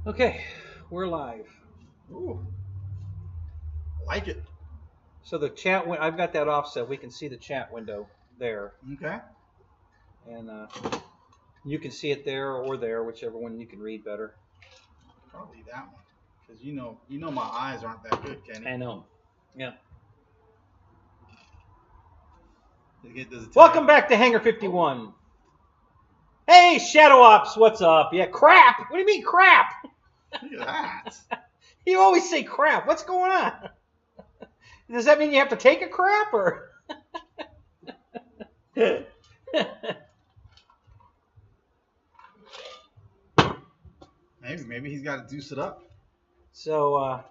Okay, we're live. Ooh, I like it. So the chat, I've got that offset. We can see the chat window there, Okay. and you can see it there or there, whichever one you can read better. Probably that one, because you know my eyes aren't that good, Kenny. I know. Yeah. Welcome back to Hangar 51. Hey, Shadow Ops, what's up? Yeah, crap. What do you mean crap? Look at that. You always say crap. What's going on? Does that mean you have to take a crap or? Maybe he's got to deuce it up. So.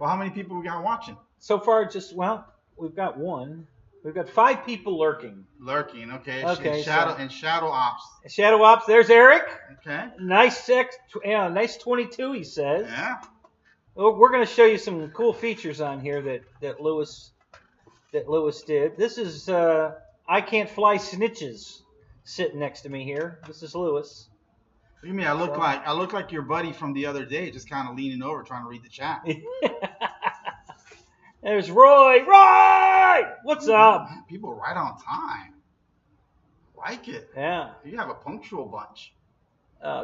Well, how many people we got watching? So far, we've got one. We've got 5 people lurking. Lurking, okay. Okay. Shadow Ops. Shadow Ops. There's Eric. Okay. Nice nice 22. He says. Yeah. Well, we're going to show you some cool features on here that Lewis did. This is I Can't Fly Snitches sitting next to me here. This is Lewis. What do you mean? I look like your buddy from the other day, just kind of leaning over trying to read the chat. There's Roy. Roy, what's up? Man, people are right on time. Like it. Yeah. You have a punctual bunch.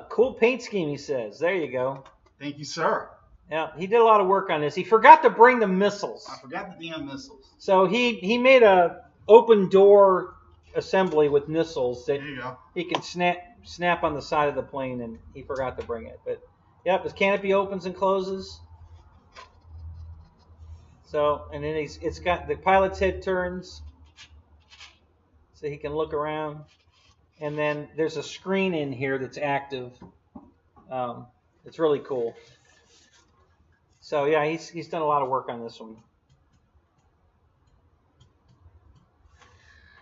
Cool paint scheme, he says. There you go. Thank you, sir. Yeah, he did a lot of work on this. He forgot to bring the missiles. I forgot the damn missiles. So he made a open door assembly with missiles that There you go. he can snap on the side of the plane, and he forgot to bring it. But yep, his canopy opens and closes. So, and then it's got the pilot's head turns, so he can look around. And then there's a screen in here that's active. It's really cool. So yeah, he's done a lot of work on this one.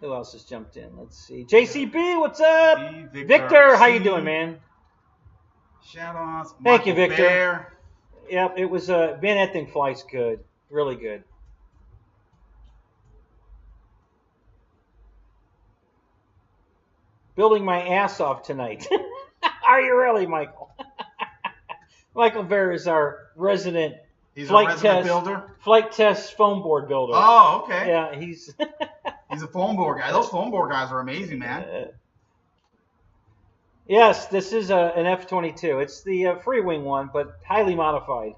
Who else has jumped in? Let's see. JCB, what's up? Victor, how you doing, man? Shadow Ops. Thank you, Victor. Bear. Yep, it was man, that thing flies good. Really good. Building my ass off tonight. Are you really, Michael? Michael Bear is our resident flight test foam board builder. Oh, okay. Yeah, he's he's a foam board guy. Those foam board guys are amazing, man. Yes, this is an F-22. It's the free wing one, but highly modified.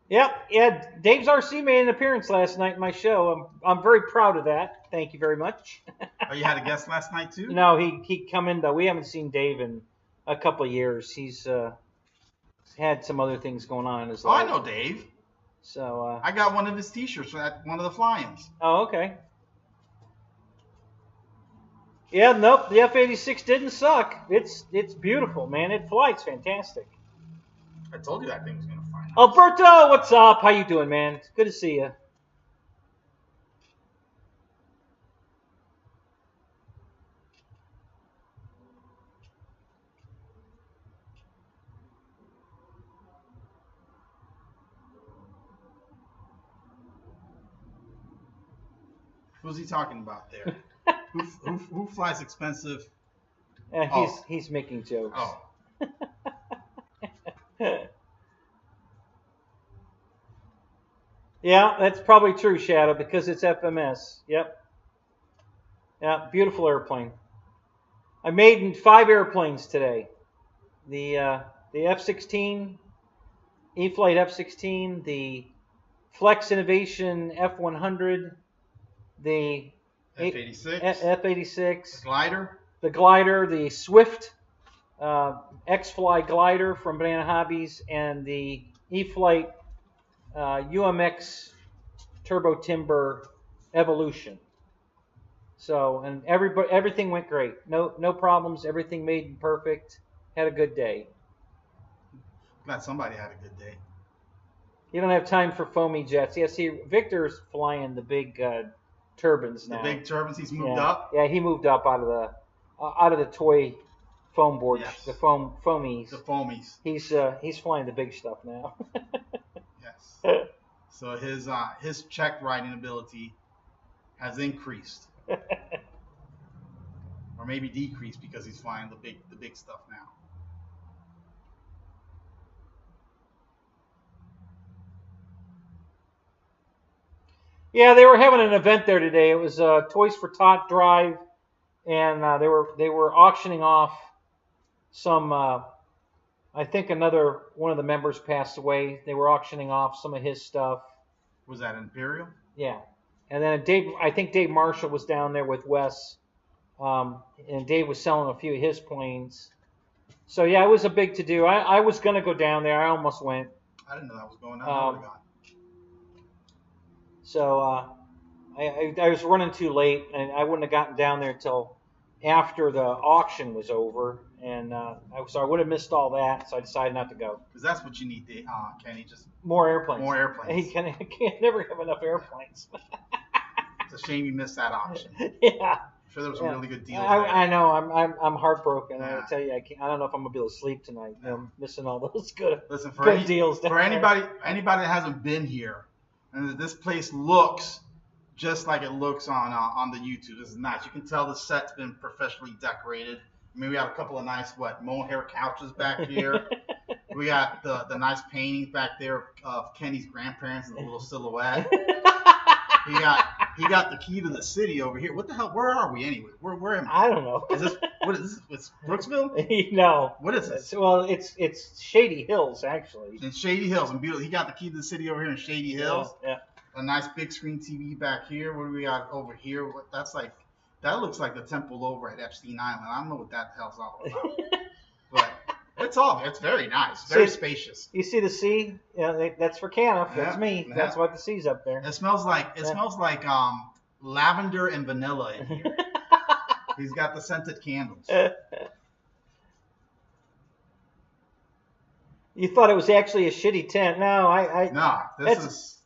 Yep, yeah. Dave's RC made an appearance last night in my show. I'm very proud of that. Thank you very much. Oh, you had a guest last night too? No, he come in though. We haven't seen Dave in a couple of years. He's had some other things going on in his life. I know Dave. So I got one of his T-shirts at one of the fly-ins. Oh, okay. Yeah, nope. The F-86 didn't suck. It's beautiful, man. It flies fantastic. I told you that thing was gonna fly. Alberto, what's up? How you doing, man? It's good to see you. Who's he talking about there? who flies expensive? He's making jokes. Oh. Yeah, that's probably true, Shadow, because it's FMS. Yep. Yeah, beautiful airplane. I made 5 airplanes today. The F-16, E-Flite F-16, the Flex Innovation F-100, the F-86, the glider, the Swift X-Fly glider from Banana Hobbies, and the E-Flite UMX Turbo Timber Evolution. So, and everything went great. No problems. Everything made perfect. Had a good day. Glad somebody had a good day. You don't have time for foamy jets. Yeah, see, Victor's flying the big turbines now. The big turbines. He's moved up. Yeah, he moved up out of the toy foam board. Yes. The foamies. The foamies. He's flying the big stuff now. Yes. So his check writing ability has increased. Or or maybe decrease because he's flying the big stuff now. Yeah, they were having an event there today. It was Toys for Tot Drive, and they were auctioning off some. I think another one of the members passed away. They were auctioning off some of his stuff. Was that Imperial? Yeah, and then I think Dave Marshall was down there with Wes, and Dave was selling a few of his planes. So yeah, it was a big to do. I was gonna go down there. I almost went. I didn't know that was going on. I would have gone. So I was running too late, and I wouldn't have gotten down there until after the auction was over, and so I would have missed all that. So I decided not to go. Because that's what you need, Kenny. Just more airplanes. More airplanes. He can't never have enough airplanes. It's a shame you missed that auction. Yeah. I'm sure there was some really good deals. I know. I'm heartbroken. Yeah. I tell you, I don't know if I'm gonna be able to sleep tonight. Yeah. I'm missing all those good deals. For anybody that hasn't been here, and this place looks just like it looks on the YouTube. This is nice. You can tell the set's been professionally decorated. I mean, we got a couple of nice mohair couches back here. We got the nice paintings back there of Kenny's grandparents in a little silhouette. He got the key to the city over here. What the hell? Where are we anyway? Where am I? I don't know. What is this? It's Brooksville? No. What is this? Well, it's Shady Hills actually. In Shady Hills, and beautiful. He got the key to the city over here in Shady Hills. Yeah. A nice big screen TV back here. What do we got over here? That looks like the temple over at Epstein Island. I don't know what that hell's all about. But it's very nice, very spacious. You see the sea? Yeah, that's for Caniff. That's me. Yeah. That's what the sea's up there. It smells like lavender and vanilla in here. He's got the scented candles. You thought it was actually a shitty tent? No, that's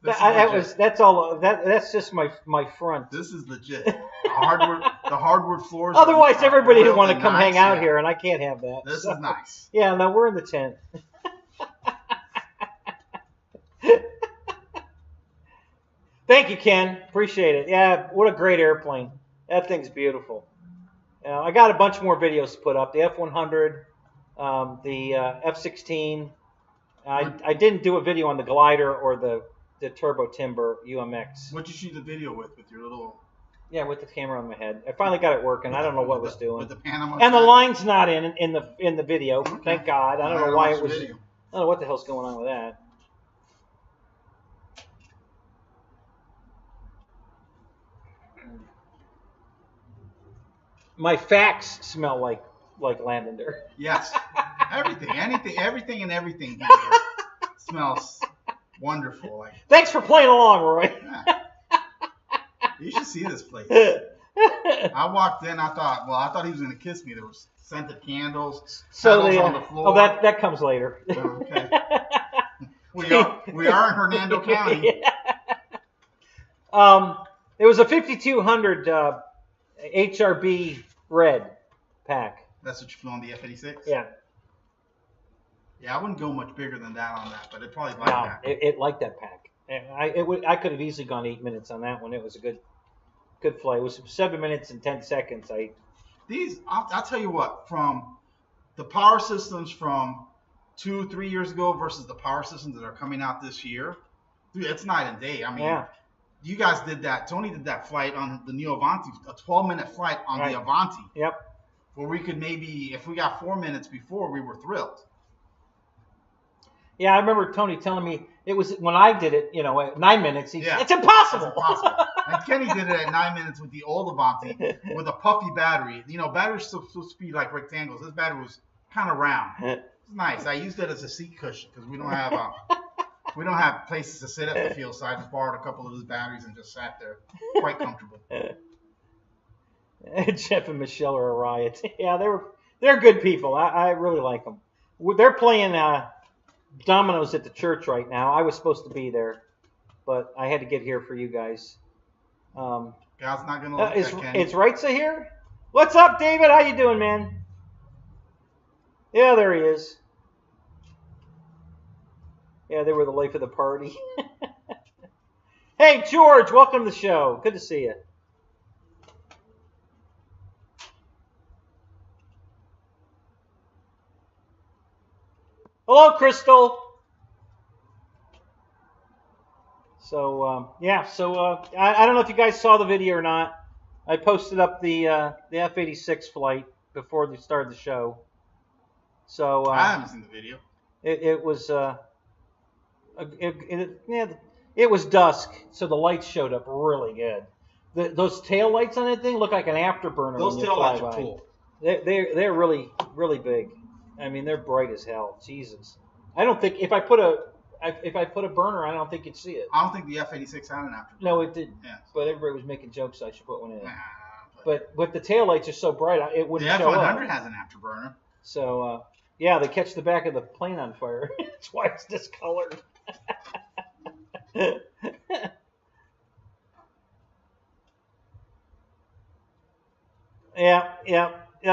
just my front. This is legit. The hardwood floors. Otherwise, everybody would want to come hang out here, and I can't have that. This is nice. Yeah, no, we're in the tent. Thank you, Ken. Appreciate it. Yeah, what a great airplane. That thing's beautiful. I got a bunch more videos to put up. The F-100, the F-16. I didn't do a video on the glider or the Turbo Timber UMX. What'd you shoot the video with your little... Yeah, with the camera on my head. I finally got it working. I don't know what it was doing. With the Panama and the line's not in the video. Okay. Thank God. I don't know why it was. I don't know what the hell's going on with that. My facts smell like lavender. Yes. Everything and everything smells wonderful. Thanks for playing along, Roy. Yeah. You should see this place. I walked in. I thought he was going to kiss me. There was scented candles. So on the floor. Oh, that comes later. Oh, okay. We are in Hernando County. Yeah. It was a 5200 HRB red pack. That's what you flew on the F-86? Yeah. Yeah, I wouldn't go much bigger than that on that, but it probably liked that. It liked that pack. I could have easily gone 8 minutes on that one. It was a good flight. It was 7 minutes and 10 seconds. I'll tell you what, from the power systems from 2-3 years ago versus the power systems that are coming out this year, dude, it's night and day. I mean, you guys did that. Tony did that flight on the new Avanti, a 12-minute flight on the Avanti. Yep. Where we could maybe, if we got 4 minutes before, we were thrilled. Yeah, I remember Tony telling me it was when I did it, at 9 minutes. It's impossible. It's impossible. And Kenny did it at 9 minutes with the old Avanti with a puffy battery. Batteries supposed to be like rectangles. This battery was kind of round. It's nice. I used it as a seat cushion because we don't have places to sit at the field, so I just borrowed a couple of those batteries and just sat there, quite comfortable. Jeff and Michelle are a riot. Yeah, they're good people. I really like them. They're playing dominoes at the church right now. I was supposed to be there, but I had to get here for you guys. God's not gonna let that, Kenny. Is Reitza here? What's up, David? How you doing, man? Yeah, there he is. Yeah, they were the life of the party. Hey, George, welcome to the show. Good to see you. Hello, Crystal. So yeah, so I don't know if you guys saw the video or not. I posted up the F-86 flight before we started the show. So I haven't seen the video. It was it was dusk, so the lights showed up really good. Those tail lights on that thing look like an afterburner. Those tail lights are cool. They're really big. I mean, they're bright as hell. Jesus, I don't think if I put a burner, I don't think you'd see it. I don't think the F-86 had an afterburner. No, it didn't. Yeah. But everybody was making jokes I should put one in. Nah, but the tail lights are so bright, it wouldn't show up. The F-100 has an afterburner. So yeah, they catch the back of the plane on fire. That's why it's discolored. Yeah.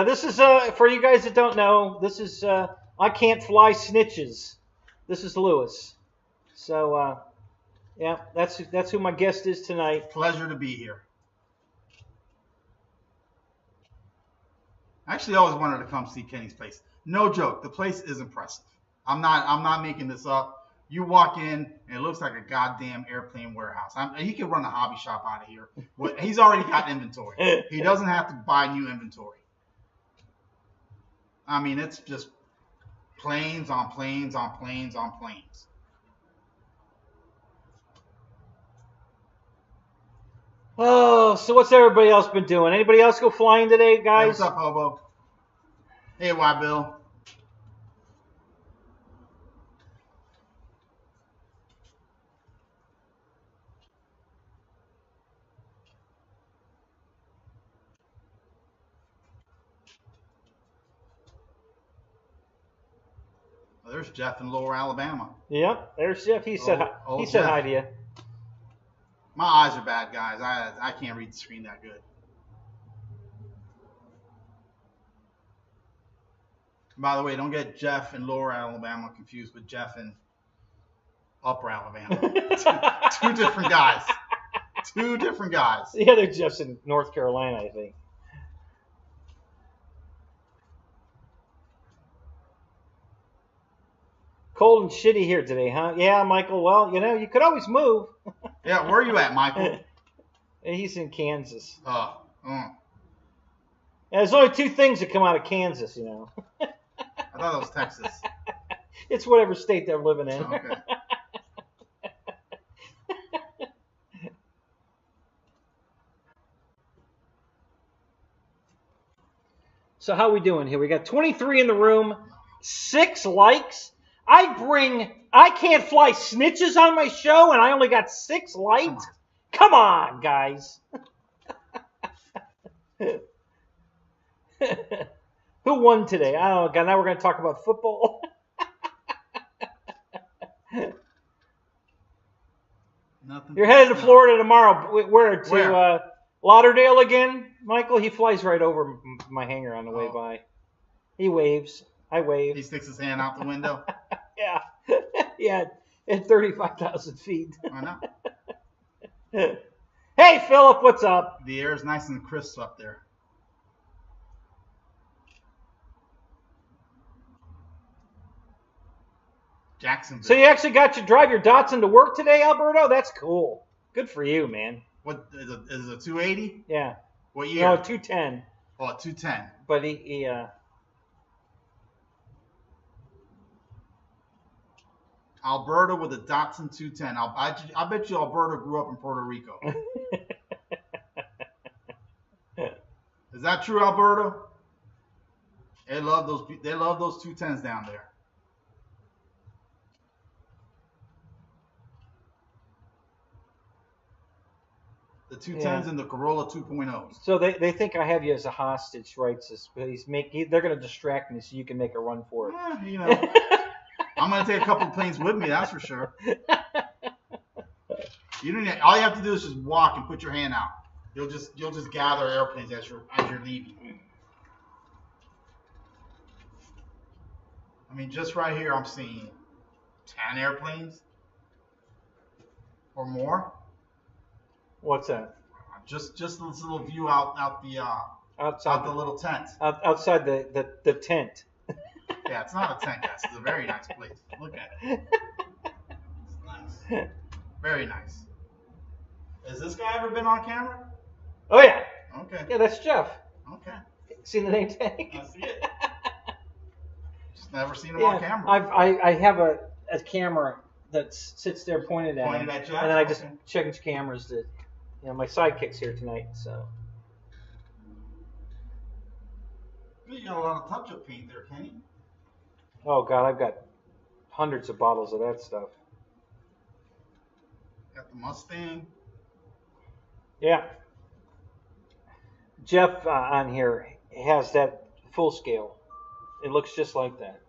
This is for you guys that don't know. This is I Can't Fly Snitches. This is Lewis. So yeah, that's who my guest is tonight. Pleasure to be here. I actually always wanted to come see Kenny's place. No joke, the place is impressive. I'm not making this up. You walk in and it looks like a goddamn airplane warehouse. He could run a hobby shop out of here. He's already got inventory. He doesn't have to buy new inventory. I mean, it's just planes on planes on planes on planes. Oh, so what's everybody else been doing? Anybody else go flying today, guys? Hey, what's up, Hobo? Hey, why, Bill? Well, there's Jeff in Lower Alabama. Yep, there's Jeff. He said Jeff. Hi to you. My eyes are bad, guys. I can't read the screen that good. By the way, don't get Jeff in Lower Alabama confused with Jeff in Upper Alabama. Two different guys. Two different guys. The other Jeff's in North Carolina, I think. Cold and shitty here today, huh? Yeah, Michael. Well, you could always move. Yeah, where are you at, Michael? He's in Kansas. Oh. Yeah, there's only two things that come out of Kansas, I thought it was Texas. It's whatever state they're living in. Oh, okay. So how we doing here? We got 23 in the room, 6 likes. I Can't Fly Snitches on my show, and I only got 6 likes. Come on, guys. Who won today? I don't know. Now we're going to talk about football. Nothing. You're headed to Florida tomorrow. Where? To Lauderdale again? Michael, he flies right over my hangar on the way by. He waves. I wave. He sticks his hand out the window. Yeah. Yeah, at 35,000 feet. I know. Hey, Philip, what's up? The air is nice and crisp up there. Jacksonville. So you actually got to drive your Datsun to work today, Alberto? That's cool. Good for you, man. What is it? Is it a 280? Yeah. What year? No, 210. Oh, 210. But he Alberta with a Datsun 210. I bet you Alberta grew up in Puerto Rico. Is that true, Alberta? They love those 210s down there. The 210s and the Corolla 2.0s. So they think I have you as a hostage, right? They're going to distract me so you can make a run for it. I'm going to take a couple of planes with me, that's for sure. All you have to do is just walk and put your hand out. You'll just gather airplanes as you're leaving. I mean, just right here, I'm seeing 10 airplanes or more. What's that? Just this little view outside the little tent. Outside the tent. Yeah, it's not a tent, guys. It's a very nice place. Look at it. It's nice. Very nice. Has this guy ever been on camera? Oh yeah. Okay. Yeah, that's Jeff. Okay. Seen the name tag? I see it. Just never seen him on camera. I have a camera that sits there pointed at him, at Jeff? and then I just change cameras to, my sidekick's here tonight, so. You got a lot of touch-up paint there, Kenny. Oh God, I've got hundreds of bottles of that stuff. Got the Mustang. Yeah. Jeff on here has that full scale. It looks just like that.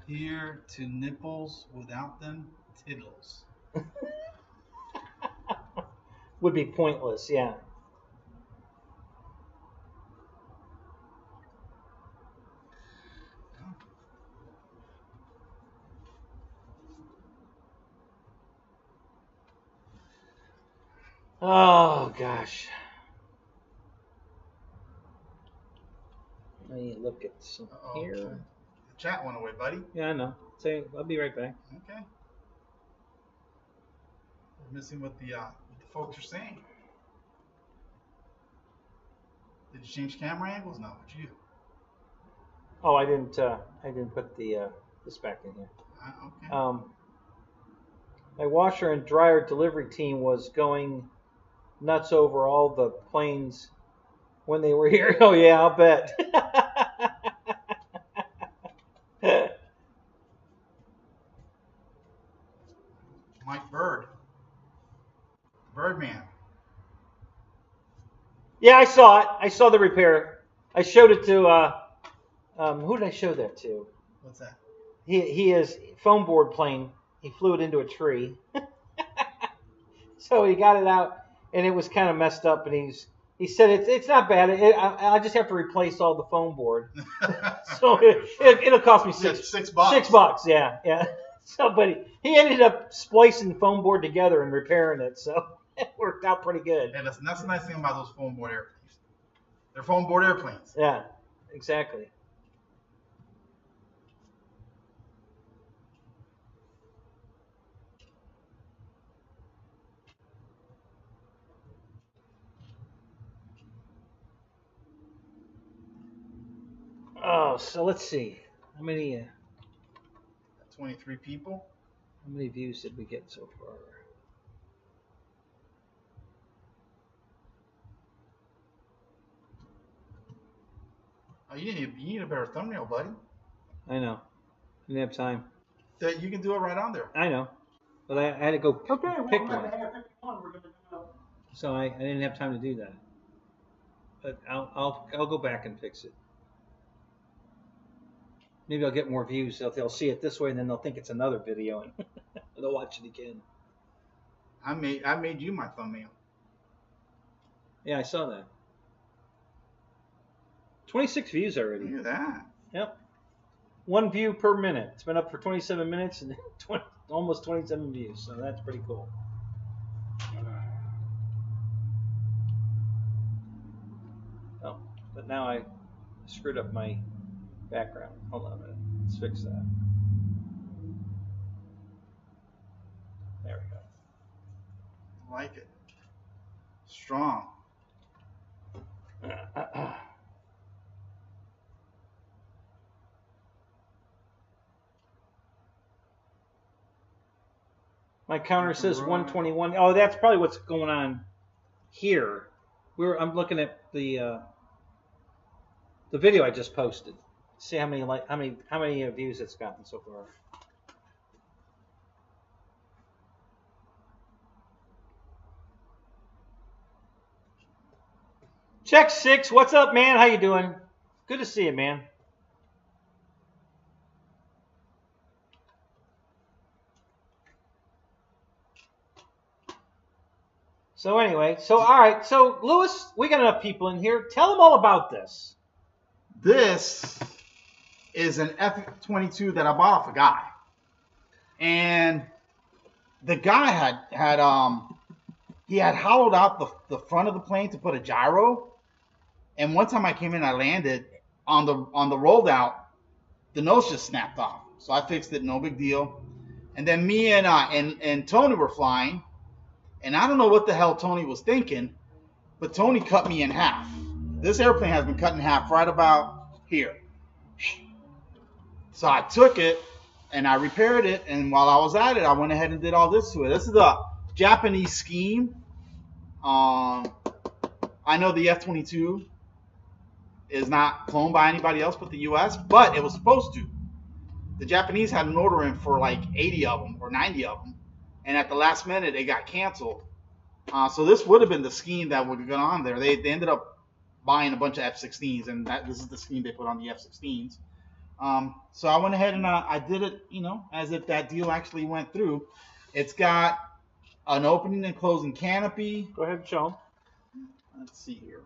Here to nipples, without them, tiddles. Would be pointless, yeah. Oh gosh. Let me look at some here. The chat went away, buddy. Yeah, I know. Say, I'll be right back. Okay. We're missing what the folks are saying. Did you change camera angles? No, would you? Oh, I didn't put the this back in here. Okay. My washer and dryer delivery team was going nuts over all the planes when they were here. Oh yeah, I'll bet. Mike Bird. Birdman. Yeah, I saw it. I saw the repair. I showed it to who did I show that to? What's that? He is foam board plane. He flew it into a tree. So he got it out, and it was kind of messed up. And he said it's not bad. I just have to replace all the foam board. So it'll cost me $6. $6, yeah. So, but he ended up splicing foam board together and repairing it. So it worked out pretty good. And that's the nice thing about those foam board airplanes. They're foam board airplanes. Yeah, exactly. Oh, so let's see. How many 23 people. How many views did we get so far? Oh, you need a better thumbnail, buddy. I know. I didn't have time. That you can do it right on there. I know. But I had to go pick one. Hangar 51. We're gonna do So I didn't have time to do that. But I'll go back and fix it. Maybe I'll get more views. They'll see it this way, and then they'll think it's another video, and they'll watch it again. I made you my thumbnail. Yeah, I saw that. 26 views already. Look at that. Yep. 1 view per minute. It's been up for 27 minutes and almost 27 views, so that's pretty cool. Oh, but now I screwed up my background. Hold on a minute. Let's fix that. There we go. I like it. Strong. My counter says 121. Oh, that's probably what's going on here. I'm looking at the video I just posted. See how many views it's gotten so far. Check 6. What's up, man? How you doing? Good to see you, man. So anyway, all right. So Lewis, we got enough people in here. Tell them all about this. This is an F-22 that I bought off a guy, and the guy had hollowed out the front of the plane to put a gyro. And one time I came in, I landed, on the rolled out, the nose just snapped off. So I fixed it, no big deal. And then me and Tony were flying, and I don't know what the hell Tony was thinking, but Tony cut me in half. This airplane has been cut in half right about here. So I took it and I repaired it, and while I was at it, I went ahead and did all this to it. This is a Japanese scheme. I know the F-22 is not cloned by anybody else but the U.S., but it was supposed to. The Japanese had an order in for like 80 of them or 90 of them, and at the last minute, it got canceled. So this would have been the scheme that would have gone on there. They ended up buying a bunch of F-16s, and this is the scheme they put on the F-16s. So I went ahead and I did it, as if that deal actually went through. It's got an opening and closing canopy. Go ahead and show them. Let's see here.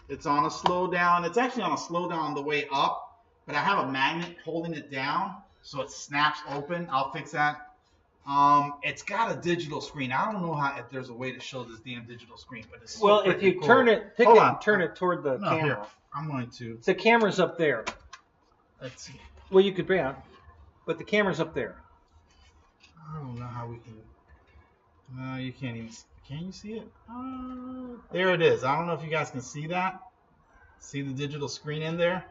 It's on a slow down. It's actually on a slow down on the way up, but I have a magnet holding it down, so it snaps open. I'll fix that. It's got a digital screen. I don't know if there's a way to show this damn digital screen, but it's well, if you cool. turn it, pick Hold it, on. and turn it toward the camera. Here. I'm going to. The camera's up there. Let's see. Well, you could be on, but the camera's up there. I don't know how we can. No, you can't even. Can you see it? There it is. I don't know if you guys can see that. See the digital screen in there?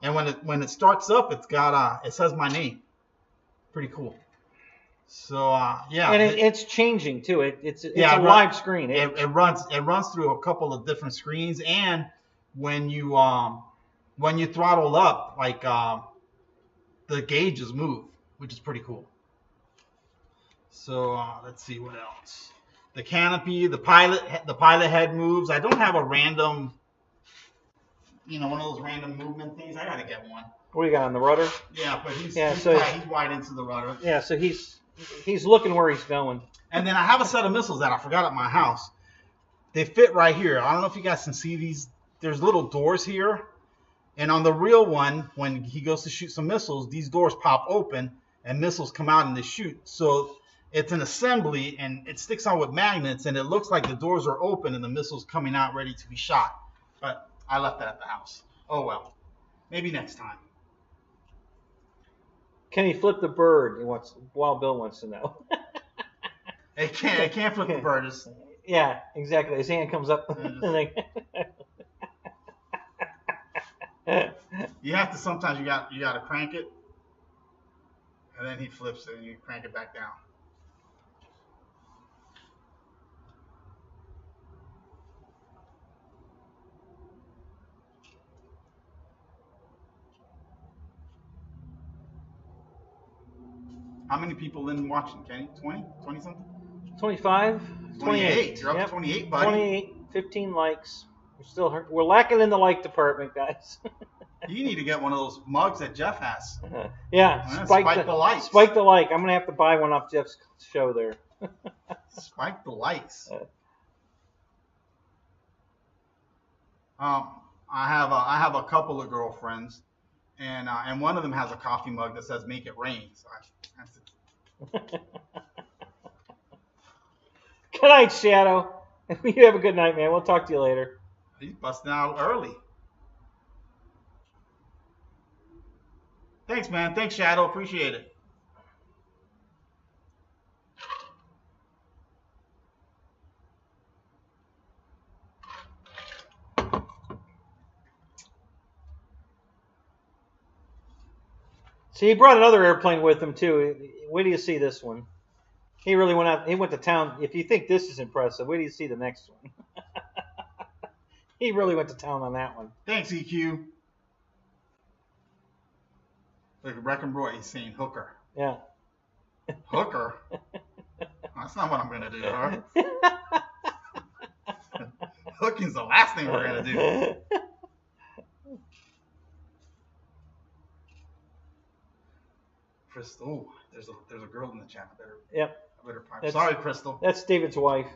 And when it starts up, it's got it says my name. Pretty cool. So yeah. And it's changing too. It's a live screen. It runs through a couple of different screens, and when you throttle up, like the gauges move, which is pretty cool. So let's see what else. The canopy, the pilot head moves. I don't have a random, one of those random movement things. I gotta get one. What do you got on the rudder? Yeah, but he's wide into the rudder. Yeah, so he's looking where he's going. And then I have a set of missiles that I forgot at my house. They fit right here. I don't know if you guys can see these. There's little doors here. And on the real one, when he goes to shoot some missiles, these doors pop open and missiles come out and they shoot. So it's an assembly and it sticks on with magnets and it looks like the doors are open and the missile's coming out ready to be shot. But I left that at the house. Oh well. Maybe next time. Can he flip the bird? Wild Bill wants to know. It can't flip the bird. Yeah, exactly. His hand comes up. You have to sometimes you got to crank it, and then he flips it and you crank it back down. How many people in watching, Kenny? 20? 20 something? 25? 28. You're up to 28, buddy. 28, 15 likes. We're lacking in the like department, guys. You need to get one of those mugs that Jeff has. Yeah, spike the likes. Spike the like. I'm gonna have to buy one off Jeff's show there. Spike the likes. I have a couple of girlfriends, and one of them has a coffee mug that says "Make It Rain." So I have to. Good night, Shadow. You have a good night, man. We'll talk to you later. He's busting out early. Thanks, man. Thanks, Shadow. Appreciate it. See, he brought another airplane with him, too. Wait till you see this one. He really went out. He went to town. If you think this is impressive, wait till you see the next one. He really went to town on that one. Thanks, EQ. Look at Wrecking Roy. He's saying hooker. Yeah. Hooker? That's not what I'm going to do to her. Hooking's the last thing we're going to do. Crystal. Oh, there's a girl in the chat. I better pipe. Sorry, Crystal. That's David's wife.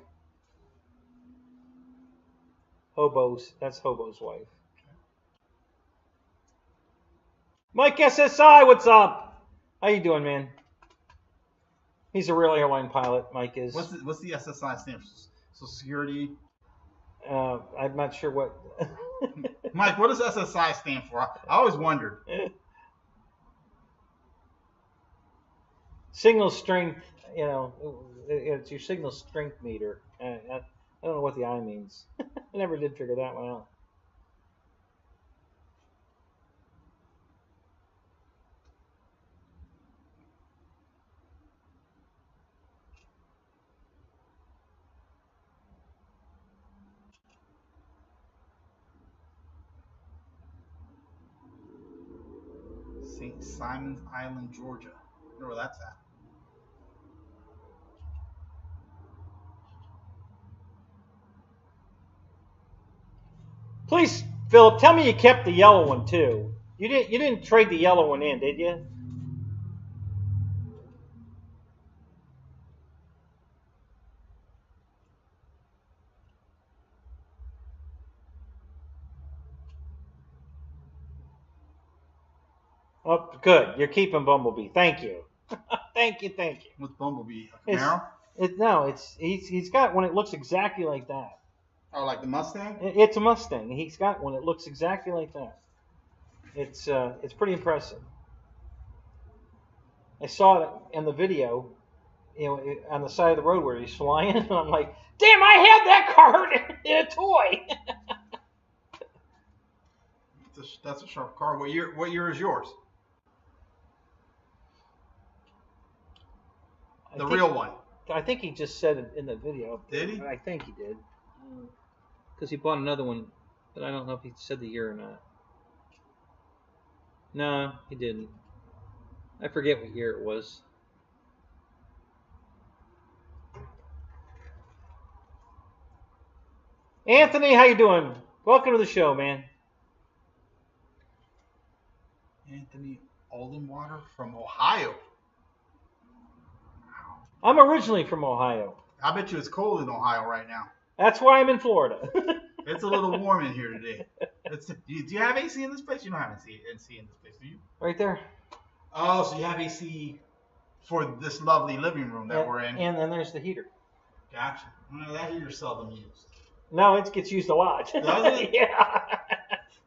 Hobos. That's Hobo's wife. Okay. Mike SSI, what's up? How you doing, man? He's a real airline pilot. Mike is. What's the SSI stand for? Social Security. I'm not sure what. Mike, what does SSI stand for? I always wondered. Signal strength, you know, it's your signal strength meter. I don't know what the I means. I never did figure that one out. St. Simon's Island, Georgia. I wonder where that's at. Please, Philip, tell me you kept the yellow one too. You didn't trade the yellow one in, did you? Oh, good. You're keeping Bumblebee. Thank you. Thank you. What's Bumblebee? A Camaro? He's got one that looks exactly like that. Oh, like the Mustang? It's a Mustang. He's got one that looks exactly like that. It's pretty impressive. I saw it in the video, you know, on the side of the road where he's flying, and I'm like, damn, I had that car in a toy. That's a sharp car. What year is yours? The real one. I think he just said it in the video. Did he? I think he did. Because he bought another one, but I don't know if he said the year or not. No, he didn't. I forget what year it was. Anthony, how you doing? Welcome to the show, man. Anthony Aldenwater from Ohio. I'm originally from Ohio. I bet you it's cold in Ohio right now. That's why I'm in Florida. It's a little warm in here today. Do you have AC in this place? You don't have AC in this place, do you? Right there. Oh, so you have AC for this lovely living room that we're in. And then there's the heater. Gotcha. Well, that heater's seldom used. No, it gets used a lot. Does it? Yeah.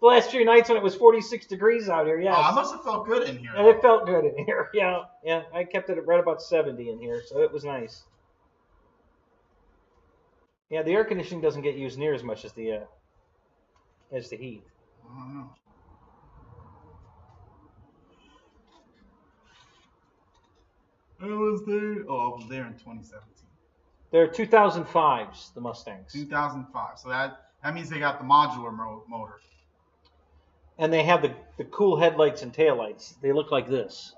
The last 2 nights when it was 46 degrees out here, yeah. Oh, I must have felt good in here. And it felt good in here. Yeah. I kept it right about 70 in here, so it was nice. Yeah, the air conditioning doesn't get used near as much as the heat. I don't know. I was there in 2017. They're 2005s, the Mustangs. 2005. So that means they got the modular motor. And they have the cool headlights and taillights. They look like this.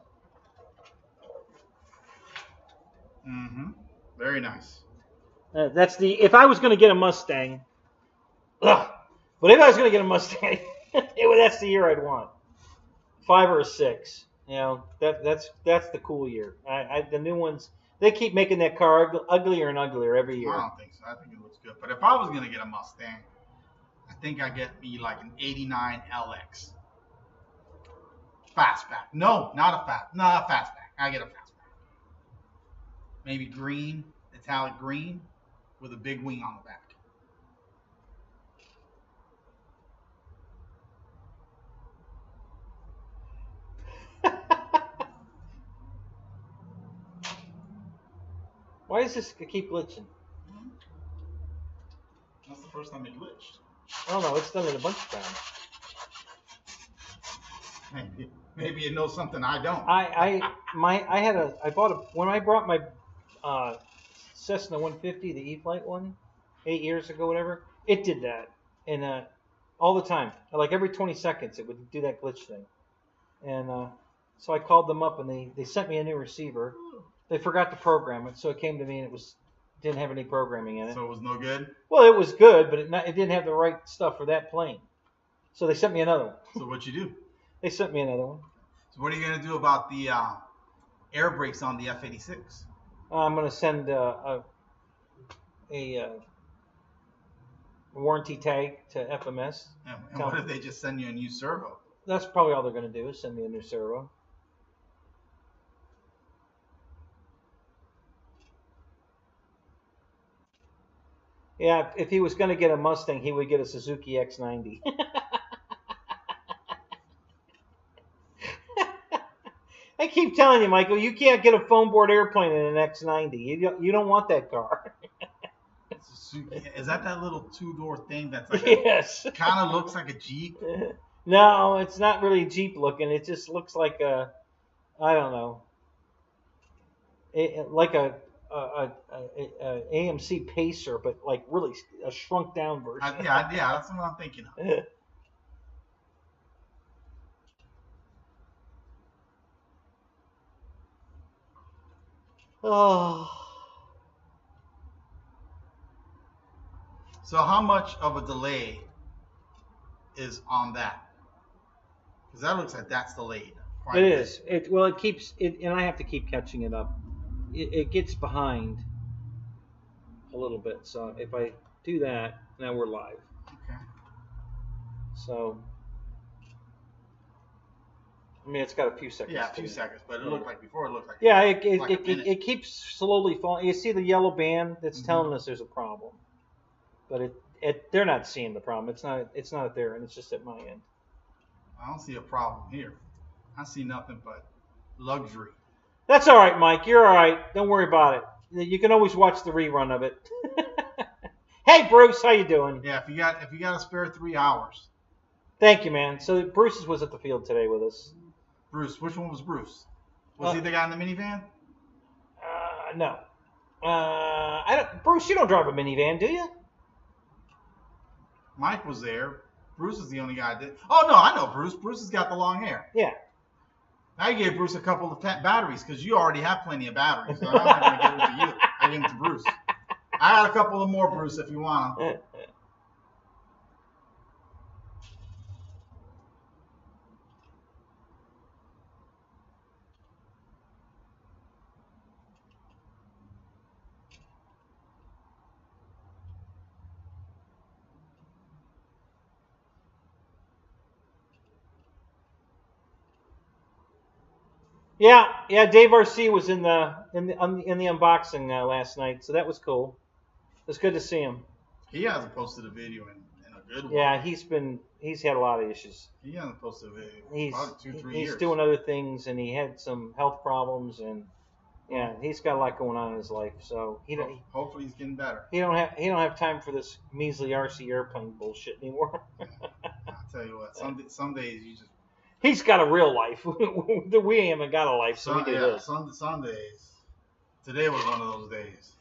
Mm-hmm. Very nice. That's if I was going to get a Mustang, but if I was going to get a Mustang, that's the year I'd want. 5 or a 6. You know, that's the cool year. The new ones, they keep making that car uglier and uglier every year. I don't think so. I think it looks good. But if I was going to get a Mustang, I think I'd get me like an 89 LX. Fastback. No, not a fastback. I get a fastback. Maybe green, metallic green, with a big wing on the back. Why does this keep glitching? That's the first time it glitched. Oh no, it's done it a bunch of times. Maybe it knows something I don't. When I brought my Cessna 150, the E-Flite one, 8 years ago, whatever. It did that, and all the time, like every 20 seconds, it would do that glitch thing. And so I called them up, and they sent me a new receiver. They forgot to program it, so it came to me, and it didn't have any programming in it. So it was no good? Well, it was good, but it didn't have the right stuff for that plane. So they sent me another one. So what'd you do? They sent me another one. So what are you going to do about the air brakes on the F-86? I'm going to send a warranty tag to FMS. And what if they just send you a new servo? That's probably all they're going to do is send me a new servo. Yeah, if he was going to get a Mustang, he would get a Suzuki X90. I keep telling you, Michael, you can't get a foam board airplane in an X90. You don't want that car. Suzuki. Is that little two-door thing that's like yes. Kind of looks like a Jeep? No, it's not really Jeep looking. It just looks like a, I don't know, like a AMC Pacer, but like really a shrunk down version. Yeah, that's what I'm thinking of. Oh. So how much of a delay is on that? Because that looks like that's delayed. It is. It keeps it, and I have to keep catching it up. It gets behind a little bit. So if I do that, now we're live. Okay. So, I mean, it's got a few seconds. Yeah, a few seconds, but it looked like before. It looked like it keeps slowly falling. You see the yellow band that's telling us there's a problem, but they're not seeing the problem. It's not there, and it's just at my end. I don't see a problem here. I see nothing but luxury. That's all right, Mike. You're all right. Don't worry about it. You can always watch the rerun of it. Hey, Bruce, how you doing? Yeah, if you got a spare 3 hours. Thank you, man. So Bruce was at the field today with us. Bruce, which one was Bruce? Was he the guy in the minivan? No. I don't. Bruce, you don't drive a minivan, do you? Mike was there. Bruce is the only guy that did. Oh no, I know Bruce. Bruce has got the long hair. Yeah. I gave Bruce a couple of batteries because you already have plenty of batteries. So I'm not going to give them to you. I gave them to Bruce. I got a couple of more, Bruce, if you want them. Yeah. Dave RC was in the unboxing last night, so that was cool. It was good to see him. He hasn't posted a video in a good while. Yeah, he's had a lot of issues. He hasn't posted a video. Probably 2-3 years. He's doing other things, and he had some health problems, and yeah, he's got a lot going on in his life. So hopefully he's getting better. He don't have time for this measly RC airplane bullshit anymore. I'll tell you what. Some days you just. He's got a real life. We haven't got a life, so we do this. Some days. Today was one of those days.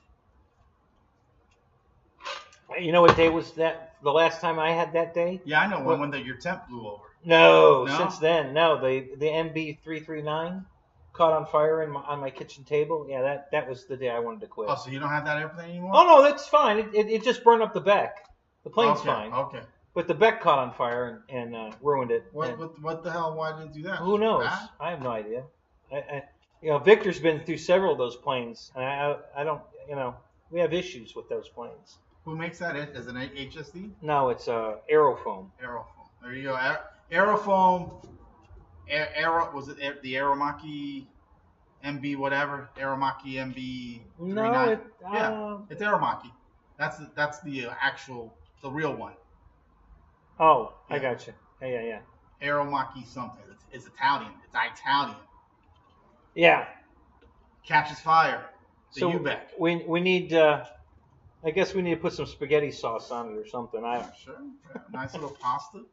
You know what day was that? The last time I had that day? Yeah, I know when your temp blew over. No, since then, no. The MB339 caught on fire on my kitchen table. Yeah, that was the day I wanted to quit. Oh, so you don't have that airplane anymore? Oh no, that's fine. It just burned up the Beck. The plane's fine. Okay. But the Beck caught on fire and ruined it. What the hell? Why did it do that? Who knows? Bad? I have no idea. Victor's been through several of those planes, and I don't. We have issues with those planes. Who makes that? Is it an HSD? No, it's Aerofoam. Aerofoam. There you go. Aerofoam. Was it the Aeromaki MB whatever? Aeromaki MB. No, it's Aeromaki. That's the the real one. Oh, yeah. I got you. Yeah. Aeromaki something. It's Italian. It's Italian. Yeah. Catches fire. So we need. I guess we need to put some spaghetti sauce on it or something. Sure. Yeah, nice little pasta.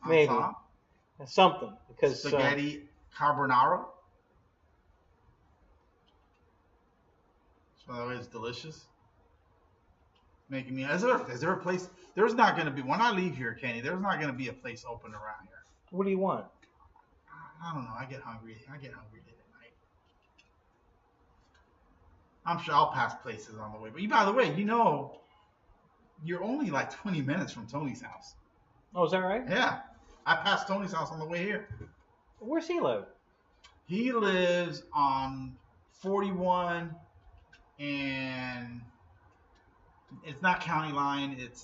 Maybe top. Something because spaghetti carbonara. By the way, it's delicious. Making me. Is there a place? There's not going to be when I leave here, Kenny. There's not going to be a place open around here. What do you want? I don't know. I get hungry late at night. I'm sure I'll pass places on the way. But by the way, you're only like 20 minutes from Tony's house. Oh, is that right? Yeah, I passed Tony's house on the way here. Where's he live? He lives on 41 and. It's not county line. It's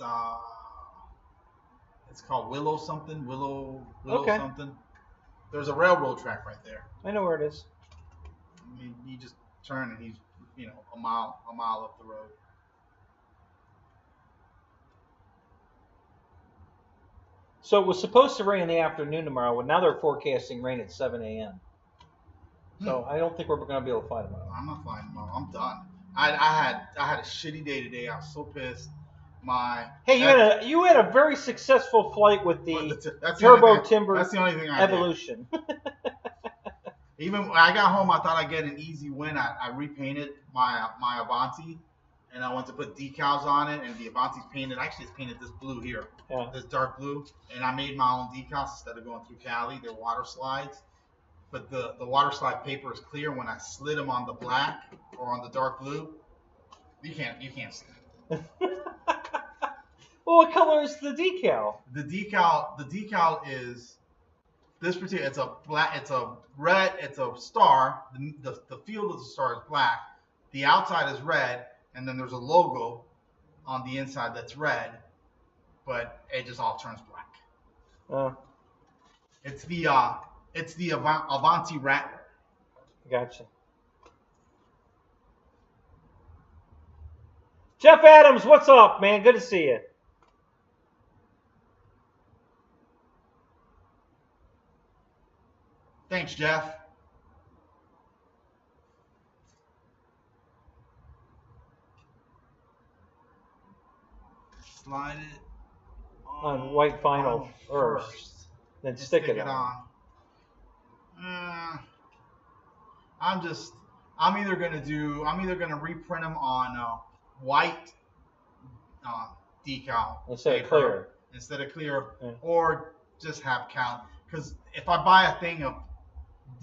called Willow something. Willow okay. something. There's a railroad track right there. I know where it is. You just turn and he's a mile up the road. So it was supposed to rain in the afternoon tomorrow, but now they're forecasting rain at 7 a.m. So I don't think we're going to be able to fly tomorrow. I'm not flying tomorrow. I'm done. I had a shitty day today. I was so pissed. You had a very successful flight with the that's turbo the timber That's the only thing I Evolution. Even when I got home, I thought I'd get an easy win. I repainted my Avanti, and I went to put decals on it, and the Avanti's painted. Actually, it's painted this blue here, this dark blue, and I made my own decals instead of going through Cali. They're water slides, but the water slide paper is clear. When I slid them on the black or on the dark blue, you can't see it. Well, what color is the decal? The decal is this particular. It's a black. It's a red. It's a star. The field of the star is black. The outside is red, and then there's a logo on the inside that's red, but it just all turns black. It's the Avanti Rattler. Gotcha. Jeff Adams, what's up, man? Good to see you. Thanks, Jeff. Slide it on white vinyl first, then stick it on. I'm either gonna reprint them on white decal instead of clear, or just have count. Because if I buy a thing of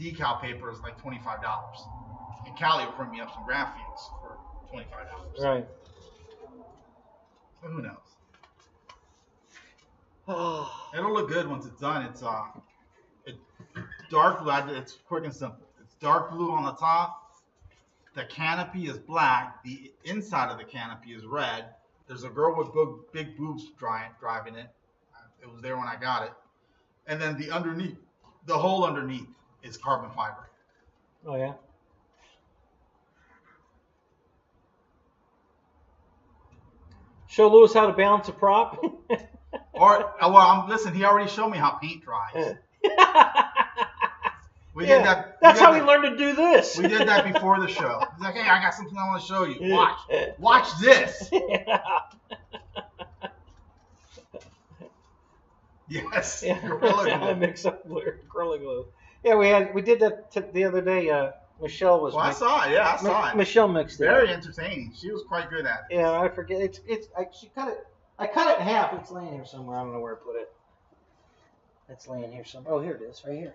decal paper, it's like $25, and Cali will print me up some graphics for $25. Right. So who knows? It'll look good once it's done. It's dark blue. It's quick and simple. It's dark blue on the top. The canopy is black. The inside of the canopy is red. There's a girl with big boobs driving it. It was there when I got it. And then the hole underneath is carbon fiber. Oh yeah. Show Lewis how to balance a prop. Listen, he already showed me how paint dries. We did that. That's how we learned to do this. We did that before the show. He's like, hey, I got something I want to show you. Watch this. Yes. Yeah. I mix up Gorilla Glue. Yeah, we did that the other day. Michelle was. Well, I saw it. Yeah, I saw it. Michelle mixed it. Very entertaining. She was quite good at it. Yeah, I forget. She cut it. I cut it in half. It's laying here somewhere. I don't know where I put it. It's laying here somewhere. Oh, here it is, right here.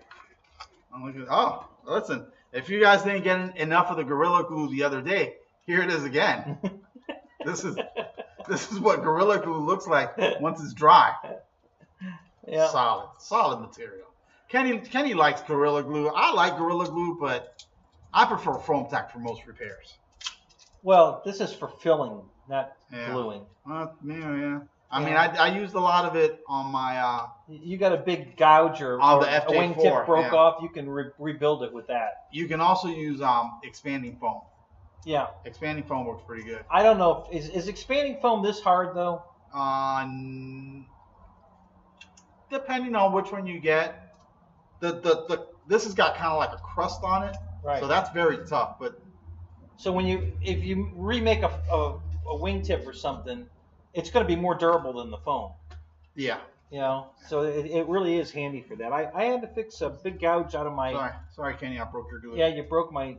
Oh, listen. If you guys didn't get enough of the Gorilla Glue the other day, here it is again. This is what Gorilla Glue looks like once it's dry. Yeah. Solid material. Kenny likes Gorilla Glue. I like Gorilla Glue, but I prefer foam tack for most repairs. Well, this is for filling, not gluing. Yeah. I mean, I used a lot of it on my. You got a big gouge or on the a wingtip broke off. You can rebuild it with that. You can also use expanding foam. Yeah. Expanding foam works pretty good. I don't know. Is expanding foam this hard though? Depending on which one you get. This has got kind of like a crust on it. Right. So that's very tough. But so if you remake a wingtip or something, it's going to be more durable than the foam. Yeah. You know, so it really is handy for that. I had to fix a big gouge out of my. Sorry, Kenny, I broke your glue. Yeah, you broke my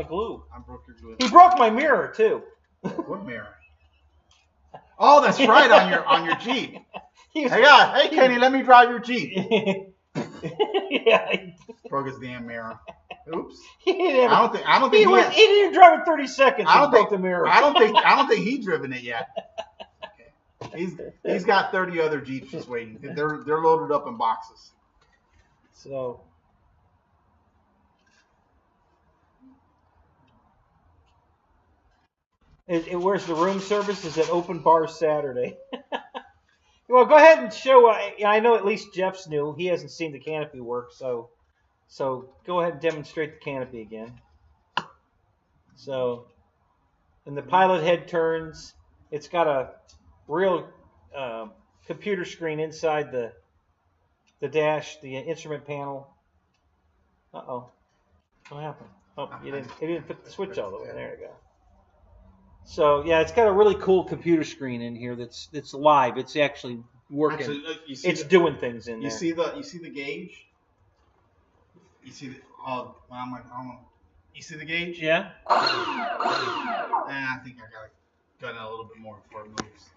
glue. I broke your glue. He broke my mirror too. What mirror? Oh, that's right, on your Jeep. Hey Kenny, let me drive your Jeep. Yeah. Broke his damn mirror. Oops. I don't think he didn't drive it 30 seconds. I don't broke the mirror. I don't think he's driven it yet. Okay. He's got 30 other Jeeps just waiting. They're loaded up in boxes. So. Where's the room service? Is at Open Bar Saturday. Well, go ahead and show. I know at least Jeff's new. He hasn't seen the canopy work, so go ahead and demonstrate the canopy again. So, and the pilot head turns. It's got a real computer screen inside the the dash, the instrument panel. Uh-oh. What happened? Oh, you didn't. It didn't fit the switch all the way. There you go. So yeah, it's got a really cool computer screen in here that's live. It's actually working. Actually, it's doing things in there. You see the gauge? You see the you see the gauge? Yeah. I think I gotta gun it a little bit more before it moves.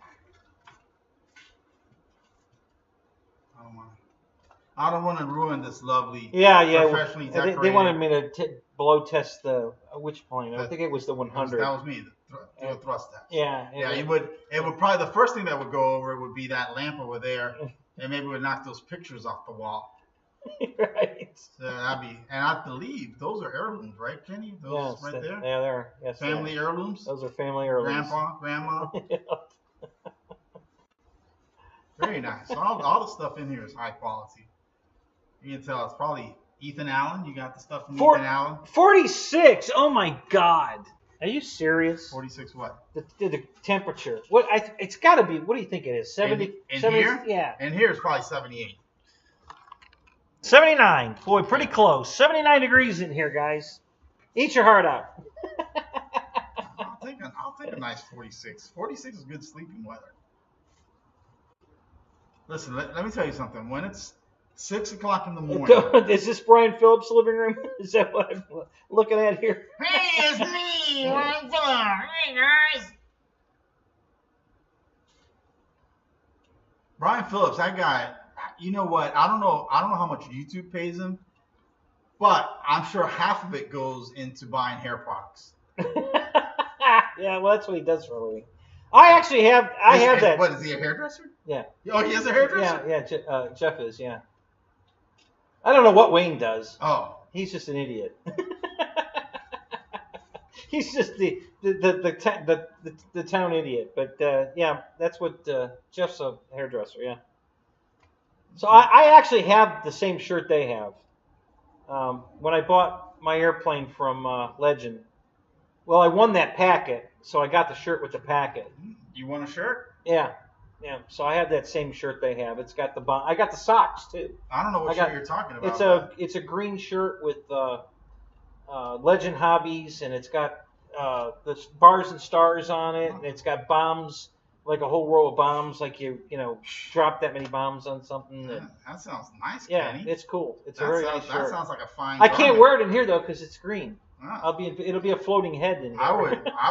I don't want to ruin this lovely, professionally decorated. They wanted me to blow test the which plane? I think it was the 100. That was me. The thrust test. Yeah. It would probably the first thing that would go over it would be that lamp over there, and maybe would knock those pictures off the wall. Right. So that'd be, and I believe those are heirlooms, right, Kenny? Those right there. Yeah, they're family heirlooms. Those are family heirlooms. Grandpa, grandma. Very nice. All the stuff in here is high quality. You can tell it's probably Ethan Allen. You got the stuff from Ethan Allen. 46. Oh my God. Are you serious? 46 what? The temperature. It's got to be. What do you think it is? 70. In 70 here? Yeah. And here it's probably 78. 79. Boy, pretty close. 79 degrees in here, guys. Eat your heart out. I'll take a nice 46. 46 is good sleeping weather. Listen, let me tell you something. When it's 6 o'clock in the morning. Is this Brian Phillips' living room? Is that what I'm looking at here? Hey, it's me, Brian Phillips. Hey, guys. Brian Phillips, that guy. You know what? I don't know how much YouTube pays him, but I'm sure half of it goes into buying hair products. Yeah, well, that's what he does for a living. I actually have. I have that. What is he, a hairdresser? Yeah. Oh, he is a hairdresser. Yeah. Jeff is. Yeah. I don't know what Wayne does. Oh. He's just an idiot. He's just the town idiot. But yeah, that's what Jeff's a hairdresser. Yeah. So I actually have the same shirt they have. When I bought my airplane from Legend, well, I won that packet, so I got the shirt with the packet. You won a shirt? Yeah. So I have that same shirt they have. It's got the I got the socks too. I don't know what shirt you're talking about. It's a green shirt with Legend Hobbies, and it's got the bars and stars on it, and it's got bombs. Like a whole row of bombs, like you drop that many bombs on something. Yeah, that sounds nice, yeah, Kenny. it's cool. It's a very nice shirt. That sounds like a fine. I can't wear it in here though because it's green. Oh. It'll be a floating head in here. I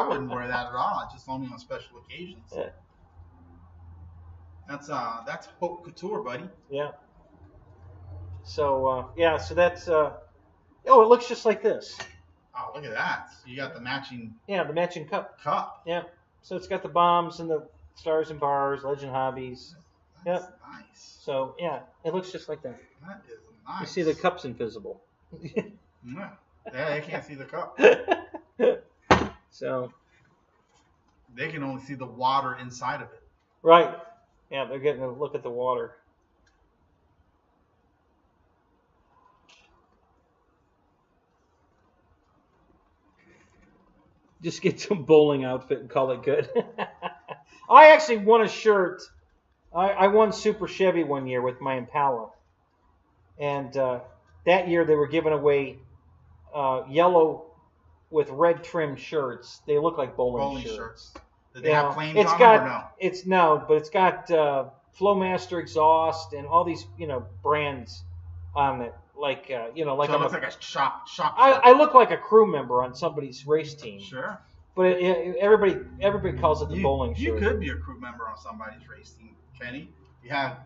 wouldn't wear that at all. Just only on special occasions. Yeah. That's haute couture, buddy. Yeah. So so that's it looks just like this. Oh, look at that! So you got the matching. Yeah, the matching cup. Yeah. So it's got the bombs and the stars and bars, Legend Hobbies. That's nice. So yeah, it looks just like that. That is nice. You see the cup's invisible. Yeah, they can't see the cup. So they can only see the water inside of it. Right. Yeah, they're getting a look at the water. Just get some bowling outfit and call it good. I actually won a shirt. I won Super Chevy one year with my Impala. And that year they were giving away yellow with red trim shirts. They look like bowling shirts. Did they have flames on them or no? But it's got Flowmaster exhaust and all these brands on it. Like so it looks like a shop. I look like a crew member on somebody's race team. Sure. But everybody calls it the bowling shirt. You could be a crew member on somebody's race team, Kenny. You have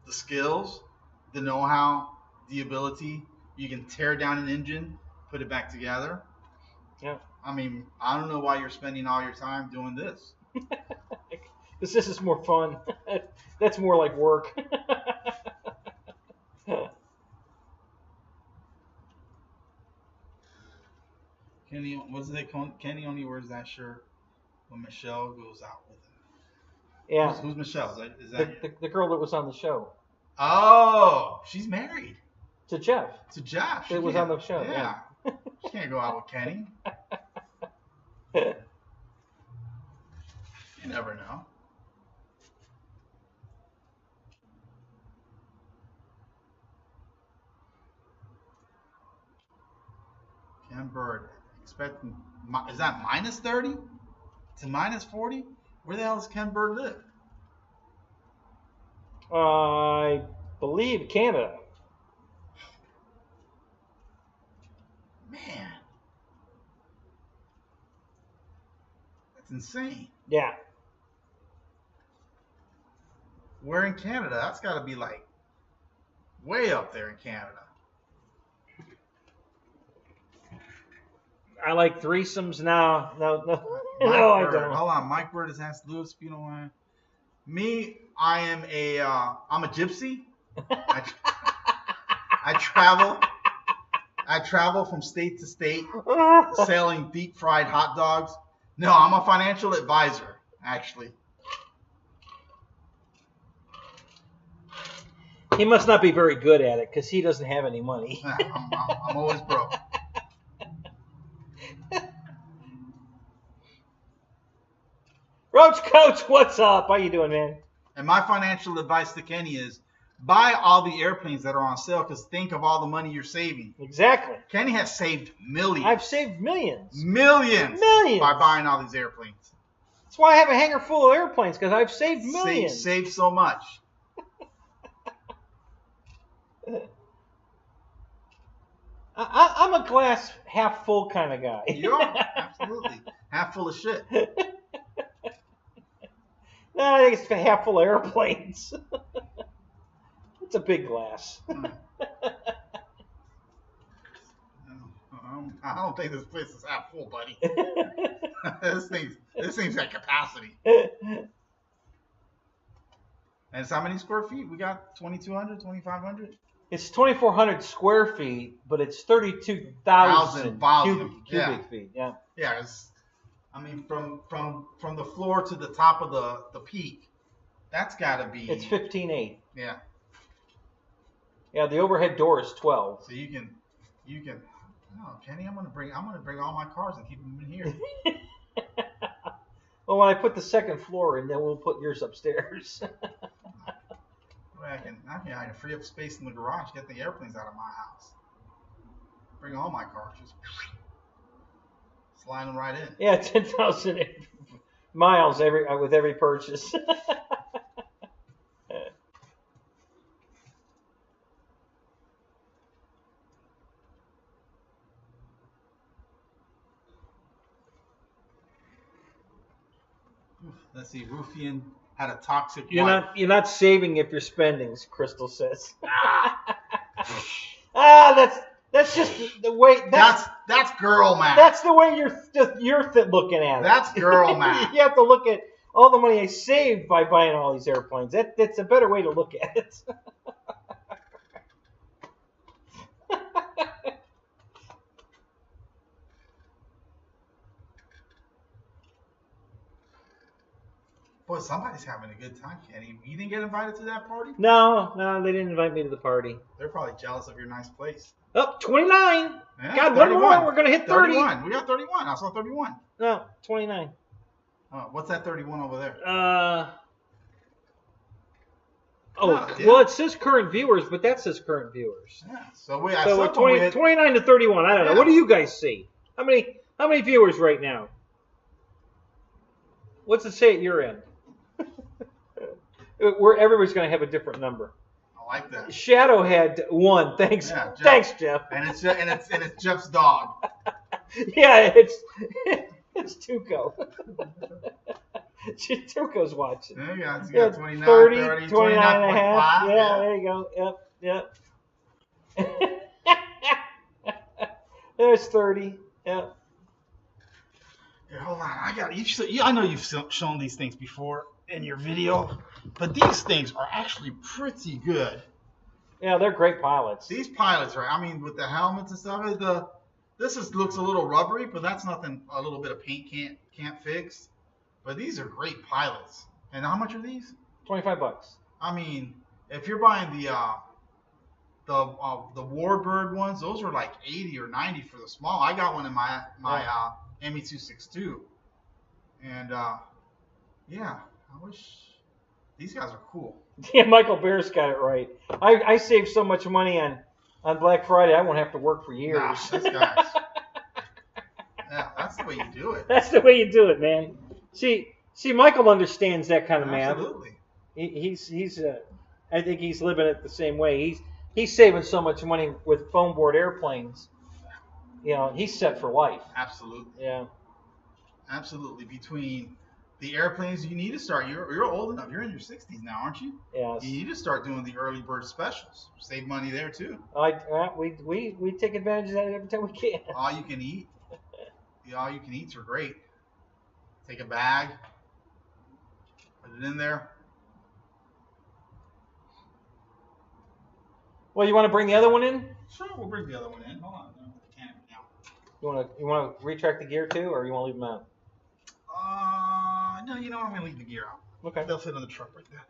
the skills, the know-how, the ability. You can tear down an engine, put it back together. Yeah. I mean, I don't know why you're spending all your time doing this. Because this is more fun. That's more like work. Kenny, what's it called? Kenny only wears that shirt when Michelle goes out with him. Yeah. Who's Michelle? Is that the girl that was on the show? Oh, she's married. To Jeff. She was on the show. Yeah. She can't go out with Kenny. You never know. Ken Bird. Expecting, is that minus 30 to minus 40? Where the hell does Ken Bird live? I believe Canada. Man. That's insane. Yeah. We're in Canada. That's got to be like way up there in Canada. I like threesomes now. No, No, I don't. Hold on, Mike Bird is asked Lewis, if you don't want. Me, I am I'm a gypsy. I travel from state to state, selling deep fried hot dogs. No, I'm a financial advisor, actually. He must not be very good at it because he doesn't have any money. I'm always broke. Roach Coach, what's up? How you doing, man? And my financial advice to Kenny is buy all the airplanes that are on sale because think of all the money you're saving. Exactly. Kenny has saved millions. I've saved millions. Millions by buying all these airplanes. That's why I have a hangar full of airplanes, because I've saved millions. Saved so much. I'm a glass half full kind of guy. You are, absolutely. Half full of shit. No, I think it's half full of airplanes. It's a big glass. I don't think this place is half full, buddy. This thing's got capacity. And it's how many square feet? We got 2,200, 2,500? It's 2,400 square feet, but it's 32,000 cubic feet. Yeah. Yeah. I mean, from the floor to the top of the peak, that's got to be. It's 15.8. Yeah. Yeah. The overhead door is 12. So you can. Oh, Kenny, I'm gonna bring all my cars and keep them in here. Well, when I put the second floor in, then we'll put yours upstairs. I can free up space in the garage, get the airplanes out of my house. Bring all my cars, just slide them right in. Yeah, 10,000 miles with every purchase. Let's see, Rufian had a toxic wife. You're not saving if you're spending, Crystal says. That's just the way. That's girl math. That's the way you're looking at it. That's girl math. You have to look at all the money I saved by buying all these airplanes. That's a better way to look at it. Boy, somebody's having a good time, Kenny. You didn't get invited to that party? No, they didn't invite me to the party. They're probably jealous of your nice place. Oh, 29. Yeah, God, 31. one more. We're going to hit 30. 31. We got 31. I saw 31. No, 29. What's that 31 over there? Well, it says current viewers, but that says current viewers. Yeah. So we're 29 to 31. I don't know. What do you guys see? How many viewers right now? What's it say at your end? Where everybody's going to have a different number. I like that. Shadow had 1. Thanks, yeah, Jeff. Thanks, Jeff. And it's Jeff's dog. Yeah, it's Tuco. Tuco's watching. There you go. You got 29, 30, 29 and a half. Yeah, there you go. Yep. There's 30. Yep. Here, hold on. I know you've shown these things before in your video, but these things are actually pretty good. Yeah, they're great pilots. These pilots, right? I mean, with the helmets and stuff, looks a little rubbery, but that's nothing. A little bit of paint can't fix. But these are great pilots. And how much are these? $25. I mean, if you're buying the Warbird ones, those are like 80 or 90 for the small. I got one in my ME262, and yeah, I wish these guys are cool. Yeah, Michael Bear's got it right. I saved so much money on Black Friday, I won't have to work for years. Nah, these guys. That's the way you do it. That's the way you do it, man. See, Michael understands that kind of math. Absolutely. He's I think he's living it the same way. He's saving so much money with foam board airplanes. You know, he's set for life. Absolutely. Yeah. Absolutely. Between the airplanes, you need to start. You're old enough. You're in your 60s now, aren't you? Yes. You need to start doing the early bird specials. Save money there too. We take advantage of that every time we can. All you can eat. The all you can eats are great. Take a bag, put it in there. Well, you want to bring the other one in? Sure, we'll bring the other one in. Hold on, I can't now. You want to retract the gear too, or you want to leave them out? No, you know what? I'm gonna leave the gear out. Okay. They'll fit in the truck like that.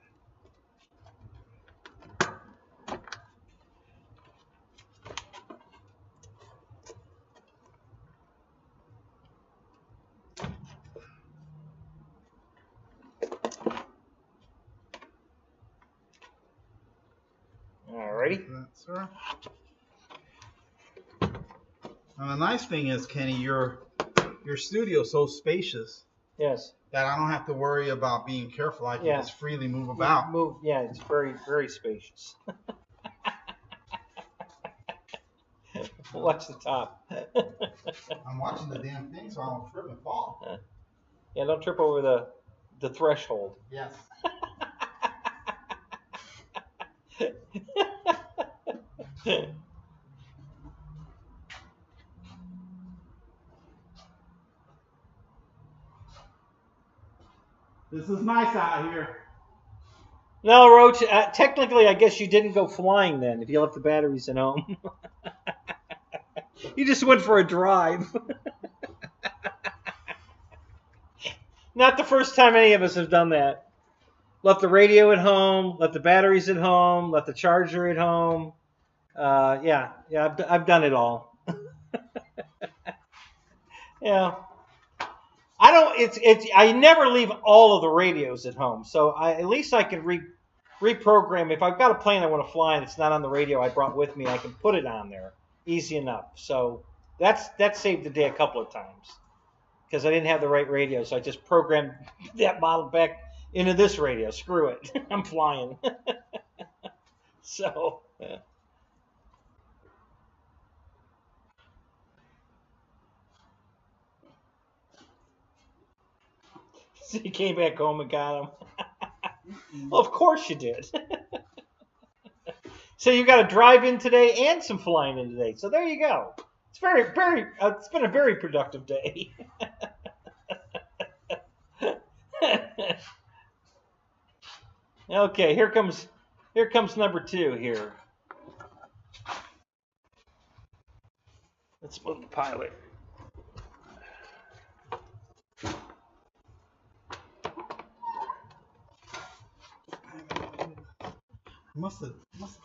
Alrighty. That's sir. And the nice thing is, Kenny, your studio's so spacious. Yes. That I don't have to worry about being careful. I can just freely move about. Yeah, it's very, very spacious. Watch the top. I'm watching the damn thing so I don't trip and fall. Yeah, don't trip over the threshold. Yes. This is nice out here. No, Roach, technically I guess you didn't go flying then if you left the batteries at home. You just went for a drive. Not the first time any of us have done that. Left the radio at home, left the batteries at home, left the charger at home. Yeah, I've done it all. Yeah. I never leave all of the radios at home, so at least I can reprogram. If I've got a plane I want to fly and it's not on the radio I brought with me, I can put it on there, easy enough. So that saved the day a couple of times because I didn't have the right radio, so I just programmed that model back into this radio. Screw it, I'm flying. So. So you came back home and got him. Well, of course you did. So you got a drive in today and some flying in today. So there you go. It's it's been a very productive day. Okay, here comes number 2 here. Let's move the pilot.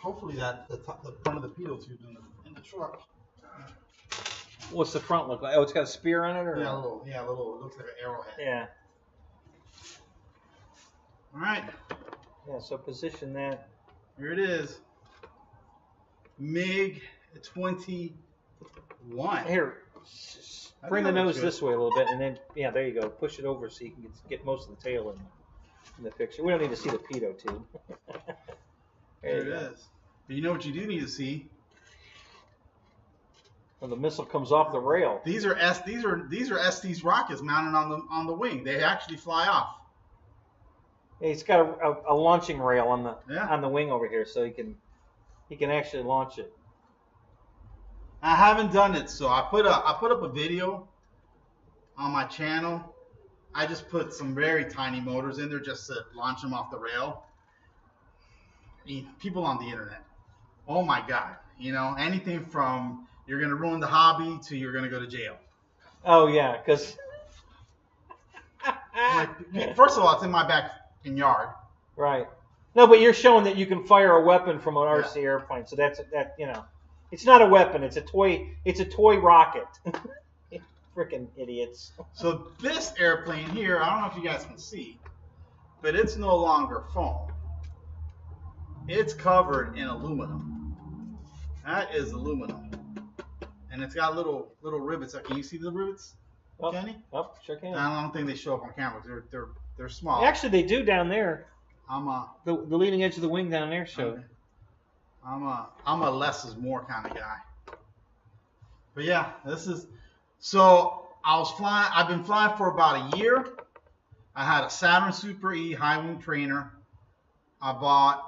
Hopefully the front of the pitot tube in the truck. What's the front look like? Oh, it's got a spear on it, or yeah, a little. It looks like an arrowhead. Yeah. All right. Yeah. So position that. Here it is. MiG 21. Here, bring the nose this way a little bit, and then there you go. Push it over so you can get most of the tail in the picture. We don't need to see the pitot tube. There it is. But you know what you do need to see? When the missile comes off the rail. These are ST's rockets mounted on the wing. They actually fly off. Yeah, he's got a launching rail on the wing over here, so he can actually launch it. I haven't done it, so I put up a video on my channel. I just put some very tiny motors in there just to launch them off the rail. I mean, people on the internet, oh my God, anything from you're going to ruin the hobby to you're going to go to jail. Oh, yeah, because... First of all, it's in my backyard. Right. No, but you're showing that you can fire a weapon from an RC airplane, so that it's not a weapon, it's a toy rocket. Freaking idiots. So this airplane here, I don't know if you guys can see, but it's no longer foam. It's covered in aluminum. That is aluminum. And it's got little rivets. Can you see the rivets? Kenny? Oh, sure can. I don't think they show up on camera. They're small. Actually, they do down there. I'm the leading edge of the wing down there shows. Okay. I'm a less is more kind of guy. But yeah, this is so I was flying. I've been flying for about a year. I had a Saturn Super E high wing trainer. I bought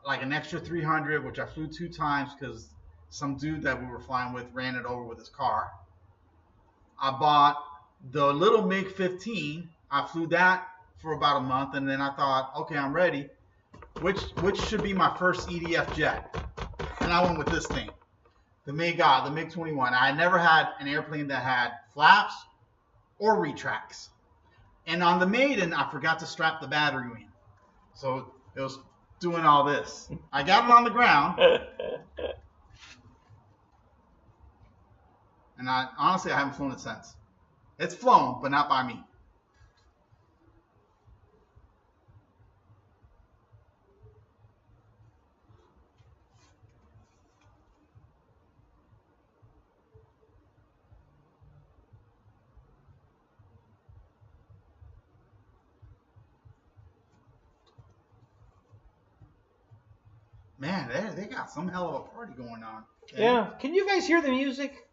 like an extra 300, which I flew 2 times because some dude that we were flying with ran it over with his car. I bought the little MiG-15. I flew that for about a month, and then I thought, okay, I'm ready. Which should be my first EDF jet? And I went with this thing, the MiG-21. I had never had an airplane that had flaps or retracts. And on the maiden, I forgot to strap the battery in. So it was doing all this. I got it on the ground. And honestly, I haven't flown it since. It's flown, but not by me. Man, they got some hell of a party going on. Okay? Yeah. Can you guys hear the music?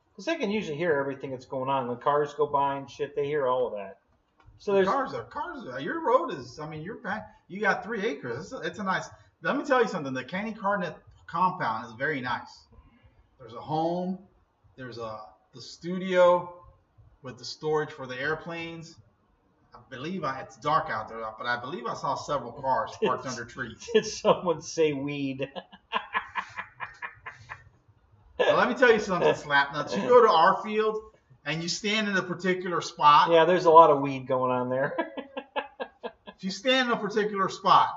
Because they can usually hear everything that's going on. When cars go by and shit, they hear all of that. So there's cars. Your road is. I mean, you got 3 acres. It's a nice. Let me tell you something. The Kenny Cardinett compound is very nice. There's a home. There's the studio with the storage for the airplanes. I believe it's dark out there, but I believe I saw several cars parked under trees. Did someone say weed? Well, let me tell you something, Slapnuts. You go to our field and you stand in a particular spot. Yeah, there's a lot of weed going on there. If you stand in a particular spot,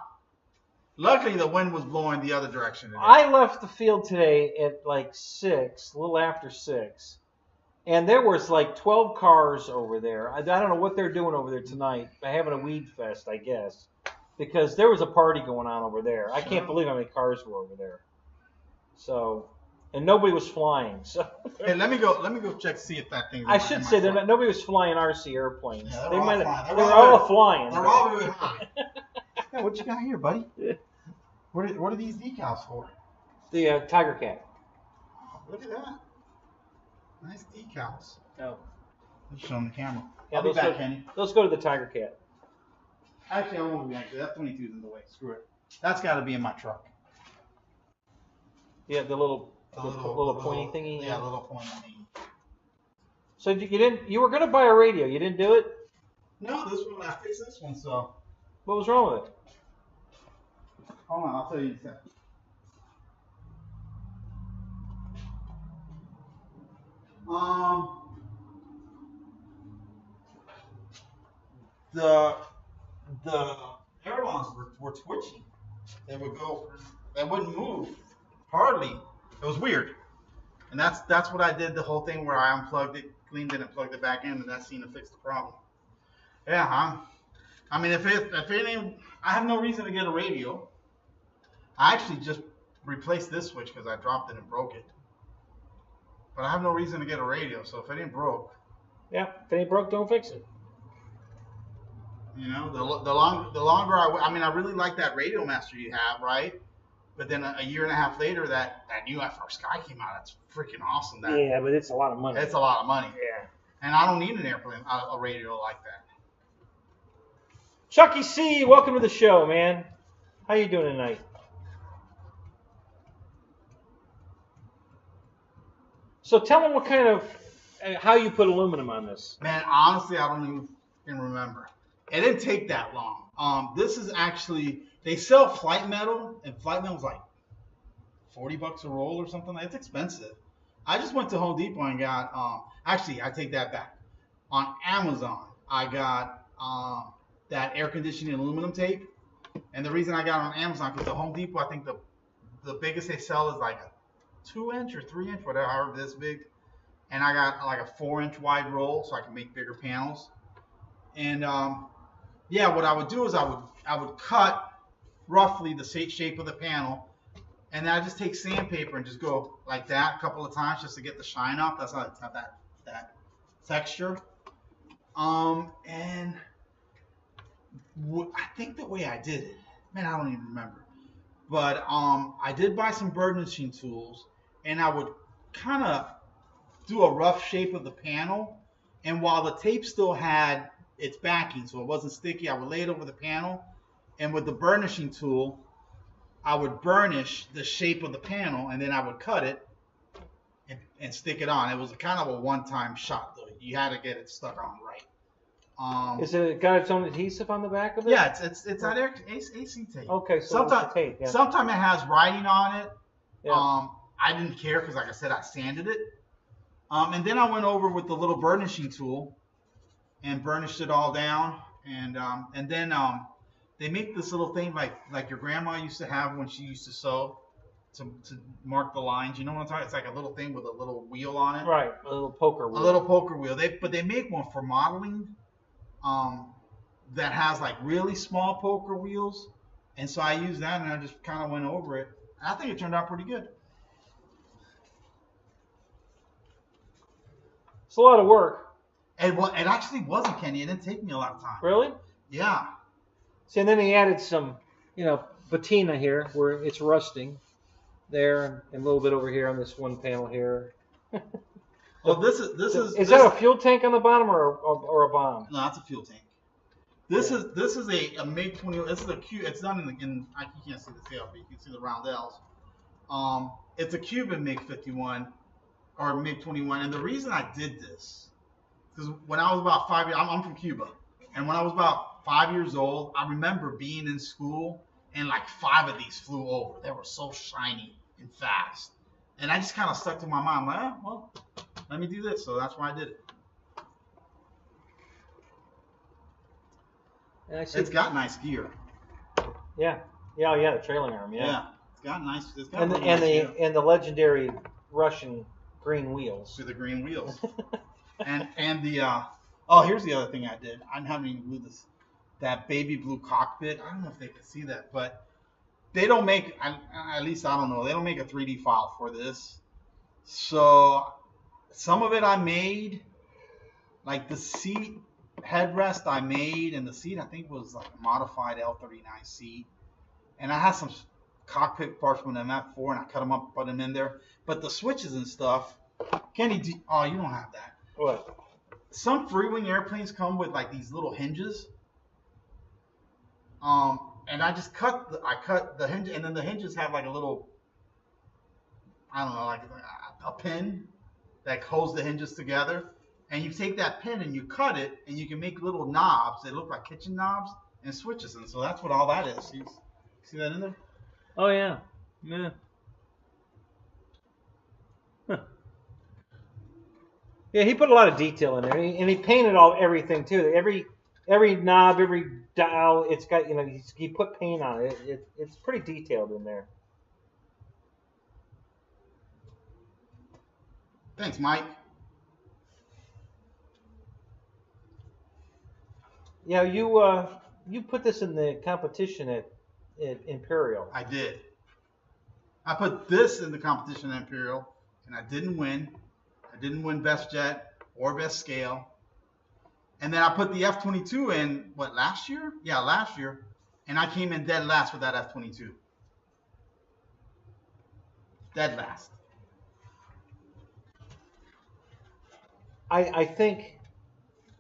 luckily the wind was blowing the other direction today. I left the field today at like 6, a little after 6. And there was like 12 cars over there. I don't know what they're doing over there tonight. They're having a weed fest, I guess. Because there was a party going on over there. Sure. I can't believe how many cars were over there. So, and nobody was flying. So hey, let me go check to see if that thing. I should say nobody was flying RC airplanes. Yeah, they were all flying. They're all really high. Yeah, what you got here, buddy? Yeah. What are these decals for? The Tiger Cat. Oh, look at that. Nice decals. Oh. Let's show them the camera. Yeah, I'll be back, Kenny. Let's go to the Tiger Cat. Actually, I won't be back there. That 22 is in the way. Screw it. That's got to be in my truck. Yeah, the little pointy thingy. Yeah, little pointy thingy. So you were gonna buy a radio. You didn't do it? No, this one. I fixed this one. So. What was wrong with it? Hold on, I'll tell you in a second. The ailerons were twitching. They wouldn't move hardly. It was weird, and that's what I did. The whole thing where I unplugged it, cleaned it, and plugged it back in, and that seemed to fix the problem. Yeah, I mean, if it ain't, I have no reason to get a radio. I actually just replaced this switch because I dropped it and broke it. But I have no reason to get a radio, so if it ain't broke. Yeah, if it ain't broke, don't fix it. You know, the longer I really like that Radio Master you have, right? But then a year and a half later, that new FR Sky came out. That's freaking awesome. Yeah, but it's a lot of money. It's a lot of money. Yeah. And I don't need an airplane, a radio like that. Chucky C, welcome to the show, man. How you doing tonight? So tell them what kind of, how you put aluminum on this. Man, honestly, I don't even remember. It didn't take that long. This is actually, they sell Flght metal, and Flght metal's like $40 a roll or something. It's expensive. I just went to Home Depot and got, actually, I take that back. On Amazon, I got that air conditioning aluminum tape. And the reason I got it on Amazon, because the Home Depot, I think the biggest they sell is like a 2-inch or 3-inch, whatever, however this big. And I got like a 4-inch wide roll so I can make bigger panels. And yeah, what I would do is I would cut roughly the shape of the panel, and then I just take sandpaper and just go like that a couple of times just to get the shine off. That's not texture. And I think the way I did it, man, I don't even remember. But I did buy some burnishing tools, and I would kind of do a rough shape of the panel. And while the tape still had its backing, so it wasn't sticky, I would lay it over the panel. And with the burnishing tool, I would burnish the shape of the panel, and then I would cut it and stick it on. It was kind of a one-time shot, though. You had to get it stuck on right. Is it got its own adhesive on the back of it? Yeah, it's that AC tape. Okay, so sometimes tape. Yeah. Sometimes it has writing on it. Yeah. I didn't care because, like I said, I sanded it. And then I went over with the little burnishing tool and burnished it all down. And then they make this little thing like your grandma used to have when she used to sew to mark the lines. You know what I'm talking? It's like a little thing with a little wheel on it. Right, a little poker wheel. A little poker wheel. But they make one for modeling. That has like really small poker wheels, and so I used that and I just kind of went over it. I think it turned out pretty good. It's a lot of work. And it actually wasn't, Kenny. It didn't take me a lot of time. Really? Yeah. See, and then he added some, patina here where it's rusting, there, and a little bit over here on this one panel here. Well, this is. Is that a fuel tank on the bottom or a bomb? No, that's a fuel tank. This is a MiG 20. This is a Q. It's done you can't see the tail, but you can see the roundels. It's a Cuban MiG 51 or MiG 21, and the reason I did this because when I was about 5 years, I'm from Cuba, and when I was about 5 years old, I remember being in school and like 5 of these flew over. They were so shiny and fast, and I just kind of stuck to my mind. I'm like, well, let me do this. So that's why I did it. It's got nice gear. Yeah, the trailing arm. Yeah. It's got nice. And the legendary Russian green wheels. With the green wheels. and the here's the other thing I did. I haven't even glued this. That baby blue cockpit. I don't know if they can see that, but they don't make. At least I don't know. They don't make a 3D file for this. So some of it I made, like the seat headrest I made, and the seat I think was like a modified L39 seat, and I had some cockpit parts from the MF4 and I cut them up, put them in there. But the switches and stuff, Kenny, you don't have that. What? Some free-wing airplanes come with like these little hinges, and I just cut the hinge, and then the hinges have like a little, I don't know, like a pin that holds the hinges together. And you take that pin and you cut it, and you can make little knobs. They look like kitchen knobs and switches. And so that's what all that is. See that in there? Oh, yeah. Yeah. Huh. Yeah, he put a lot of detail in there. And he painted everything, too. Every knob, every dial, it's got, he put paint on it. It's pretty detailed in there. Thanks, Mike. Yeah, you put this in the competition at Imperial. I did. I put this in the competition at Imperial, and I didn't win. I didn't win Best Jet or Best Scale. And then I put the F-22 in, last year? Yeah, last year. And I came in dead last with that F-22. Dead last. I think...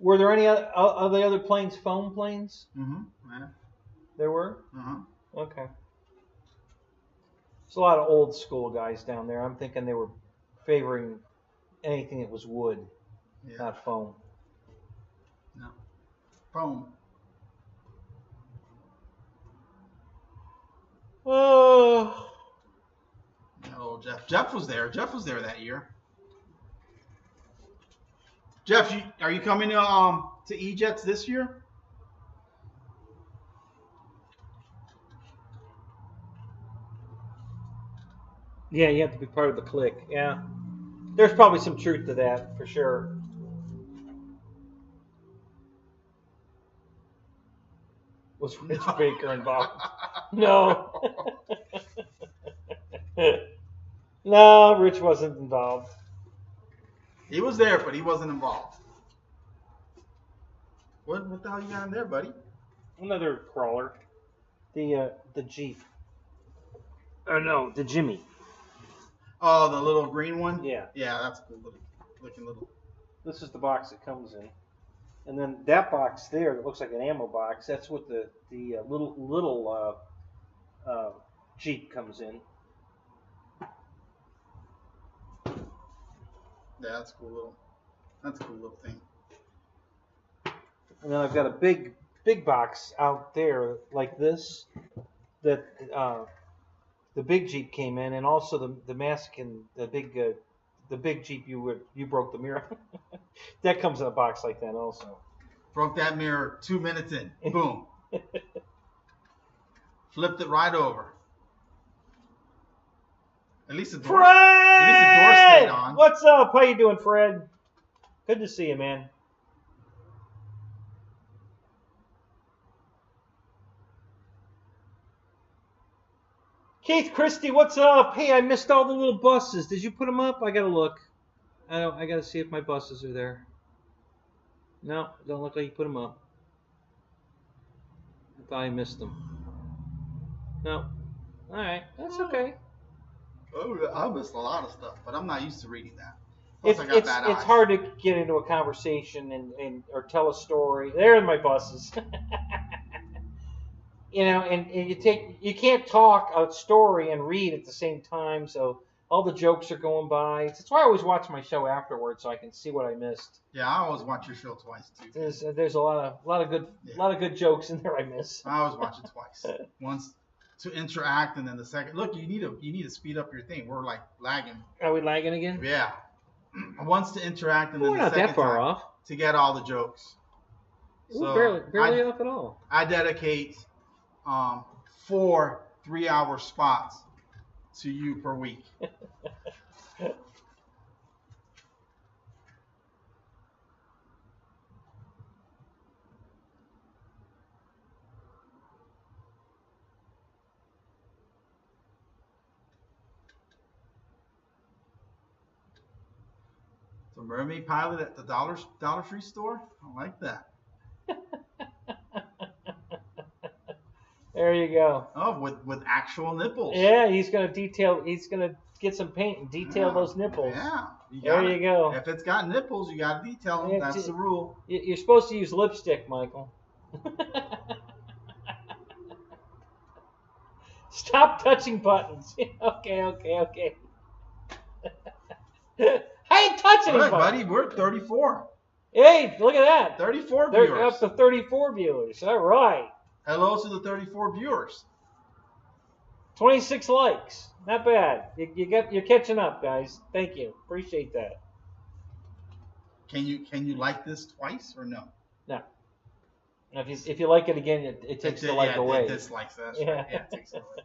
Were there any other planes, foam planes? Mm-hmm. Yeah. There were? Uh-huh. Okay. There's a lot of old school guys down there. I'm thinking they were favoring anything that was wood, not foam. No. Foam. Oh. Oh, Jeff. Jeff was there. Jeff was there that year. Jeff, are you coming to E-Jets this year? Yeah, you have to be part of the clique. Yeah. There's probably some truth to that, for sure. Was Rich Baker involved? No. No, Rich wasn't involved. He was there, but he wasn't involved. What the hell you got in there, buddy? Another crawler. The Jeep. Or no, the Jimmy. Oh, the little green one? Yeah. Yeah, that's a cool looking little. This is the box it comes in. And then that box there that looks like an ammo box, that's what the little Jeep comes in. Yeah, that's a cool little thing. And then I've got a big box out there like this that the big Jeep came in, and also the mask and the big Jeep you broke the mirror. That comes in a box like that also. Broke that mirror 2 minutes in. Boom. Flipped it right over. At least the door stayed on. What's up? How you doing, Fred? Good to see you, man. Keith Christie, what's up? Hey, I missed all the little buses. Did you put them up? I gotta look. I gotta see if my buses are there. No, don't look like you put them up. I thought I missed them. No. All right, that's okay. Oh, I missed a lot of stuff, but I'm not used to reading that. Plus, I got bad eyes. It's hard to get into a conversation and or tell a story. There are my buses. You know, and you can't talk a story and read at the same time, so all the jokes are going by. That's why I always watch my show afterwards, so I can see what I missed. Yeah, I always watch your show twice too. There's a lot of good jokes in there I miss. I always watch it twice. Once to interact, and then the second. Look, you need to speed up your thing. We're like lagging. Are we lagging again? Yeah. Once to interact, and then we're the not second that far time off. To get all the jokes. So barely off at all. I dedicate 4 3-hour spots to you per week. The mermaid pilot at the Dollar Tree store? I like that. There you go. Oh, with actual nipples. Yeah, he's gonna get some paint and detail those nipples. Yeah. There you go. If it's got nipples, you gotta detail them. That's the rule. You're supposed to use lipstick, Michael. Stop touching buttons. Okay. I ain't touching Look, buttons. buddy, we're at 34. Hey, look at that. 34 They're viewers. up to 34 viewers. All right. Hello to the 34 viewers. 26 likes. Not bad. You're catching up, guys. Thank you. Appreciate that. Can you like this twice or no? No. If you like it again, it takes the like away. It dislikes that. Yeah. Right. Yeah, it takes it away.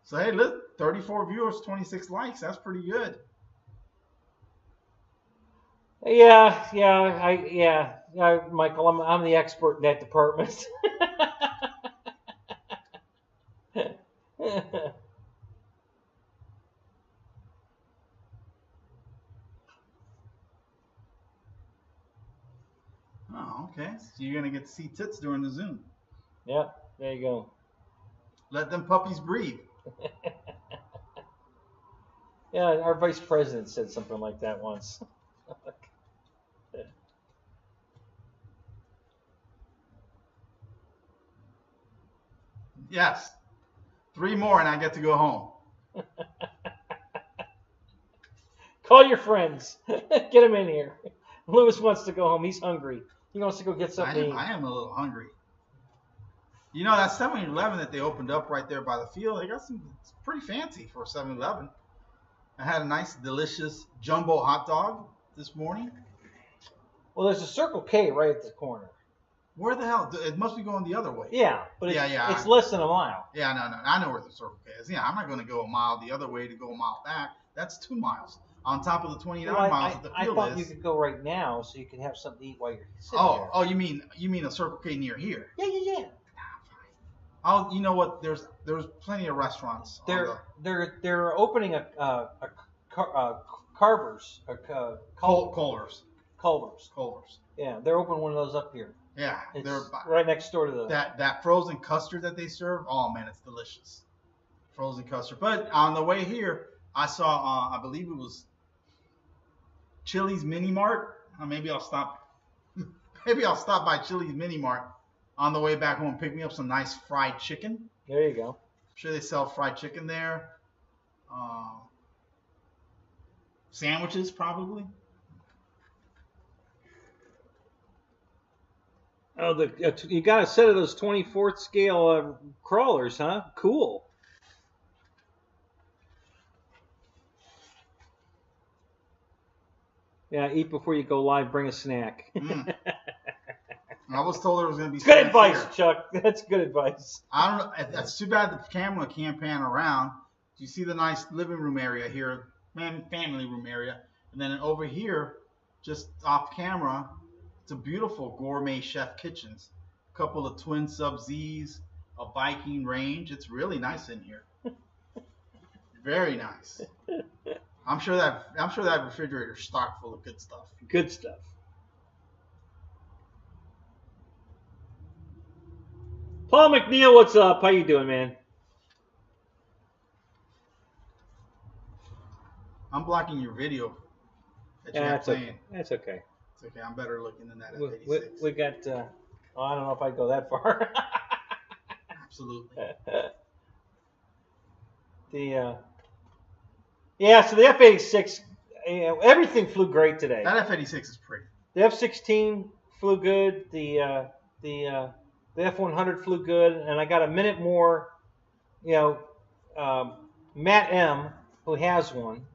So hey, look, 34 viewers, 26 likes. That's pretty good. Yeah, Michael, I'm the expert in that department. Oh, okay. So you're gonna get to see tits during the Zoom. Yeah, there you go. Let them puppies breathe. Yeah, our vice president said something like that once. Yes. 3 more and I get to go home. Call your friends. Get them in here. Lewis wants to go home. He's hungry. He wants to go get something to eat. I am a little hungry. You know, that 7-Eleven that they opened up right there by the field, they got it's pretty fancy for a 7-Eleven. I had a nice, delicious jumbo hot dog this morning. Well, there's a Circle K right at the corner. Where the hell? It must be going the other way. Yeah, but it's less than a mile. Yeah, no. I know where the Circle K is. Yeah, I'm not going to go a mile the other way to go a mile back. That's 2 miles. On top of the 29 miles that the field is. I thought you could go right now so you could have something to eat while you're sitting there. Oh, you mean a Circle K near here? Yeah. Oh, you know what? There's plenty of restaurants. They're opening a Carver's. Culver's. Culver's. Culver's. Yeah, they're opening one of those up here. Yeah, It's they're right next door to the. that frozen custard that they serve. Oh man, it's delicious. Frozen custard. But on the way here, I saw I believe it was Chili's Mini Mart. Maybe I'll stop. Maybe I'll stop by Chili's Mini Mart on the way back home and pick me up some nice fried chicken. There you go. I'm sure they sell fried chicken there. Sandwiches probably. Oh, you got a set of those 24th scale crawlers, huh? Cool. Yeah, eat before you go live. Bring a snack. I was told there was going to be. Good advice, here. Chuck. That's good advice. I don't know. That's too bad the camera can't pan around. You see the nice living room area here, family room area, and then over here, just off camera, it's a beautiful gourmet chef kitchens. A couple of twin Sub-Z's, a Viking range. It's really nice in here. Very nice. I'm sure that refrigerator's stocked full of good stuff. Good stuff. Paul McNeil, what's up? How you doing, man? I'm blocking your video that you have playing. Okay. That's okay. It's okay. I'm better looking than that F86. We got. I don't know if I'd go that far. Absolutely. Yeah. So the F86, everything flew great today. That F86 is pretty. The F16 flew good. The F100 flew good, and I got a minute more. Matt M, who has one,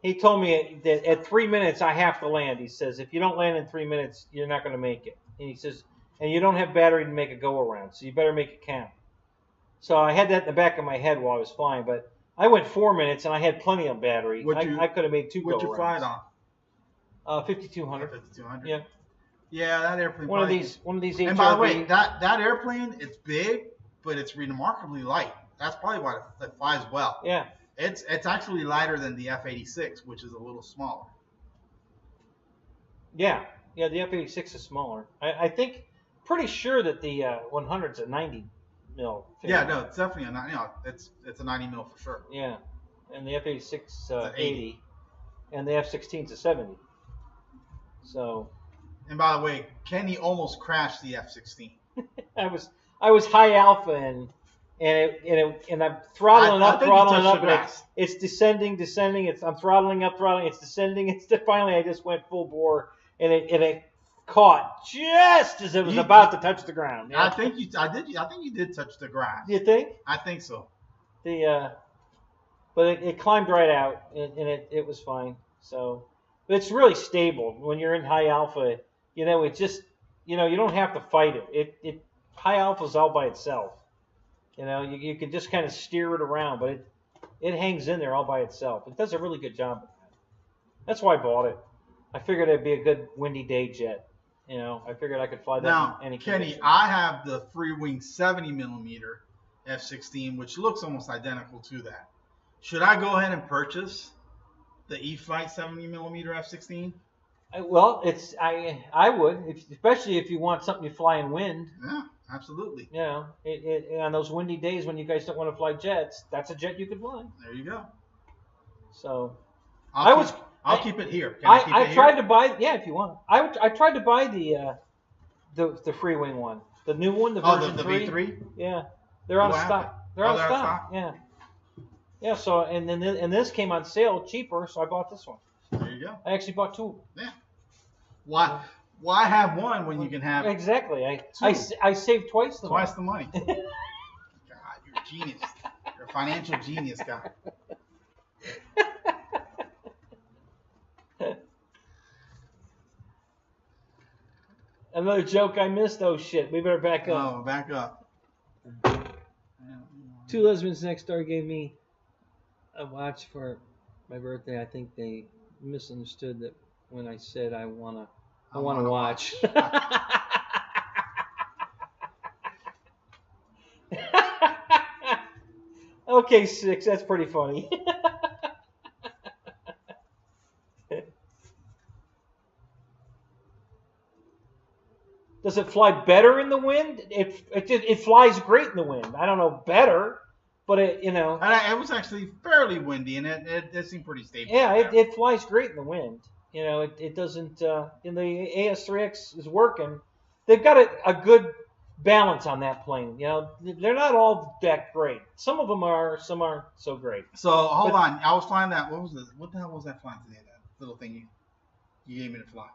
he told me that at 3 minutes I have to land. He says if you don't land in 3 minutes, you're not going to make it. And he says, and you don't have battery to make a go around, so you better make it count. So I had that in the back of my head while I was flying, but I went 4 minutes and I had plenty of battery. I could have made two go arounds. What'd you fly it on? 5200. 5200. Yeah. Yeah, that airplane. One of these HRV. And by the way, that airplane, it's big, but it's remarkably light. That's probably why it flies well. Yeah. It's actually lighter than the F86, which is a little smaller. Yeah. Yeah, the F86 is smaller. I think, pretty sure that the 100's a 90 mil. Yeah, no, it's definitely a 90. It's a 90 mil for sure. Yeah, and the F86 80, and the F16's a 70. So. And by the way, Kenny almost crashed the F16. I was high alpha and I'm throttling up, and it's descending. I'm throttling up, it's descending. Finally I just went full bore, and it caught just as it was about to touch the ground. Yeah. I think you did touch the ground. You think? I think so. But it climbed right out, and it was fine. So, but it's really stable when you're in high alpha. It just you don't have to fight it. It high alpha's all by itself. You can just kind of steer it around, but it hangs in there all by itself. It does a really good job of that. That's why I bought it. I figured it'd be a good windy day jet. I figured I could fly that now, in any Kenny, condition. I have the Freewing 70mm F16, which looks almost identical to that. Should I go ahead and purchase the E-Flite 70mm F16? Well, I would, especially if you want something to fly in wind. Yeah, absolutely. On those windy days when you guys don't want to fly jets, that's a jet you could fly. There you go. So, I'll keep it here. I tried to buy. Yeah, if you want. I tried to buy the Freewing one, the new one, the version 3. the V3. Yeah, they're out of stock. They're out of stock. Yeah. Yeah. So and this came on sale cheaper, so I bought this one. There you go. I actually bought two. Yeah. Why have one when you can have exactly? two? I saved twice the money. God, you're a genius. You're a financial genius guy. Another joke I missed. Oh shit! We better back up. Oh, back up. Two lesbians next door gave me a watch for my birthday. I think they misunderstood that when I said I wanna watch. Okay, 6. That's pretty funny. Does it fly better in the wind? It flies great in the wind. I don't know better, but it It was actually fairly windy, and it seemed pretty stable. Yeah, it flies great in the wind. It doesn't. In the AS3X is working. They've got a good balance on that plane. They're not all that great. Some of them are. Some aren't so great. So hold on, I was flying that. What the hell was that flying today? That little thing you gave me to fly.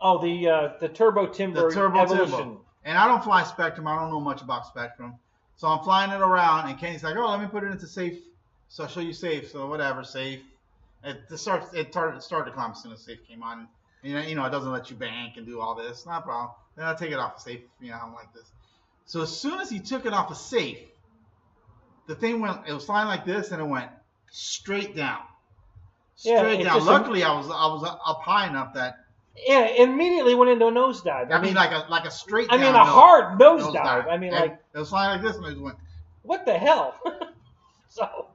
Oh, the Turbo Timber Evolution. Timber. And I don't fly Spectrum. I don't know much about Spectrum. So I'm flying it around, and Kenny's like, "Oh, let me put it into safe." So I'll show you safe. So whatever, safe. It started to climb as soon as safe came on. It doesn't let you bank and do all this. Not a problem. Then I take it off of safe. I'm like this. So as soon as he took it off of safe, the thing it was flying like this, and it went straight down. Straight down. Luckily, I was up high enough that. Yeah, it immediately went into a nosedive. I mean, like a straight down. a hard nosedive. I mean, it was flying like this, and it just went. What the hell? So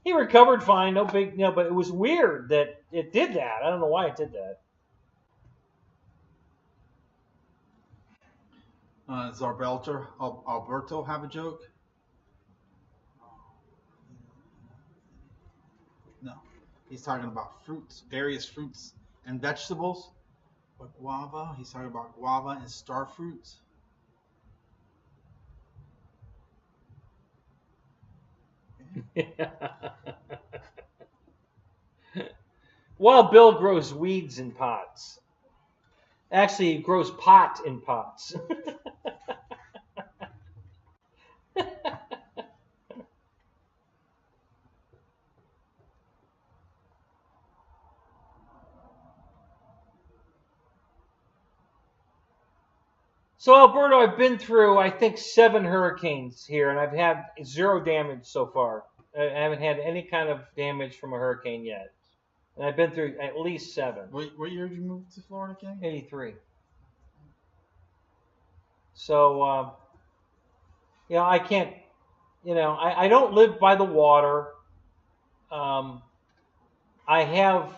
he recovered fine, no big, but it was weird that it did that. I don't know why it did that. Does Alberto have a joke? No. He's talking about fruits, various fruits and vegetables. But guava, he's talking about guava and star fruits. Wild Bill grows weeds in pots. Actually, he grows pot in pots. So, Alberto, I've been through, I think, 7 hurricanes here, and I've had 0 damage so far. I haven't had any kind of damage from a hurricane yet. And I've been through at least 7. What year did you move to Florida, Ken? 83. So, I can't, I don't live by the water. I have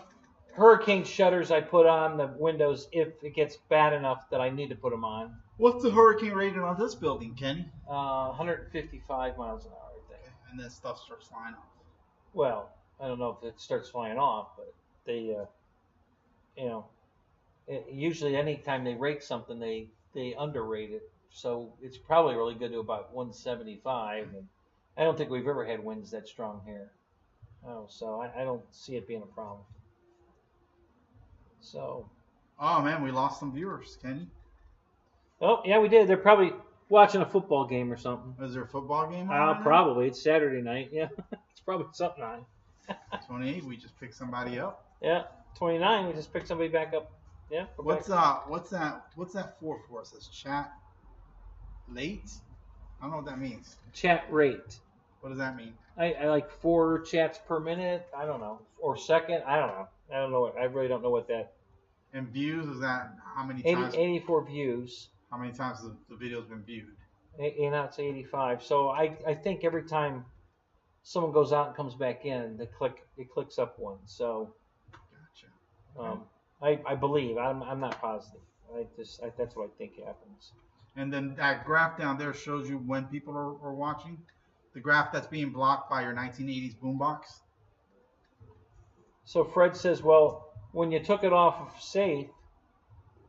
hurricane shutters I put on the windows if it gets bad enough that I need to put them on. What's the hurricane rating on this building, Kenny? 155 miles an hour, I think. Okay. And then stuff starts flying off. Well, I don't know if it starts flying off, but they, usually anytime they rate something, they underrate it. So it's probably really good to about 175. And I don't think we've ever had winds that strong here. So I don't see it being a problem. So. Oh man, we lost some viewers, Kenny. Oh yeah, we did. They're probably watching a football game or something. Is there a football game on? Right Probably. now? It's Saturday night. Yeah, it's probably something on. 28. We just picked somebody up. Yeah, 29. We just picked somebody back up. Yeah. What's that for us? It says chat late. I don't know what that means. Chat rate. What does that mean? I like 4 chats per minute. I don't know, or second. I don't know. I don't know. I really don't know what that. And views, is that how many times? 84 views. How many times the video's been viewed? It's 85. So I think every time someone goes out and comes back in, it clicks up 1. So. Gotcha. I believe. I'm not positive. That's what I think happens. And then that graph down there shows you when people are watching. The graph that's being blocked by your 1980s boombox. So Fred says, well, when you took it off of safe,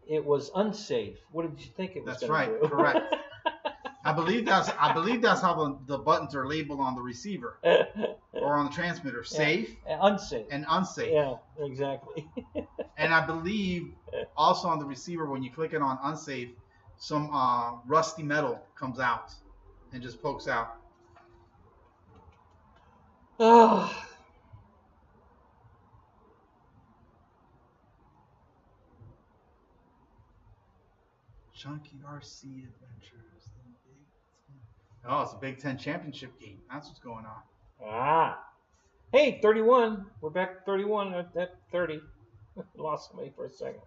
it was unsafe. What did you think it was? That's right. Do? Correct. I believe that's how the buttons are labeled on the receiver or on the transmitter. Safe, unsafe, and unsafe. Yeah, exactly. And I believe also on the receiver, when you click it on unsafe, some rusty metal comes out and just pokes out. Oh. Chunky RC Adventures. Oh, it's a Big Ten championship game. That's what's going on. Hey, 31. We're back to 31 at 30. Lost somebody for a second.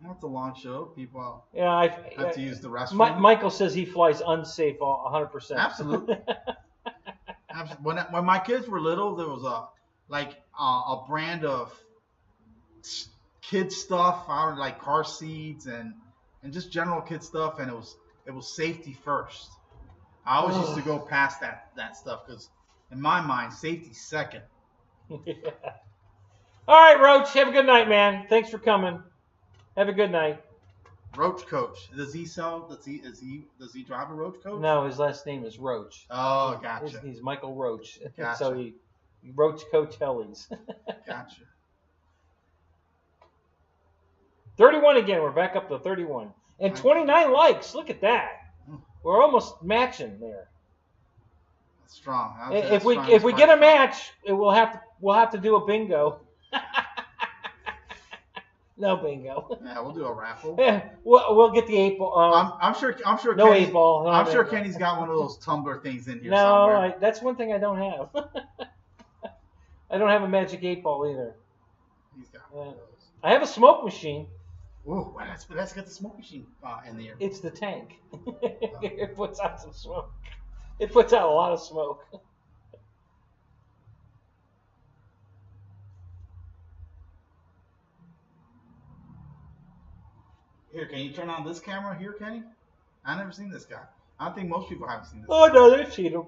That's a long show. People have to use the restroom. Michael says he flies unsafe 100%. Absolutely. When my kids were little, there was a brand of kid stuff out of like car seats and just general kid stuff, and it was safety first. I always used to go past that stuff because in my mind, safety's second. Yeah. All right, Roach. Have a good night, man. Thanks for coming. Have a good night. Roach Coach. Does he sell? Does he drive a Roach Coach? No, his last name is Roach. Oh, gotcha. He's Michael Roach. Gotcha. So he Roach Coach Hellies. Gotcha. 31 again. We're back up to 31 and 29 likes. Look at that. We're almost matching there. That's strong. If we get a match, we'll have to do a bingo. No bingo. Yeah, we'll do a raffle. We'll get the 8 ball. I'm sure. No Kenny's, 8 ball. I'm sure Kenny's got one of those tumbler things in here no, somewhere. that's one thing I don't have. I don't have a magic 8 ball either. He's got one of those. I have a smoke machine. Ooh, let's get the smoke machine in the air. It's the tank. It puts out some smoke. It puts out a lot of smoke. Here, can you turn on this camera here, Kenny? I've never seen this guy. I don't think most people haven't seen this. Oh no, they've seen him.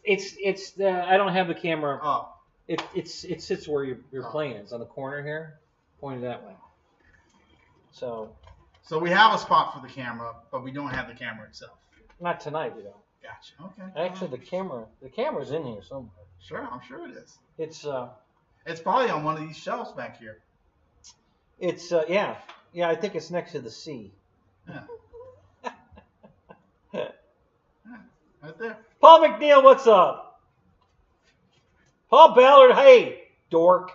It's the I don't have the camera. Oh. It sits where you're playing. It's on the corner here, pointed that way. So we have a spot for the camera, but we don't have the camera itself. Not tonight, we don't. Gotcha. Okay. Actually, the camera's in here somewhere. Sure, I'm sure it is. It's probably on one of these shelves back here. It's yeah. I think it's next to the sea. Yeah. Yeah, right there. Paul McNeil, what's up? Paul Ballard, hey, dork.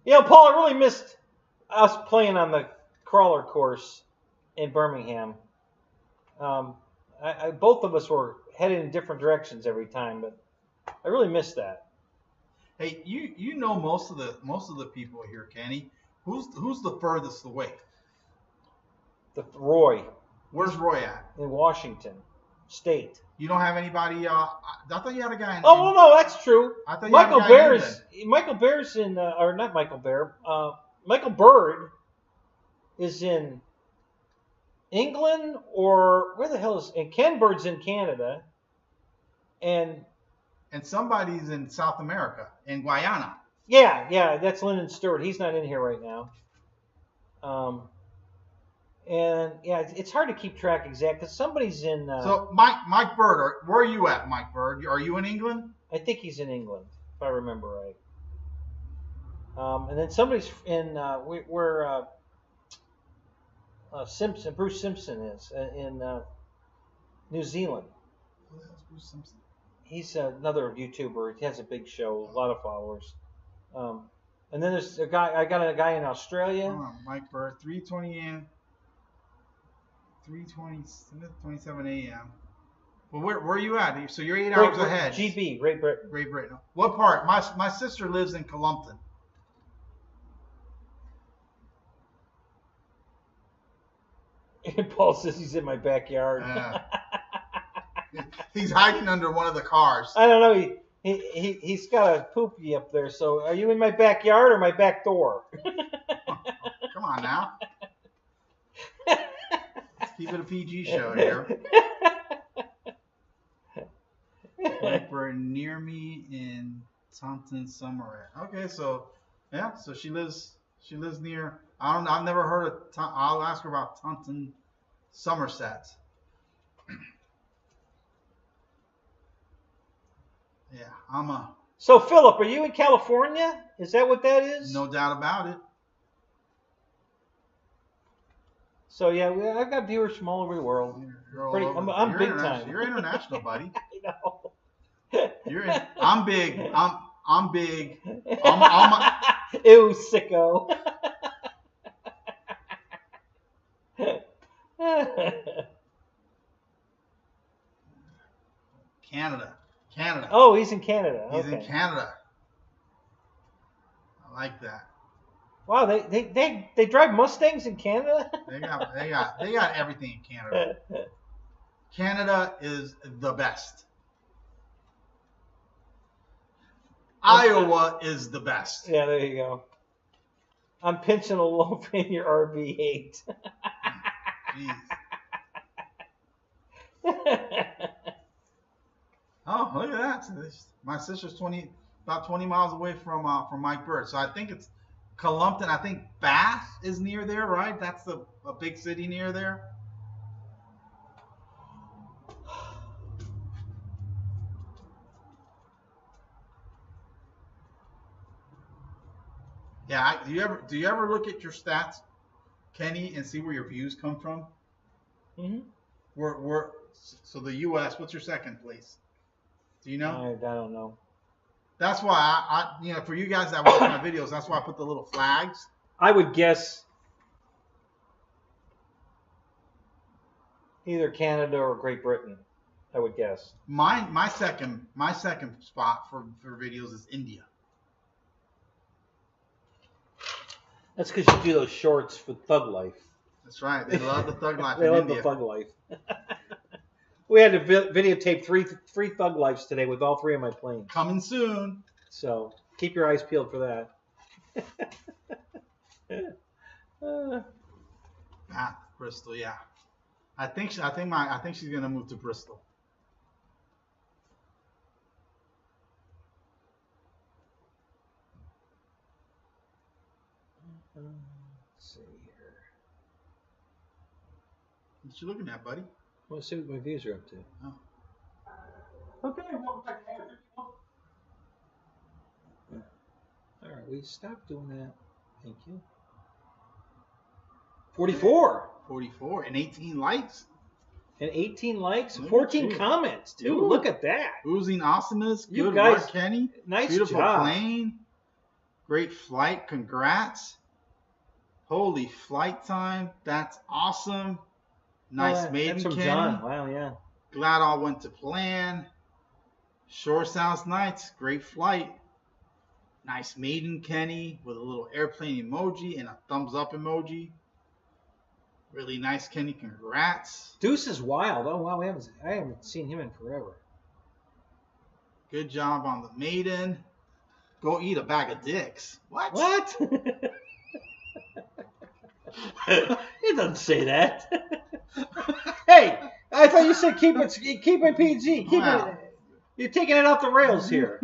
Paul, I really missed us playing on the crawler course in Birmingham. Both of us were headed in different directions every time, but I really missed that. Hey, you know most of the people here, Kenny. Who's the furthest away? Roy. Where's Roy at? In Washington State. You don't have anybody. I thought you had a guy. Oh, well, no, that's true. I thought you Michael had a guy Bear's in, or not Michael Bear. Michael Bird is in England, or where the hell is? And Ken Bird's in Canada, and somebody's in South America, in Guyana. Yeah, that's Lyndon Stewart. He's not in here right now. And yeah, it's hard to keep track exact because somebody's in. So Mike Bird, where are you at, Mike Bird? Are you in England? I think he's in England, if I remember right. And then somebody's in where Bruce Simpson is in New Zealand. Who the hell's Bruce Simpson? He's another YouTuber. He has a big show, a lot of followers. And then there's a guy. I got a guy in Australia. Mike Bird, 3:20 a.m. 3:27 a.m. Well, where are you at? So you're 8 hours ahead. GB, Great Britain. Great Britain. What part? My sister lives in Columpton. Paul says he's in my backyard. He's hiding under one of the cars. I don't know. He's got a poopy up there. So are you in my backyard or my back door? Come on now. Let's keep it a PG show here. Like we're near me in Taunton, Somerset. Okay, so yeah, so she lives near. I've never heard of. I'll ask her about Taunton, Somerset. Yeah, So Philip, are you in California? Is that what that is? No doubt about it. So yeah, I've got viewers from all over the world. I'm big time. You're international, buddy. I know. I'm big. I'm big. Ew, sicko. Canada. Oh, he's in Canada. He's in Canada. I like that. Wow, they drive Mustangs in Canada? They got everything in Canada. Canada is the best. Iowa is the best. Yeah, there you go. I'm pinching a loaf in your RV8. Jeez. Oh, look at that. My sister's about 20 miles away from Mike Bird. So I think it's Columpton. I think Bath is near there, right? That's a big city near there. Yeah. Do you ever look at your stats, Kenny, and see where your views come from? Mm-hmm. So the U.S. What's your second place? Do you know? I don't know. That's why I for you guys that watch my videos, that's why I put the little flags. I would guess either Canada or Great Britain. I would guess. My second spot for videos is India. That's because you do those shorts for Thug Life. That's right. They love the Thug Life They in love India. the Thug Life. We had to videotape three Thug Lives today with all three of my planes. Coming soon. So keep your eyes peeled for that. Bristol, yeah. I think she's gonna move to Bristol. Let's see here. What you looking at, buddy? Well, let's see what my views are up to. Oh. Okay, welcome back to Hangar Fiftyone. All right, we stopped doing that. Thank you. 44. 44 and 18 likes. And 18 likes, Look 14 comments, too. Ooh. Look at that. Oozing awesomeness. You Good guys, work, Kenny. Nice Beautiful job. plane. Great flight. Congrats. Holy flight time. That's awesome. Nice maiden, That's from Kenny. John. Wow, yeah. Glad all went to plan. Sure sounds nice. Great flight. Nice maiden, Kenny, with a little airplane emoji and a thumbs up emoji. Really nice, Kenny. Congrats. Deuce is wild. Oh, wow. I haven't seen him in forever. Good job on the maiden. Go eat a bag of dicks. What? What? It doesn't say that. Hey, I thought you said keep it PG. Wow. You're taking it off the rails here.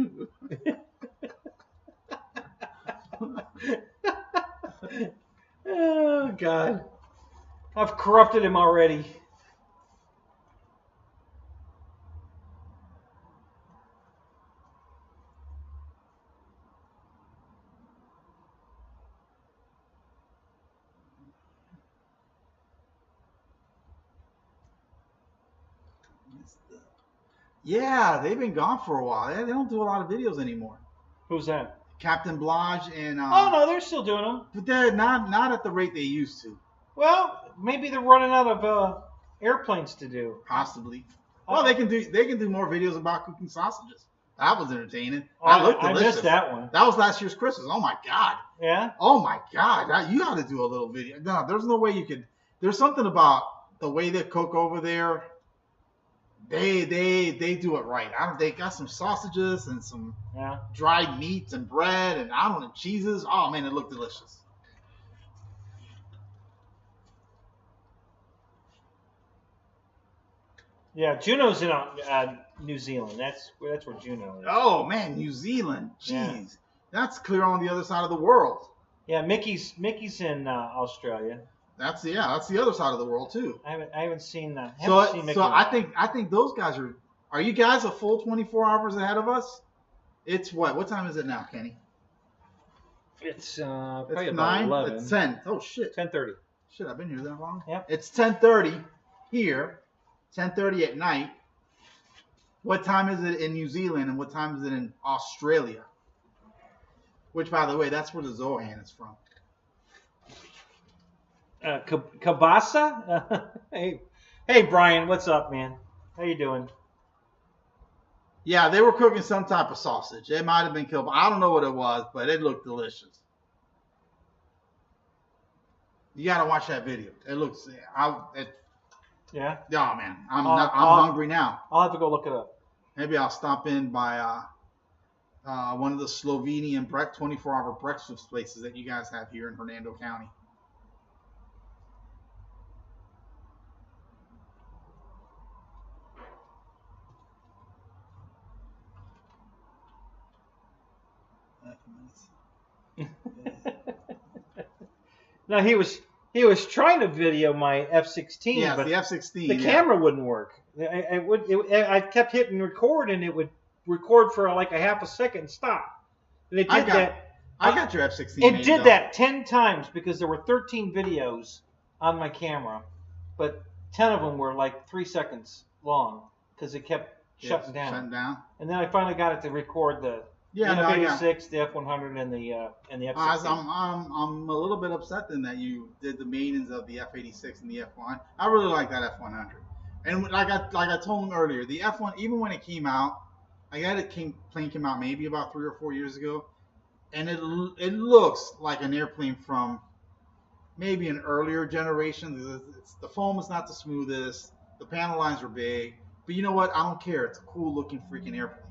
Oh, God. I've corrupted him already. Yeah, they've been gone for a while. They don't do a lot of videos anymore. Who's that? Captain Blodge and Oh, no, they're still doing them. but they're not at the rate they used to. Well, maybe they're running out of airplanes to do. Possibly. Well, they can do more videos about cooking sausages. That was entertaining. Oh, That looked I delicious. missed that one. That was last year's Christmas. Oh my God. Yeah? Oh my God. You got to do a little video. No, there's no way you could. There's something about the way they cook over there. They do it right. They got some sausages and some dried meats and bread and I don't know, cheeses. Oh man, it looked delicious. Yeah, Juno's in New Zealand. That's where Juno is. Oh man, New Zealand. Jeez. Yeah. That's clear on the other side of the world. Yeah, Mickey's in Australia. That's the other side of the world too. I haven't seen that. So I think those guys are you guys a full 24 hours ahead of us? It's what time is it now, Kenny? It's probably It's about 9. 11. It's 10. Oh shit. 10:30. Shit, I've been here that long. Yep. It's 10:30 here. 10:30 at night. What time is it in New Zealand and what time is it in Australia? Which, by the way, that's where the Zohan is from. Kabasa? Hey, Brian, what's up, man? How you doing? Yeah, they were cooking some type of sausage. It might have been kielbasa. I don't know what it was, but it looked delicious. You gotta watch that video. It looks. Yeah. Oh man, I'm hungry now. I'll have to go look it up. Maybe I'll stop in by one of the Slovenian 24-hour breakfast places that you guys have here in Hernando County. Now he was trying to video my F-16, Yeah, but the F-16. the camera wouldn't work. I kept hitting record, and it would record for like a half a second and stop. And it did that. I got your F-16. It did that 10 times because there were 13 videos on my camera, but 10 of them were like 3 seconds long because it kept shutting down. And then I finally got it to record the F-86, the F-100, and the F-16. I'm a little bit upset then that you did the maidens of the F-86 and the F-1. I really like that F-100. And like I told him earlier, the F-1, even when it came out, plane came out maybe about 3 or 4 years ago, and it looks like an airplane from maybe an earlier generation. The foam is not the smoothest. The panel lines are big. But you know what? I don't care. It's a cool looking freaking airplane.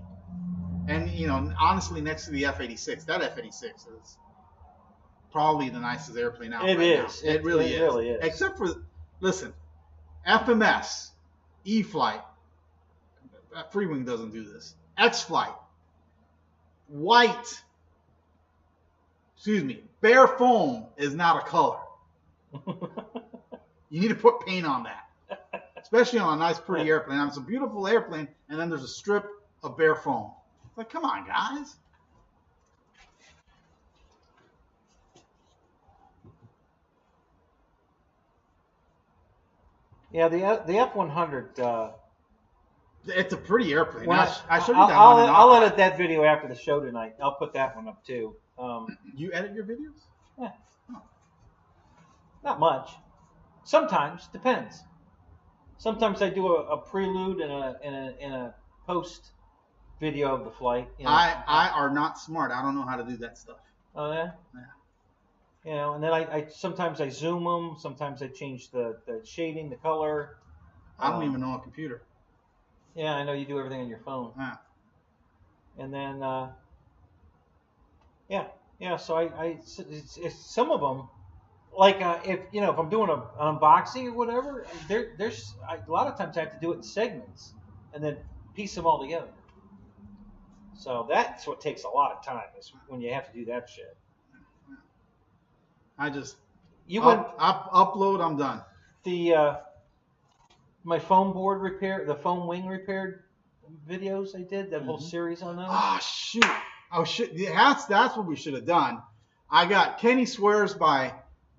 And, you know, honestly, next to the F-86, that F-86 is probably the nicest airplane out right now. It really is. Except for, listen, FMS, E-Flight, Freewing doesn't do this. X-Flight, bare foam is not a color. You need to put paint on that. Especially on a nice, pretty airplane. It's a beautiful airplane, and then there's a strip of bare foam. Like, come on, guys. Yeah, the F-100. It's a pretty airplane. I showed you that I'll edit that video after the show tonight. I'll put that one up too. You edit your videos? Yeah. Oh. Not much. Sometimes depends. Sometimes I do a prelude and a post video of the flight. You know. I are not smart. I don't know how to do that stuff. Oh yeah. Yeah. You know, and then I sometimes I zoom them. Sometimes I change the shading, the color. I don't even know a computer. Yeah, I know you do everything on your phone. Yeah. And then So it's some of them. Like if I'm doing an unboxing or whatever, there's a lot of times I have to do it in segments and then piece them all together. So that's what takes a lot of time is when you have to do that shit. I just upload. I'm done. My foam board repair, the foam wing repaired videos I did, that whole series on those. Oh shit! That's what we should have done. Kenny swears by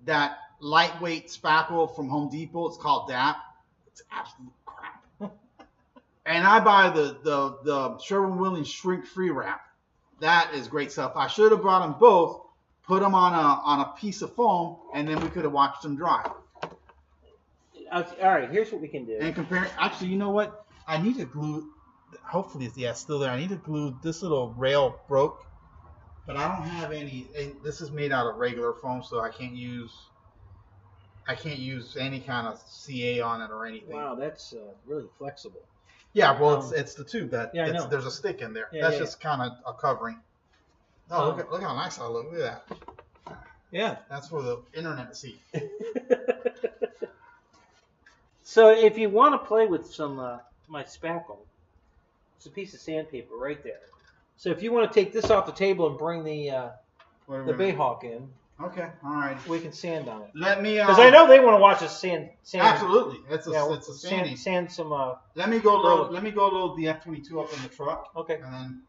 that lightweight spackle from Home Depot. It's called DAP. It's absolute crap. And I buy the Sherwin-Williams shrink-free wrap. That is great stuff. I should have brought them both, put them on a piece of foam, and then we could have watched them dry. All right, here's what we can do. And compare. Actually, you know what? I need to glue. Hopefully, it's still there. I need to glue. This little rail broke, but I don't have any. This is made out of regular foam, so I can't use any kind of CA on it or anything. Wow, that's really flexible. Yeah, well, it's the tube that. Yeah, I know. There's a stick in there. That's just kind of a covering. Oh, look how nice I look. Look at that. Yeah. That's for the internet to see. So if you want to play with some my spackle, it's a piece of sandpaper right there. So if you want to take this off the table and bring the Bayhawk in, okay, all right, we can sand on it. Let me because I know they want to watch us sand. Absolutely, it's a sanding. Sand some. Let me go load the F-22 up in the truck. Okay. And then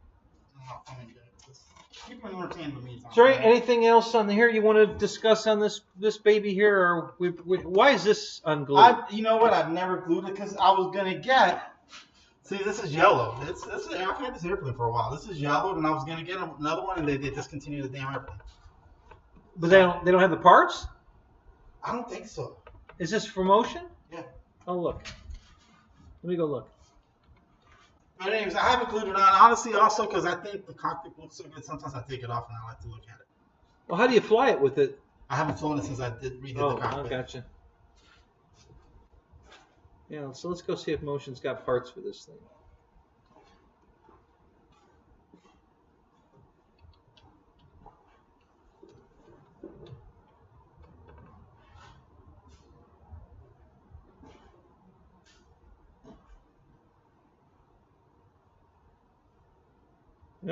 I'll come and get it. Keep them entertained with me. Is there anything else on here you want to discuss on this baby here, or why is this unglued? You know what? I've never glued it because I was gonna get. See, this is yellow. I've had this airplane for a while. This is yellow, and I was gonna get another one, and they discontinued the damn airplane. But they don't have the parts? I don't think so. Is this for motion? Yeah. Oh look. Let me go look. But anyways, I haven't glued it on. Honestly, also because I think the cockpit looks so good. Sometimes I take it off and I like to look at it. Well, how do you fly it with it? I haven't flown it since I redid the cockpit. Oh, gotcha. Yeah, so let's go see if Motion's got parts for this thing.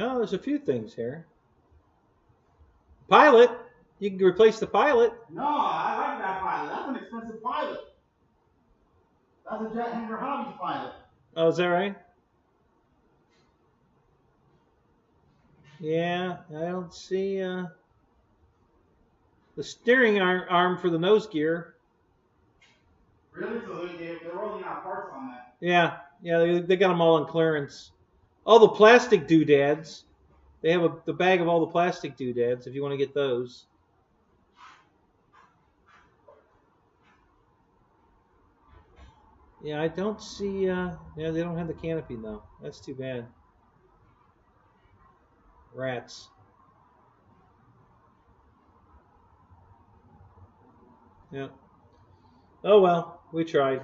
No, there's a few things here. Pilot. You can replace the pilot. No, I like that pilot. That's an expensive pilot. That's a Jet Hanger Hobbies pilot. Oh, is that right? Yeah, I don't see the steering arm for the nose gear. Really? So they're rolling out parts on that. Yeah, they got them all on clearance. All the plastic doodads. They have the bag of all the plastic doodads if you want to get those. Yeah, I don't see. Yeah, they don't have the canopy though. That's too bad. Rats. Yeah. Oh well, we tried.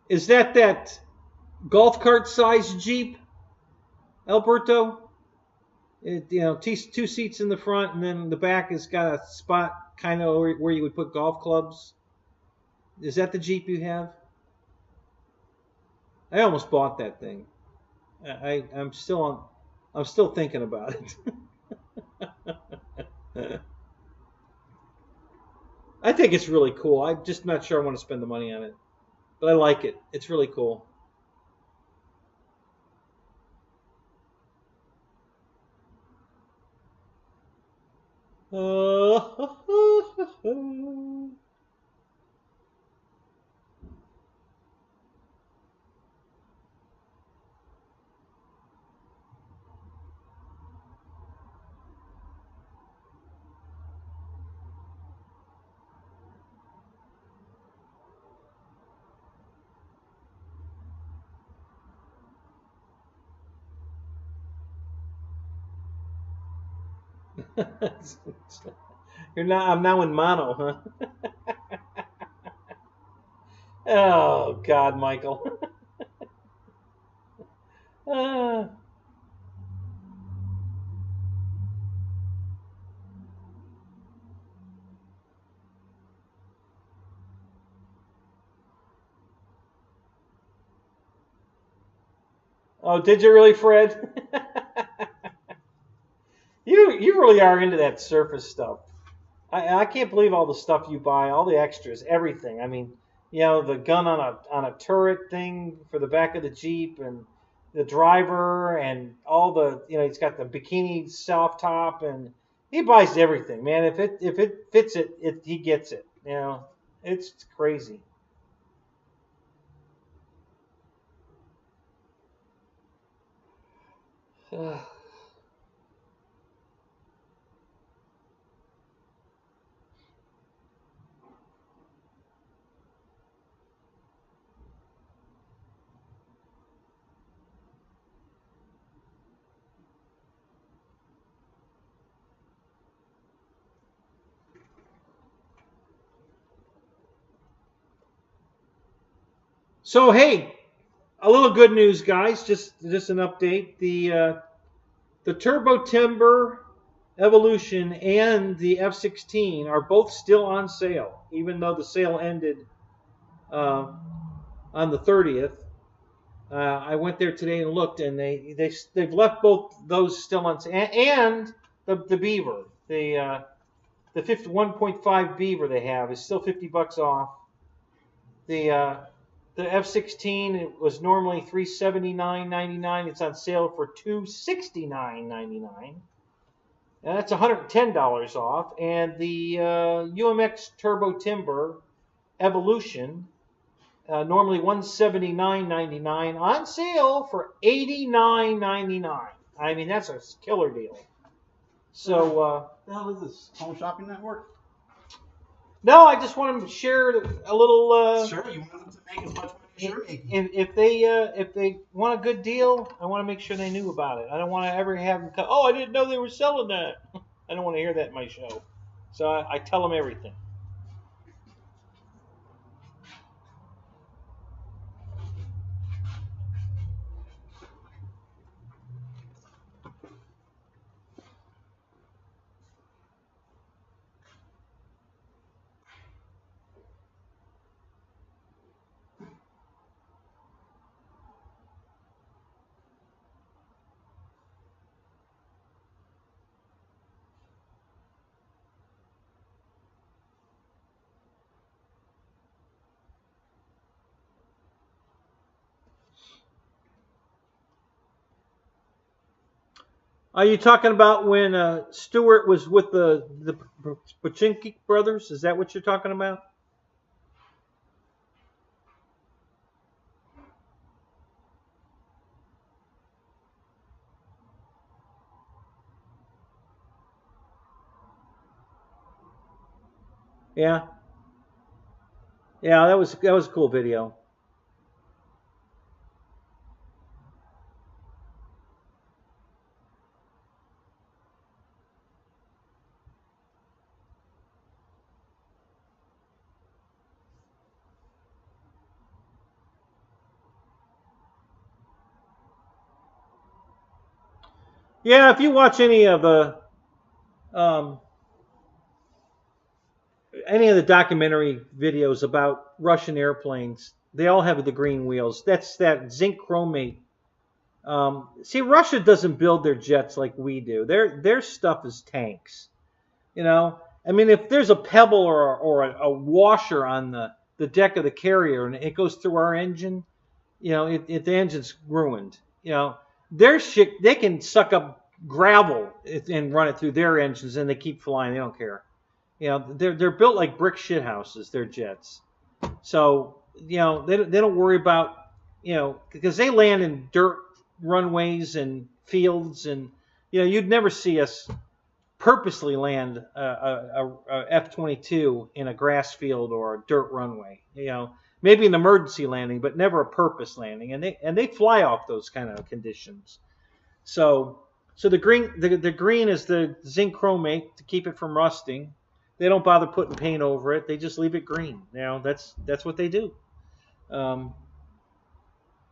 Is that golf cart size Jeep, Alberto? Two seats in the front, and then the back has got a spot kind of where you would put golf clubs. Is that the Jeep you have? I almost bought that thing. I'm still thinking about it. I think it's really cool. I'm just not sure I want to spend the money on it, but I like it. It's really cool. I'm now in mono, huh? Oh God, Michael. Oh, did you really, Fred? You really are into that surface stuff. I can't believe all the stuff you buy, all the extras, everything. I mean, the gun on a turret thing for the back of the Jeep, and the driver, and all the he's got the bikini soft top, and he buys everything, man. If it fits he gets it. It's crazy. So hey, a little good news, guys. Just an update. The Turbo Timber Evolution and the F-16 are both still on sale, even though the sale ended on the 30th. I went there today and looked, and they've left both those still on sale, and the Beaver, the 1.5 Beaver they have is still $50 off. The F-16, it was normally $379.99. It's on sale for $269.99. And that's $110 off. And the UMX Turbo Timber Evolution, normally $179.99, on sale for $89.99. I mean, that's a killer deal. So, the hell is this? Home Shopping Network? No, I just want to share a little. Sure, you want them to make as much money as you're making. If they want a good deal, I want to make sure they knew about it. I don't want to ever have them come. Oh, I didn't know they were selling that. I don't want to hear that in my show. So I tell them everything. Are you talking about when Stewart was with the Pachinki brothers? Is that what you're talking about? Yeah, yeah, that was a cool video. Yeah, if you watch um, any of the documentary videos about Russian airplanes, they all have the green wheels. That's that zinc chromate. See, Russia doesn't build their jets like we do. Their stuff is tanks. You know, I mean, if there's a pebble or a washer on the deck of the carrier and it goes through our engine, you know, the engine's ruined. You know, their shit, they can suck up gravel and run it through their engines and they keep flying. They don't care. You know, they're built like brick shit houses. They're jets. So you know they don't worry about, you know, because they land in dirt runways and fields, and you know you'd never see us purposely land a F-22 in a grass field or a dirt runway. You know, maybe an emergency landing, but never a purpose landing. And they fly off those kind of conditions. So the green is the zinc chromate to keep it from rusting. They don't bother putting paint over it. They just leave it green. You know, that's what they do. Um,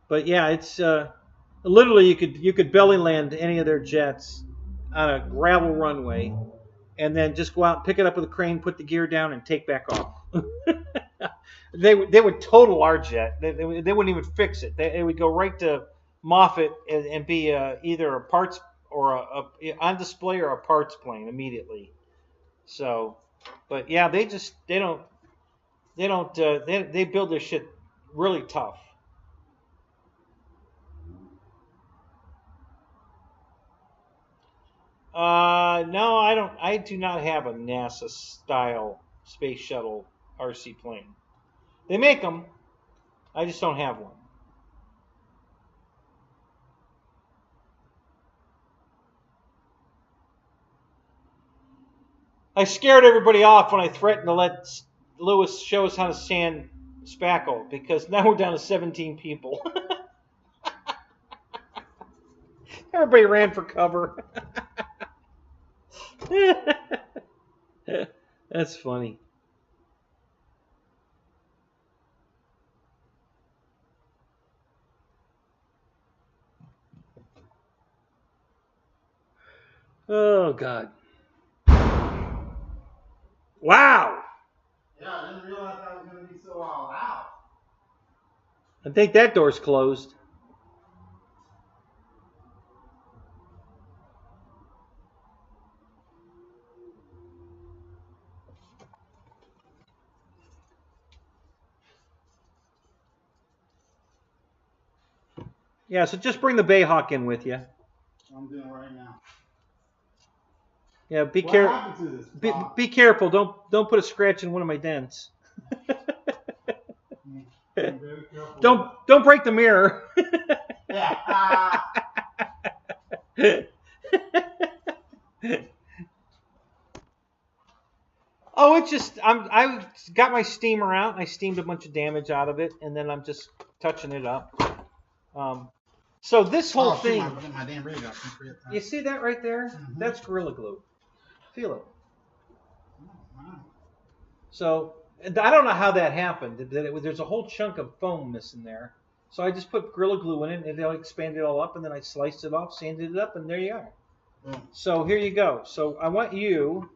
but yeah, it's literally you could belly land any of their jets on a gravel runway, and then just go out and pick it up with a crane, put the gear down, and take back off. They would total our jet. They wouldn't even fix it. They would go right to Moffett and be either a parts or a on display or a parts plane immediately. So, but yeah, they build their shit really tough. No, I don't. I do not have a NASA style space shuttle RC plane. They make them. I just don't have one. I scared everybody off when I threatened to let Lewis show us how to sand spackle, because now we're down to 17 people. Everybody ran for cover. That's funny. Oh, God. Wow. Yeah, I didn't realize that was going to be so loud. I think that door's closed. Yeah, so just bring the Bayhawk in with you. I'm doing it right now. Yeah, be careful. Be careful. Don't put a scratch in one of my dents. Don't break the mirror. Yeah. Oh, it's just I've got my steamer out. I steamed a bunch of damage out of it, and then I'm just touching it up. So this whole thing. My damn radio. You see that right there? Mm-hmm. That's Gorilla Glue. Feel it. Oh, wow. So I don't know how that happened. There's a whole chunk of foam missing there. So I just put Gorilla Glue in it, and it'll expand it all up, and then I sliced it off, sanded it up, and there you are. Boom. So here you go. So I want you.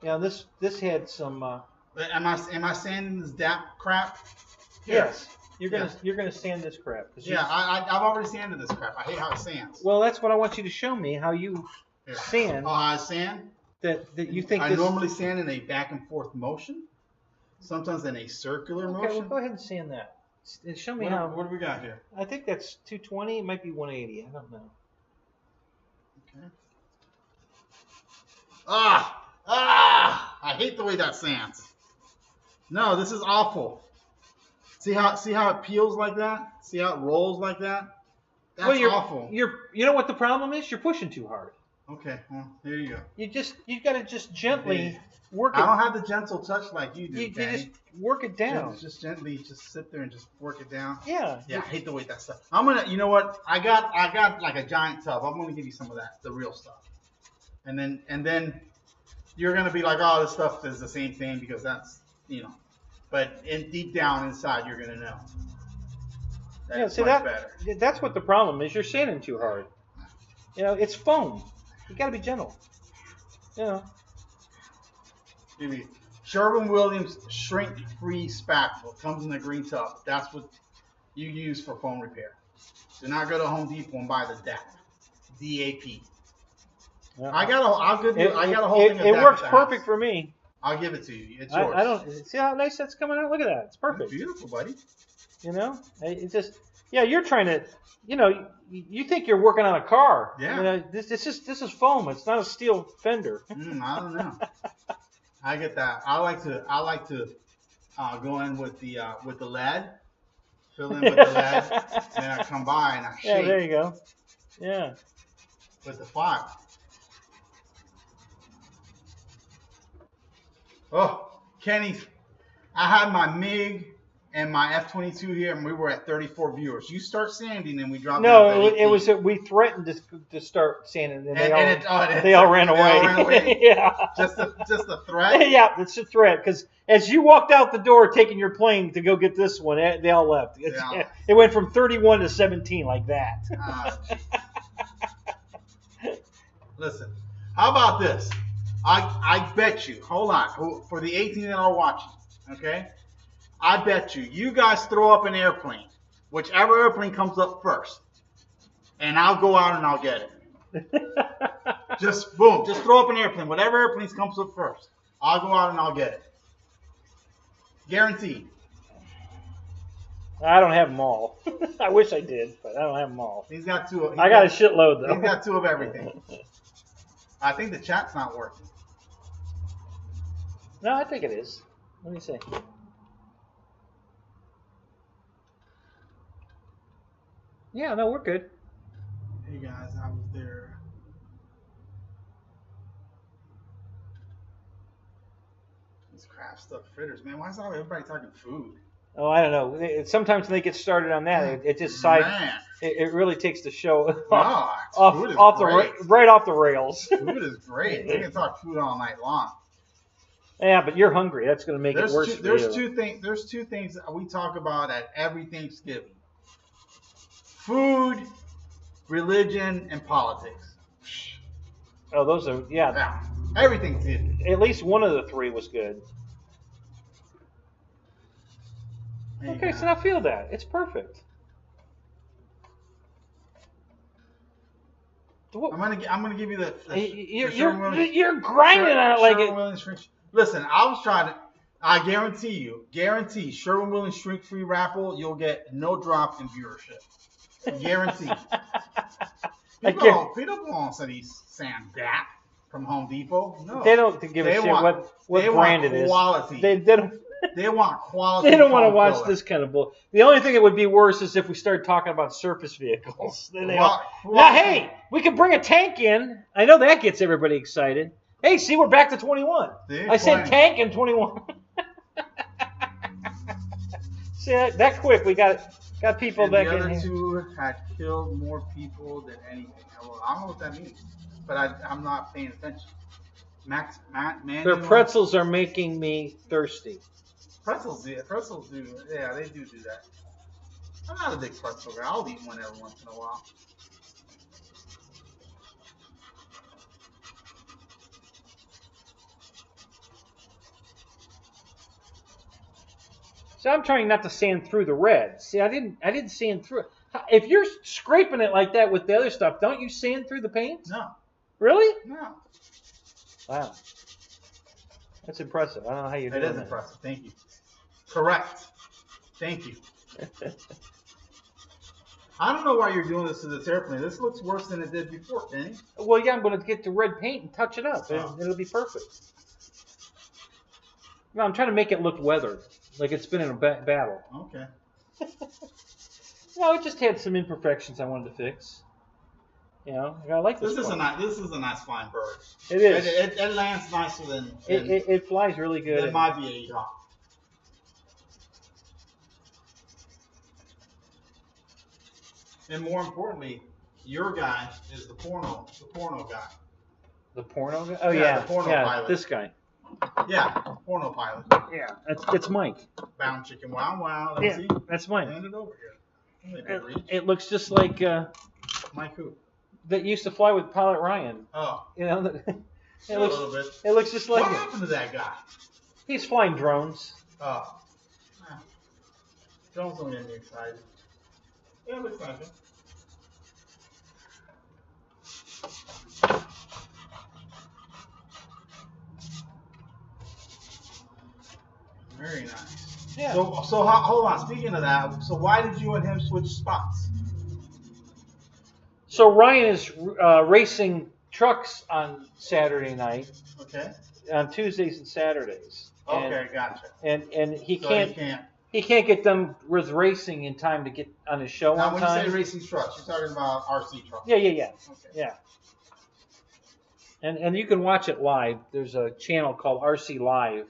Yeah, this had some. Am I sanding this DAP crap? Here. Yes, you're gonna sand this crap. Yeah, I've already sanded this crap. I hate how it sands. Well, that's what I want you to show me how you sand. Oh, I sand. That you think. I this... normally sand in a back and forth motion. Sometimes in a circular motion. Okay, well go ahead and sand that. Show me how. What do we got here? I think that's 220. It might be 180. I don't know. Okay. I hate the way that sands. No, this is awful. See how it peels like that? See how it rolls like that? That's awful. You know what the problem is? You're pushing too hard. Okay, well, there you go. You got to just gently work it. I don't have the gentle touch like you do. You just work it down. Just gently, just sit there and just work it down. Yeah. Yeah, I hate the way that stuff. I'm gonna, you know what? I got like a giant tub. I'm gonna give you some of that, the real stuff. And then you're gonna be like, oh, this stuff is the same thing because that's, you know. But deep down inside, you're gonna know. Yeah, see that's what the problem is. You're sanding too hard. You know, it's foam. You gotta be gentle. You know. Sherwin-Williams shrink-free spatula comes in a green tub. That's what you use for foam repair. Do not go to Home Depot and buy the DAP. D-A-P. Yeah. I got a whole thing of DAP. It works perfect for me. I'll give it to you. It's yours. I don't see how nice that's coming out. Look at that. It's perfect. It's beautiful, buddy. You know, it's just you're trying to, you know, you think you're working on a car. Yeah. You know, this is foam. It's not a steel fender. I don't know. I get that. I like to go in with the lead, fill in with the lead, and then I come by and I shake. Yeah, there you go. Yeah. With the file. Oh, Kenny, I had my MiG and my F-22 here, and we were at 34 viewers. You start sanding, and we dropped. No, it was we threatened to start sanding, and they all ran away. They all ran away. Yeah, just a threat. Yeah, it's a threat because as you walked out the door taking your plane to go get this one, they all left. It went from 31 to 17 like that. Listen, how about this? I bet you. Hold on, for the 18 that are watching, okay? I bet you guys throw up an airplane, whichever airplane comes up first, and I'll go out and I'll get it. Just boom, just throw up an airplane, whatever airplane comes up first, I'll go out and I'll get it. Guaranteed. I don't have them all. I wish I did, but I don't have them all. He's got two. I got a shitload though. He's got two of everything. I think the chat's not working. No, I think it is. Let me see. Yeah, no, we're good. Hey guys, I was there. These crap stuff fritters, man. Why is everybody talking food? Oh, I don't know. Sometimes when they get started on that, it just it really takes the show right off the rails. Food is great. We can talk food all night long. Yeah, but you're hungry. That's going to make it worse for you. There's two things that we talk about at every Thanksgiving. Food, religion, and politics. Oh, those are, yeah. Everything's good. At least one of the three was good. Okay, so now feel that. It's perfect. I'm gonna give you the you're grinding on it like it. Listen, I guarantee Sherwin-Williams shrink-free raffle, you'll get no drop in viewership. Guaranteed. People don't want to see Sam Gap from Home Depot. No. They don't give a shit what brand it is. Quality. They want quality. They don't want to watch this kind of bull. The only thing that would be worse is if we started talking about surface vehicles. Now, hey, we could bring a tank in. I know that gets everybody excited. Hey, see, we're back to 21. I said tank and 21. See, that quick, we got people back in here. The other two had killed more people than anything. Well, I don't know what that means, but I'm not paying attention. Their pretzels are making me thirsty. Pretzels do. Yeah, they do that. I'm not a big pretzel guy. I'll eat one every once in a while. So I'm trying not to sand through the red. See, I didn't sand through it. If you're scraping it like that with the other stuff, don't you sand through the paint? No. Really? No. Wow. That's impressive. I don't know how you do that. It is impressive. Thank you. Correct. Thank you. I don't know why you're doing this to this airplane. This looks worse than it did before, Kenny. Well, yeah, I'm going to get the red paint and touch it up. Oh. It'll be perfect. No, I'm trying to make it look weathered, like it's been in a battle. Okay. No, it just had some imperfections I wanted to fix. You know, I like this. This is a nice flying bird. It is. It lands nicer than it flies really good. Than my V8 Hawk. And more importantly, your guy is the porno guy. The porno guy? Oh yeah, the porno pilot. This guy. Yeah, porno pilot. Yeah, it's Mike. Bound chicken, wow. Let me see. That's Mike. Hand it over here. It looks just like Mike who? That used to fly with Pilot Ryan. Oh. You know, a little bit. It looks just like What happened to that guy? He's flying drones. Oh. Drones don't get me excited. Yeah, it looks like it. Very nice. Yeah. So hold on. Speaking of that, so why did you and him switch spots? So Ryan is racing trucks on Saturday night. Okay. On Tuesdays and Saturdays. Okay, gotcha. And he can't get done with racing in time to get on his show now, on time. Now, when you say racing trucks, you're talking about RC trucks. Yeah. Okay. Yeah. And you can watch it live. There's a channel called RC Live,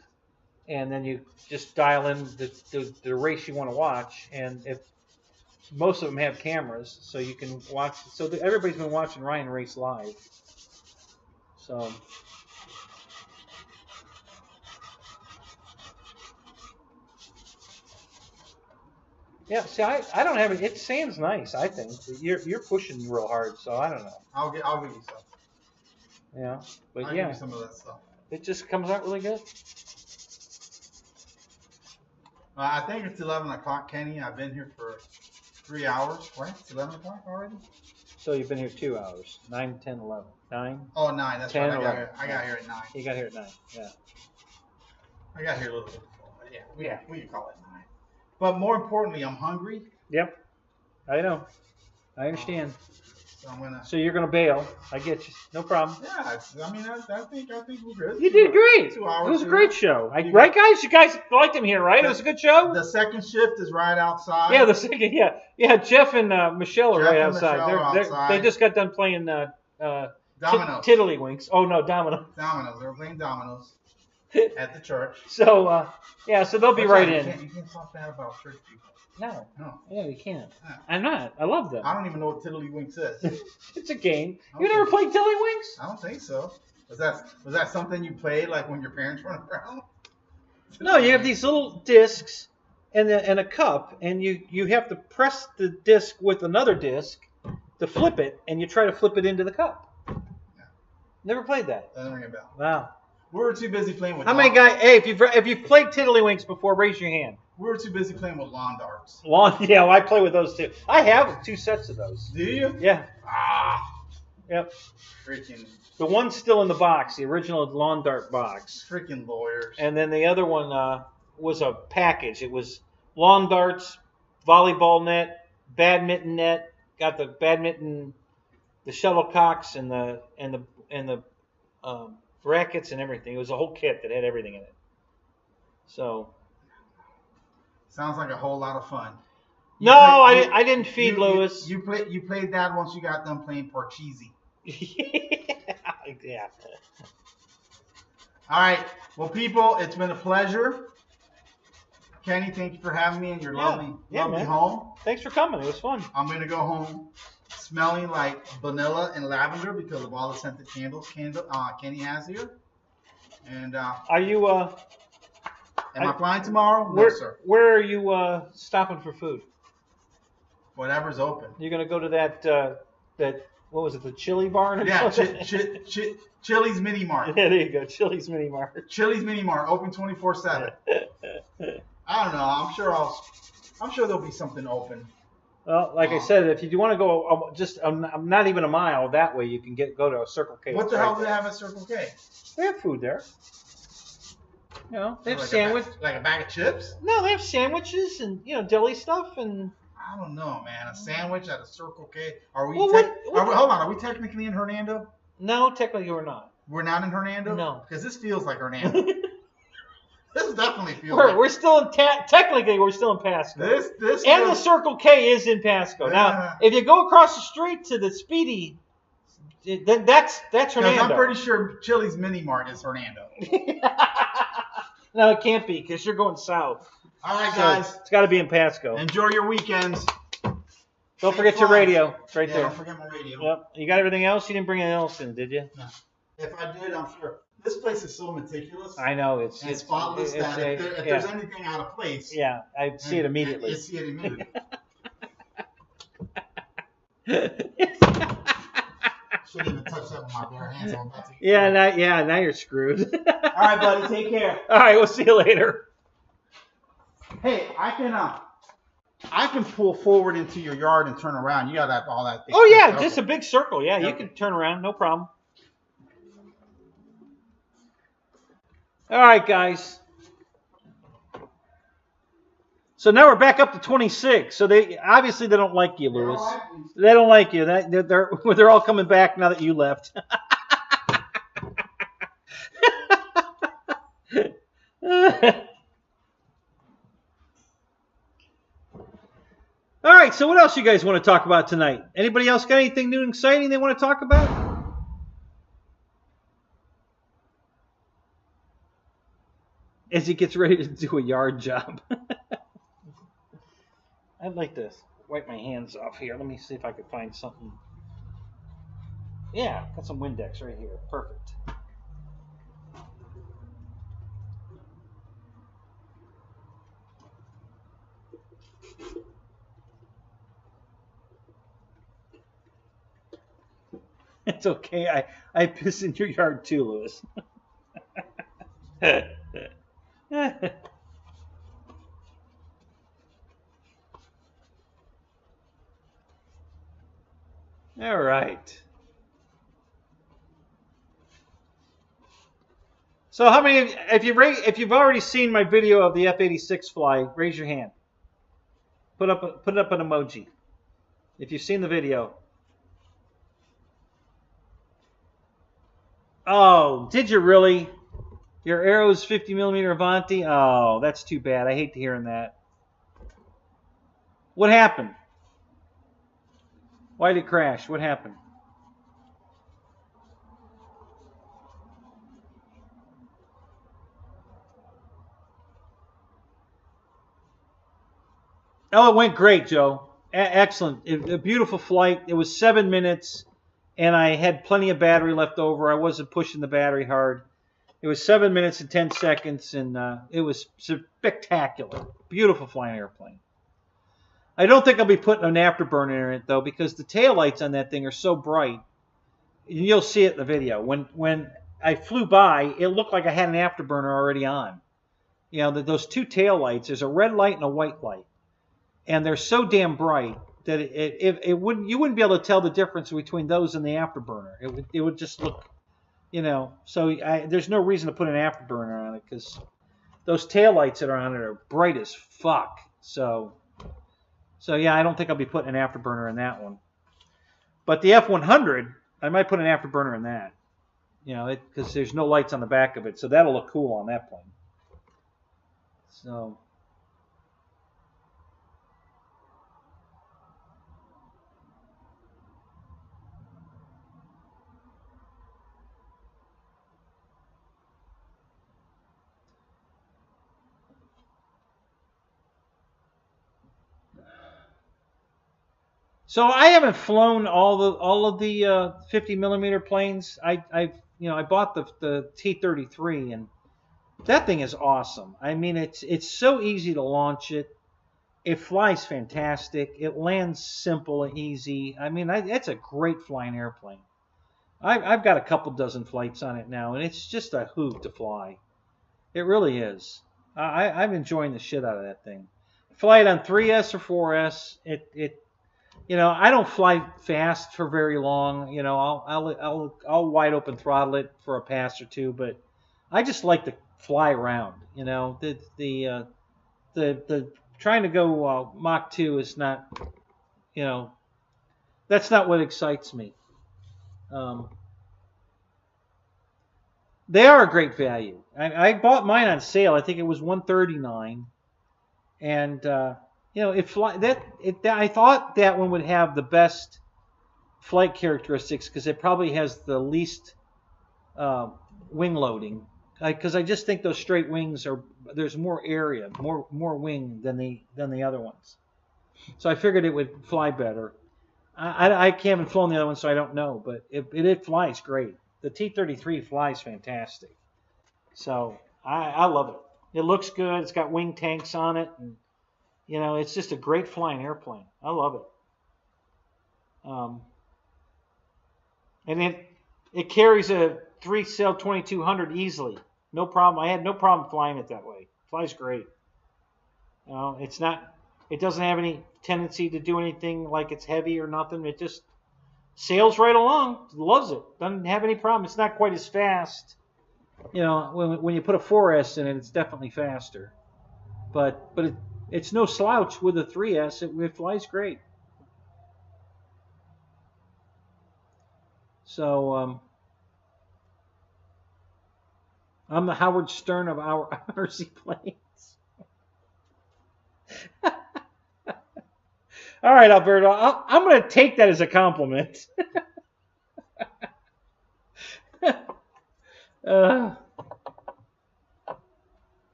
and then you just dial in the race you want to watch, and if most of them have cameras, so you can watch. So everybody's been watching Ryan race live. So. Yeah, see, I don't have it. It sounds nice, I think. You're pushing real hard, so I don't know. I'll give you some. Yeah, but I'll give you some of that stuff. It just comes out really good. I think it's 11 o'clock, Kenny. I've been here for 3 hours. What? It's 11 o'clock already? So you've been here 2 hours. 9, 10, 11. 9? Oh, 9. That's 10, right. 11. I got here at 9. You got here at 9, yeah. I got here a little bit before, but yeah, we can call it 9. But more importantly, I'm hungry. Yep. I know. I understand. So I'm gonna. So you're gonna bail. I get you. No problem. Yeah. I mean, I think we're good. You did great. 2 hours. It was a great show. Right, guys? You guys liked him here, right? It was a good show. The second shift is right outside. Yeah, the second. Yeah. Jeff and Michelle are right outside. They just got done playing Dominoes. Tiddlywinks. Oh no, Dominoes. Dominoes. They were playing Dominoes at the church. So so they'll be right in. You can't talk bad about church people. No. Yeah, you can't. Yeah. I'm not. I love them. I don't even know what Tiddlywinks is. It's a game. You never played Tiddlywinks? I don't think so. Was that something you played like when your parents weren't around? No, you have these little discs and a cup, and you have to press the disc with another disc to flip it, and you try to flip it into the cup. Yeah. Never played that. Doesn't ring a bell. Wow. We were too busy playing with. How many guys? Hey, if you've played Tiddlywinks before, raise your hand. We were too busy playing with lawn darts. Yeah, well, I play with those too. I have 2 sets of those. Do you? Yeah. Yep. Freaking. The one's still in the box, the original lawn dart box. Freaking lawyers. And then the other one was a package. It was lawn darts, volleyball net, badminton net. Got the badminton, the shuttlecocks, and the brackets and everything. It was a whole kit that had everything in it. So. Sounds like a whole lot of fun. I didn't feed Lewis. You played that once you got done playing Parcheesi. Yeah. All right. Well, people, it's been a pleasure. Kenny, thank you for having me in your lovely man. home. Thanks for coming. It was fun. I'm going to go home smelling like vanilla and lavender because of all the scented candles Kenny has here. And are you? Am I flying tomorrow? No, sir. Where are you stopping for food? Whatever's open. You're going to go to that what was it, the Chili Barn or something? Chili's Mini Mart. Yeah, there you go, Chili's Mini Mart. Chili's Mini Mart, open 24/7. I don't know. I'm sure there'll be something open. Well, like I said, if you want to go just not even a mile that way, you can go to a Circle K. What the hell do they have at Circle K? They have food there. You know, they have like sandwiches. Like a bag of chips? No, they have sandwiches and deli stuff and. I don't know, man. A sandwich at a Circle K. Are we? Well, hold on. Are we technically in Hernando? No, technically we're not. We're not in Hernando. No, because this feels like Hernando. This definitely feels. We're still in technically we're still in Pasco. This and the Circle K is in Pasco. Now, if you go across the street to the Speedy, then that's Hernando. I'm pretty sure Chili's Mini Mart is Hernando. No, it can't be because you're going south. All right, guys. It's got to be in Pasco. Enjoy your weekends. Don't forget your radio. It's right there. Don't forget my radio. Yep. You got everything else? You didn't bring anything else in, did you? No. If I did, I'm sure. This place is so meticulous. I know. It's spotless that if there's anything out of place. Yeah, I see it immediately. You see it immediately. Shouldn't even touch that with my bare hands. Now you're screwed. All right, buddy. Take care. All right, we'll see you later. Hey, I can pull forward into your yard and turn around. You got all that. Oh yeah, just a big circle. Yeah, you can turn around, no problem. All right, guys. So now we're back up to 26. So they don't like you, Lewis. They don't like you. They're all coming back now that you left. All right, so what else you guys want to talk about tonight? Anybody else got anything new and exciting they want to talk about? As he gets ready to do a yard job. I'd like to wipe my hands off here. Let me see if I can find something. Yeah, got some Windex right here. Perfect. It's okay. I piss in your yard too, Lewis. All right. So how many if you've already seen my video of the F-86 fly, raise your hand. Put up an emoji. If you've seen the video. Oh, did you really? Your arrow's 50mm Avanti? Oh, that's too bad. I hate hearing that. What happened? Why did it crash? What happened? Oh, it went great, Joe. Excellent. A beautiful flight. It was 7 minutes, and I had plenty of battery left over. I wasn't pushing the battery hard. It was 7 minutes and 10 seconds, and it was spectacular. Beautiful flying airplane. I don't think I'll be putting an afterburner in it, though, because the taillights on that thing are so bright. You'll see it in the video. When I flew by, it looked like I had an afterburner already on. You know, those two taillights, there's a red light and a white light. And they're so damn bright that you wouldn't be able to tell the difference between those and the afterburner. It would just look, you know. So there's no reason to put an afterburner on it because those taillights that are on it are bright as fuck. So yeah, I don't think I'll be putting an afterburner in that one. But the F-100, I might put an afterburner in that. You know, because there's no lights on the back of it, so that'll look cool on that plane. So. So I haven't flown all of the 50 millimeter planes. I bought the T-33, and that thing is awesome. I mean, it's so easy to launch it. It flies fantastic. It lands simple and easy. I mean, it's a great flying airplane. I've got a couple dozen flights on it now, and it's just a hoot to fly. It really is. I'm enjoying the shit out of that thing. Fly it on 3S or 4S. I don't fly fast for very long. I'll wide open throttle it for a pass or two, but I just like to fly around. The trying to go Mach 2 is not, that's not what excites me. They are a great value. I bought mine on sale. I think it was $139, and I thought that one would have the best flight characteristics because it probably has the least wing loading. Because I just think those straight wings there's more area, more wing than the other ones. So I figured it would fly better. I haven't flown the other one, so I don't know, but it flies great. The T-33 flies fantastic. So I love it. It looks good. It's got wing tanks on it, and it's just a great flying airplane. I love it. And it carries a 3-cell 2200 easily. No problem. I had no problem flying it that way. It flies great. It doesn't have any tendency to do anything like it's heavy or nothing. It just sails right along. Loves it. Doesn't have any problem. It's not quite as fast. When you put a 4S in it, it's definitely faster. But it's no slouch with a 3S. It flies great. So I'm the Howard Stern of our RC planes. All right, Alberto, I'm going to take that as a compliment.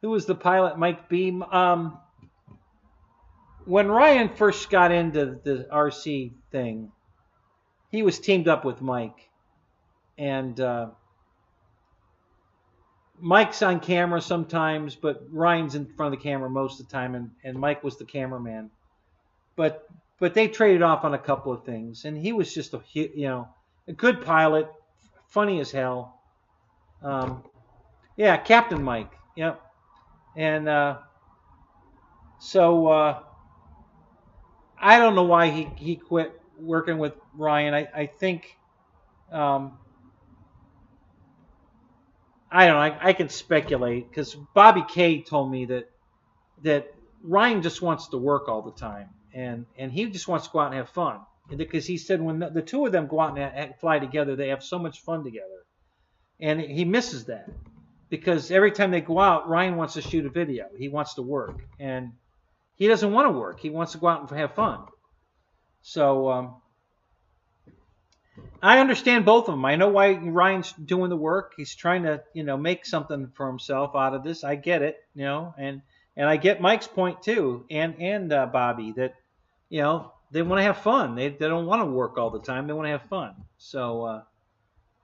Who was the pilot? Mike Beam. When Ryan first got into the RC thing, he was teamed up with Mike, and Mike's on camera sometimes, but Ryan's in front of the camera most of the time, and Mike was the cameraman. But they traded off on a couple of things, and he was just a good pilot, funny as hell. Yeah, Captain Mike. Yep. And so I don't know why he quit working with Ryan. I think I don't know. I can speculate because Bobby Kay told me that Ryan just wants to work all the time, and he just wants to go out and have fun. Because he said when the two of them go out and fly together, they have so much fun together, and he misses that because every time they go out, Ryan wants to shoot a video. He wants to work, and he doesn't want to work. He wants to go out and have fun. So I understand both of them. I know why Ryan's doing the work. He's trying to, make something for himself out of this. I get it, and I get Mike's point too, and Bobby that, they want to have fun. They don't want to work all the time. They want to have fun. So,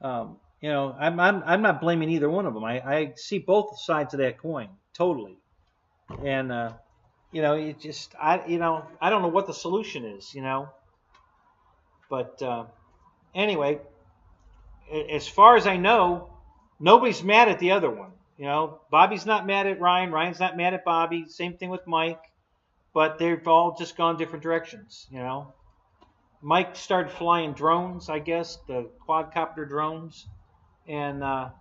I'm not blaming either one of them. I see both sides of that coin totally, and it just I don't know what the solution is, but. Anyway, as far as I know, nobody's mad at the other one. Bobby's not mad at Ryan. Ryan's not mad at Bobby. Same thing with Mike. But they've all just gone different directions, Mike started flying drones, I guess, the quadcopter drones. And I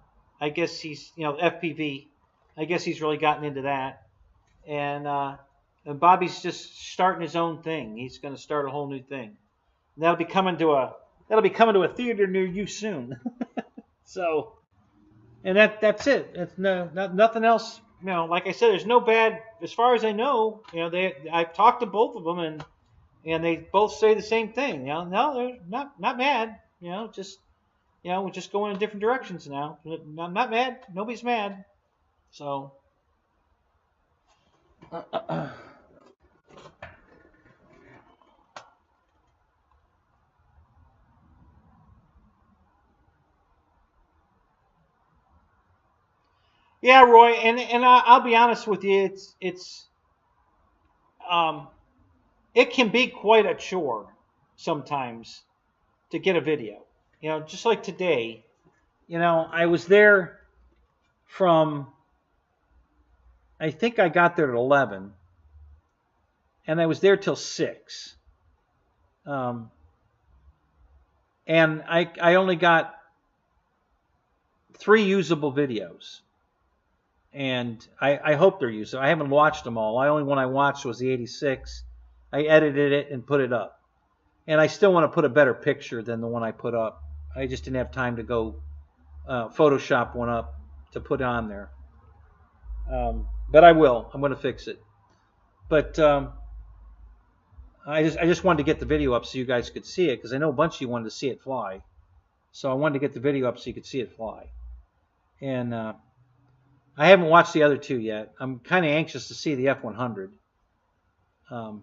guess he's, FPV. I guess he's really gotten into that. And Bobby's just starting his own thing. He's going to start a whole new thing. And that'll be coming to a theater near you soon. So, and that's it. It's nothing else. Like I said, there's no bad. As far as I know, I've talked to both of them, and they both say the same thing. No, they're not mad. We're just going in different directions now. I'm not mad. Nobody's mad. So, Yeah, Roy, and I'll be honest with you, um, it can be quite a chore sometimes to get a video. You know, just like today, you know, I was there from, I think I got there at 11, and I was there till 6. Um, and I only got 3 usable videos. And I hope they're usable. I haven't watched them all. The only one I watched was the 86. I edited it and put it up. And I still want to put a better picture than the one I put up. I just didn't have time to go Photoshop one up to put on there. But I will. I'm going to fix it. But I just wanted to get the video up so you guys could see it, because I know a bunch of you wanted to see it fly. So I wanted to get the video up so you could see it fly. And I haven't watched the other 2 yet. I'm kind of anxious to see the F100. No,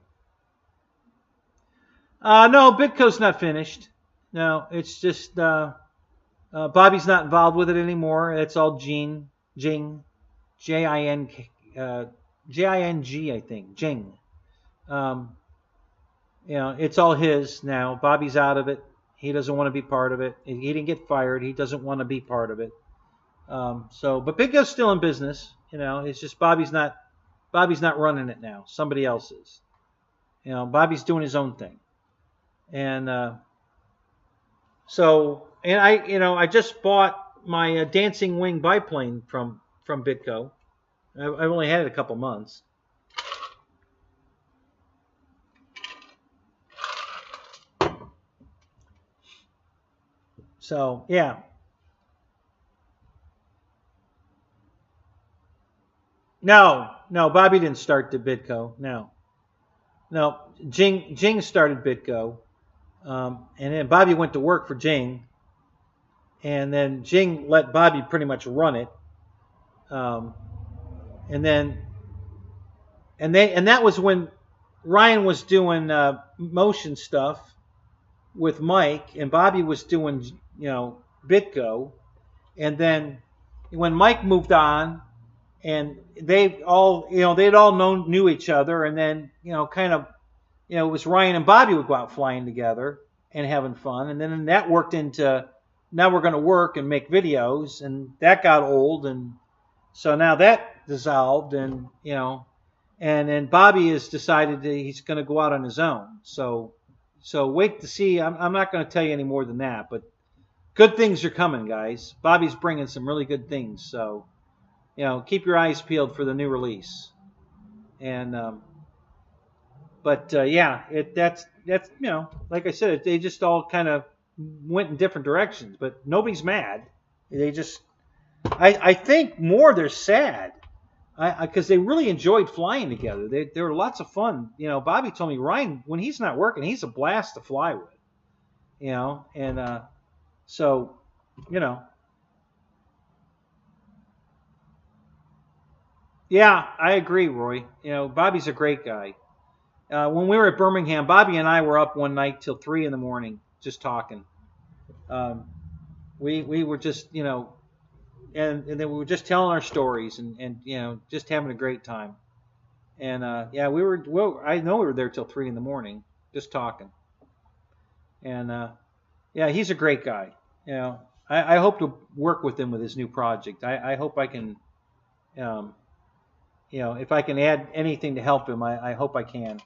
Bitco's not finished. No, it's just Bobby's not involved with it anymore. It's all Jing, Jing, Jing, I think, Jing. You know, it's all his now. Bobby's out of it. He doesn't want to be part of it. He didn't get fired. He doesn't want to be part of it. But Bitco's still in business. You know, it's just Bobby's not running it now. Somebody else is. You know, Bobby's doing his own thing. And I just bought my dancing wing biplane from Bitco. I've only had it a couple months. So yeah. No, Bobby didn't start the Bitco. No, Jing started Bitco, and then Bobby went to work for Jing, and then Jing let Bobby pretty much run it, and that was when Ryan was doing motion stuff with Mike, and Bobby was doing Bitco, and then when Mike moved on. And they'd all knew each other, and then it was Ryan and Bobby would go out flying together and having fun, and then that worked into now we're going to work and make videos, and that got old, and so now that dissolved, and then Bobby has decided that he's going to go out on his own. So wait to see. I'm not going to tell you any more than that, but good things are coming, guys. Bobby's bringing some really good things, so. Keep your eyes peeled for the new release. And that's like I said, they just all kind of went in different directions. But nobody's mad. They just, I think more they're sad, because they really enjoyed flying together. They were lots of fun. Bobby told me Ryan, when he's not working, he's a blast to fly with. So. Yeah, I agree, Roy. Bobby's a great guy. When we were at Birmingham, Bobby and I were up one night till 3 in the morning just talking. We were just, and then we were just telling our stories and just having a great time. And I know we were there till 3 in the morning just talking. And he's a great guy. I hope to work with him with his new project. I hope I can. If I can add anything to help him, I hope I can.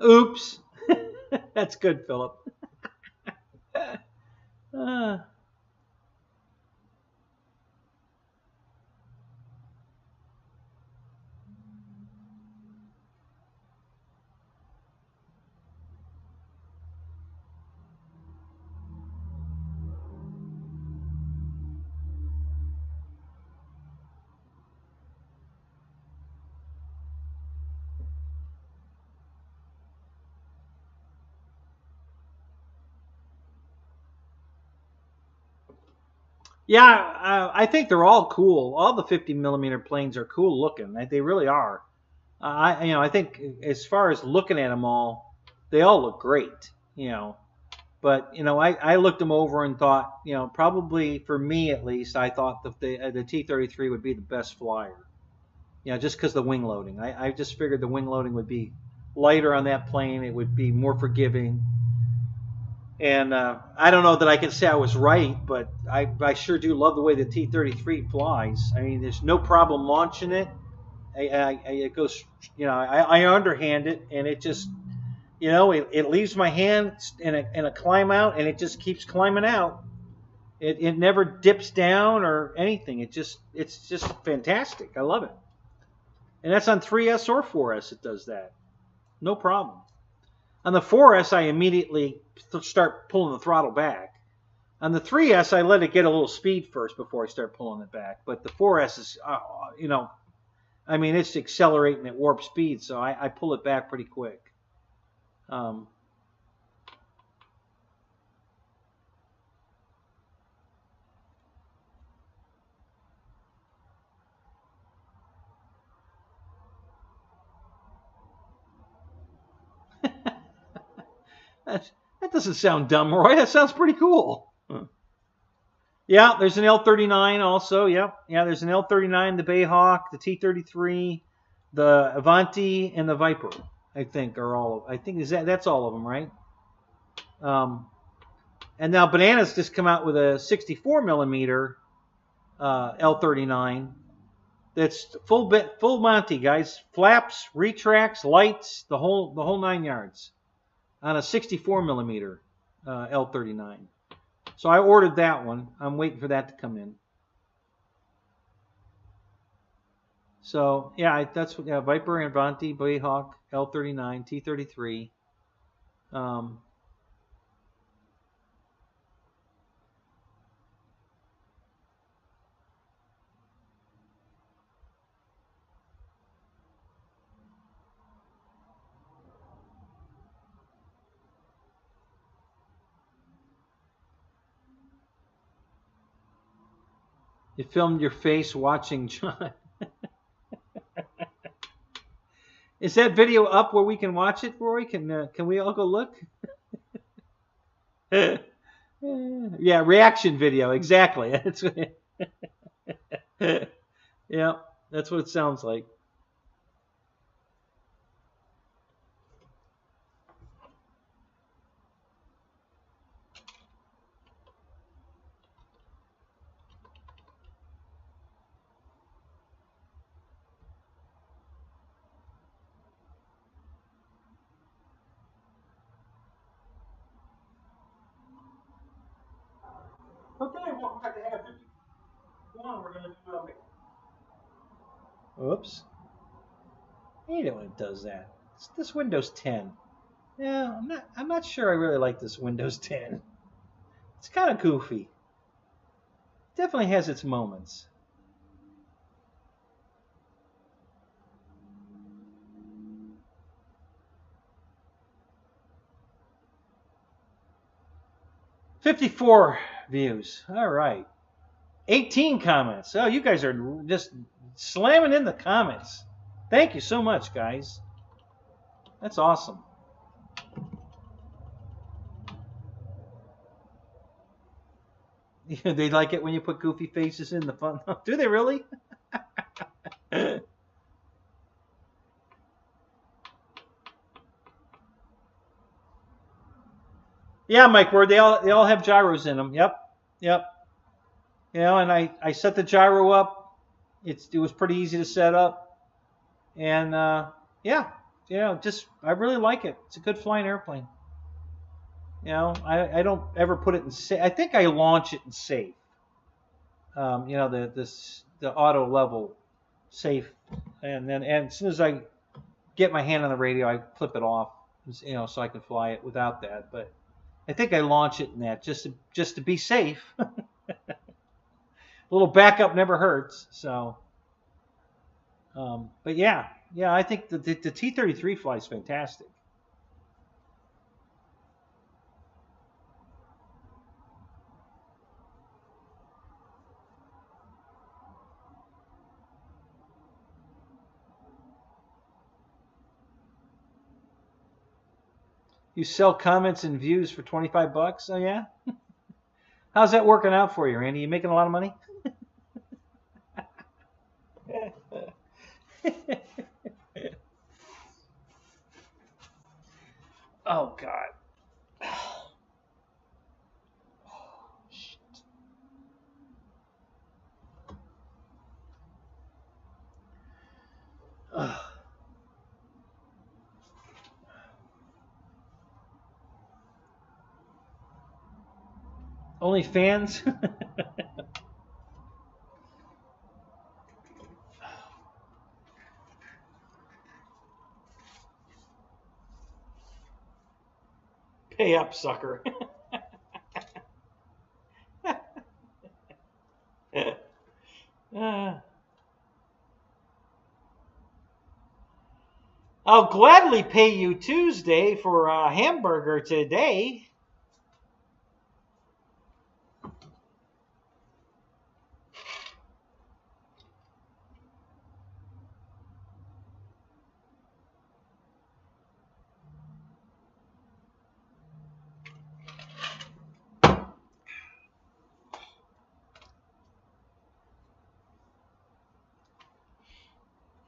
Oops. That's good, Philip. Yeah, I think they're all cool. All the 50mm planes are cool looking. They really are. I think as far as looking at them all, they all look great. But I looked them over and thought, probably for me at least, I thought the T-33 would be the best flyer. Just because the wing loading. I just figured the wing loading would be lighter on that plane. It would be more forgiving. And I don't know that I can say I was right, but I sure do love the way the T-33 flies. I mean, there's no problem launching it. It goes, I underhand it, and it just, it leaves my hand in a climb out, and it just keeps climbing out. It never dips down or anything. It's just fantastic. I love it. And that's on 3S or 4S. It does that, no problem. On the 4S, I immediately start pulling the throttle back. On the 3S, I let it get a little speed first before I start pulling it back. But the 4S is, I mean, it's accelerating at warp speed, so I pull it back pretty quick. That doesn't sound dumb, Roy. That sounds pretty cool. Yeah, there's an L-39 also. Yeah, there's an L-39, the Bayhawk, the T-33, the Avanti, and the Viper. I think are all. I think that's all of them, right? And now Bananas just come out with a 64mm L-39. That's full Monty, guys. Flaps, retracts, lights, the whole 9 yards on a 64mm L-39. So I ordered that one. I'm waiting for that to come in. So yeah, that's Viper and Avanti, Bayhawk, L-39, T-33. You filmed your face watching John. Is that video up where we can watch it, Roy? Can we all go look? Yeah, reaction video. Exactly. That's yeah, that's what it sounds like. Okay, welcome back to Hangar 51. We're going to do Oops. I hate it when it does that. This Windows 10. Yeah, I'm not sure I really like this Windows 10. It's kind of goofy. It definitely has its moments. $54 views. All right. 18 comments. Oh, you guys are just slamming in the comments. Thank you so much, guys. That's awesome. They like it when you put goofy faces in the fun. Do they really? Yeah, Mike Word. They all have gyros in them. Yep. And I set the gyro up. It was pretty easy to set up. And yeah, I really like it. It's a good flying airplane. I don't ever put it in safe. I think I launch it in safe. The auto level safe, and as soon as I get my hand on the radio, I flip it off, so I can fly it without that. But I think I launch it in that just to be safe. A little backup never hurts. So, but yeah, I think the T-33 flies fantastic. You sell comments and views for 25 bucks? Oh, yeah? How's that working out for you, Randy? You making a lot of money? Oh, God. Only fans? Pay up, sucker. I'll gladly pay you Tuesday for a hamburger today.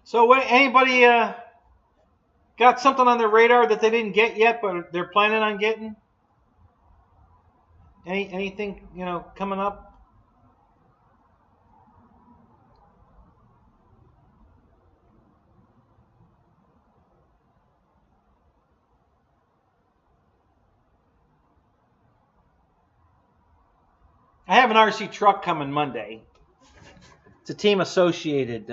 So, what? Anybody got something on their radar that they didn't get yet, but they're planning on getting? Anything coming up? I have an RC truck coming Monday. It's a Team Associated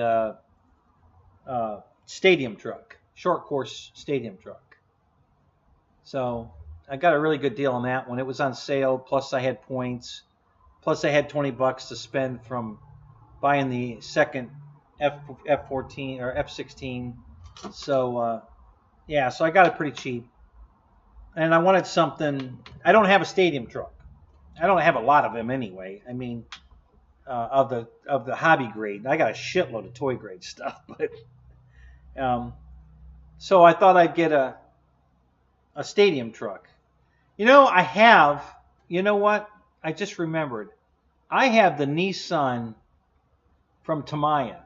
stadium truck, short course stadium truck. So I got a really good deal on that one. It was on sale, plus I had points, plus I had 20 bucks to spend from buying the second F14 or F16. So yeah, so I got it pretty cheap. And I wanted something. I don't have a stadium truck. I don't have a lot of them anyway. I mean, of the hobby grade. I got a shitload of toy grade stuff, but so I thought I'd get a stadium truck. I have. You know what? I just remembered. I have the Nissan from Tamiya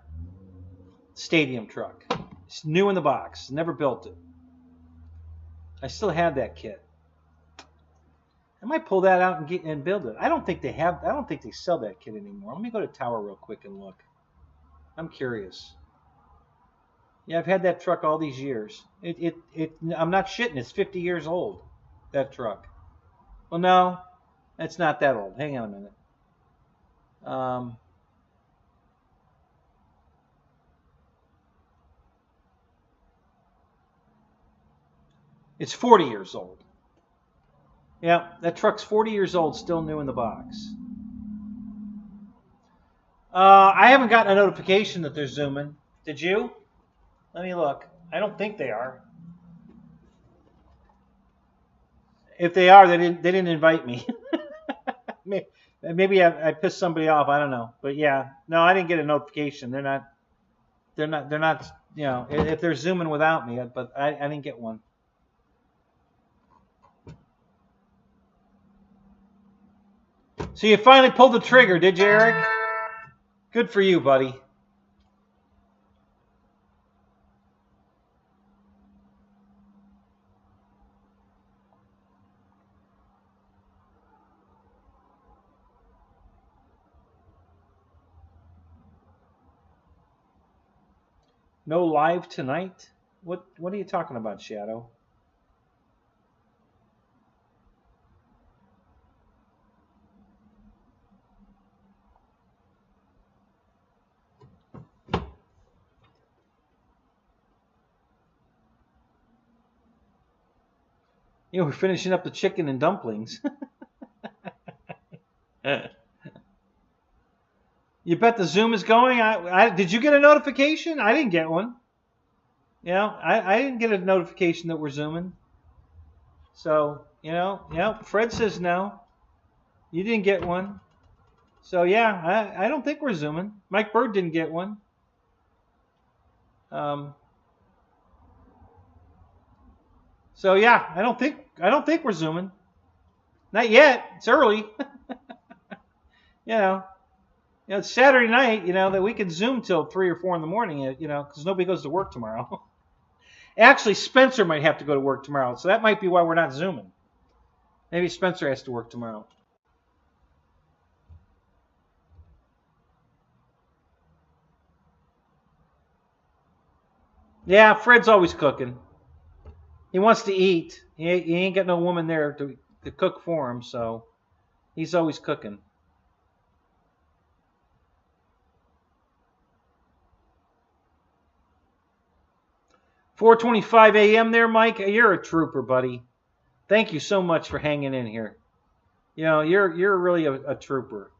stadium truck. It's new in the box. Never built it. I still have that kit. I might pull that out and build it. I don't think they sell that kit anymore. Let me go to Tower real quick and look. I'm curious. Yeah, I've had that truck all these years. I'm not shitting. It's 50 years old. That truck. Well, no, that's not that old. Hang on a minute. It's 40 years old. Yeah, that truck's 40 years old, still new in the box. I haven't gotten a notification that they're zooming. Did you? Let me look. I don't think they are. If they are, they didn't invite me. Maybe I pissed somebody off. I don't know. But yeah, no, I didn't get a notification. They're not. If they're zooming without me, but I didn't get one. So you finally pulled the trigger, did you, Eric? Good for you, buddy. No live tonight? What are you talking about, Shadow? We're finishing up the chicken and dumplings. You bet the Zoom is going? Did you get a notification? I didn't get one. I didn't get a notification that we're Zooming. So, Fred says no. You didn't get one. So, yeah, I don't think we're Zooming. Mike Bird didn't get one. So, yeah, I don't think I don't think we're Zooming. Not yet. It's early. It's Saturday night, that we can Zoom till 3 or 4 in the morning, because nobody goes to work tomorrow. Actually, Spencer might have to go to work tomorrow, so that might be why we're not Zooming. Maybe Spencer has to work tomorrow. Yeah, Fred's always cooking. He wants to eat. He ain't got no woman there to cook for him, so he's always cooking. $4:25 a.m. there, Mike. You're a trooper, buddy. Thank you so much for hanging in here. You're really a trooper.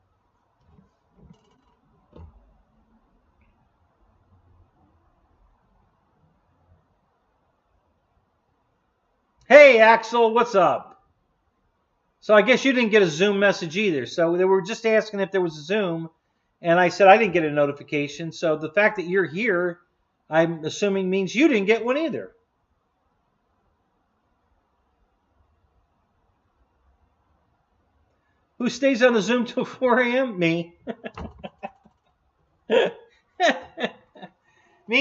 Hey, Axel, what's up? So I guess you didn't get a Zoom message either. So they were just asking if there was a Zoom, and I said I didn't get a notification. So the fact that you're here, I'm assuming means you didn't get one either. Who stays on the Zoom till 4 a.m.? Me. Me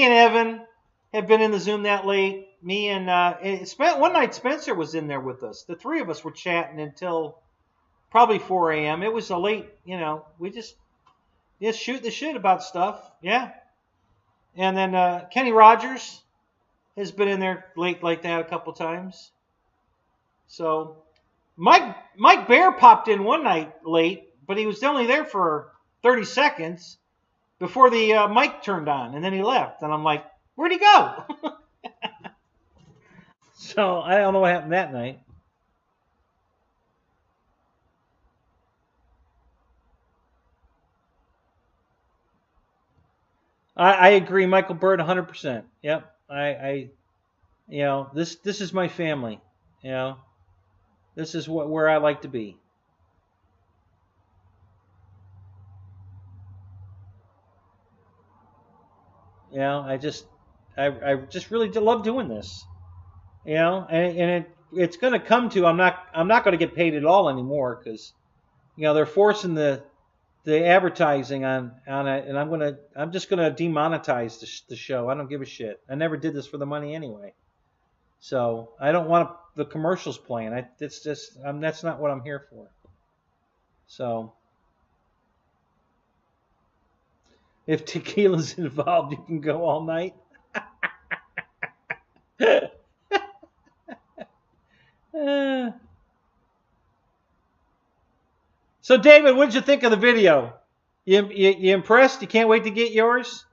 and Evan have been in the Zoom that late. Me and one night Spencer was in there with us. The three of us were chatting until probably 4 a.m. It was a late, we just shoot the shit about stuff. Yeah. And then Kenny Rogers has been in there late like that a couple times. So Mike Bear popped in one night late, but he was only there for 30 seconds before the mic turned on, and then he left. And I'm like, where'd he go? So I don't know what happened that night. I agree, Michael Bird, 100%. Yep. This is my family. This is where I like to be. I just really love doing this. And it's going to come to I'm not going to get paid at all anymore because they're forcing the advertising on it, and I'm just gonna demonetize the show. I don't give a shit. I never did this for the money anyway, so I don't want the commercials playing. That's not what I'm here for. So if tequila's involved, you can go all night. So, David, what did you think of the video? You impressed? You can't wait to get yours?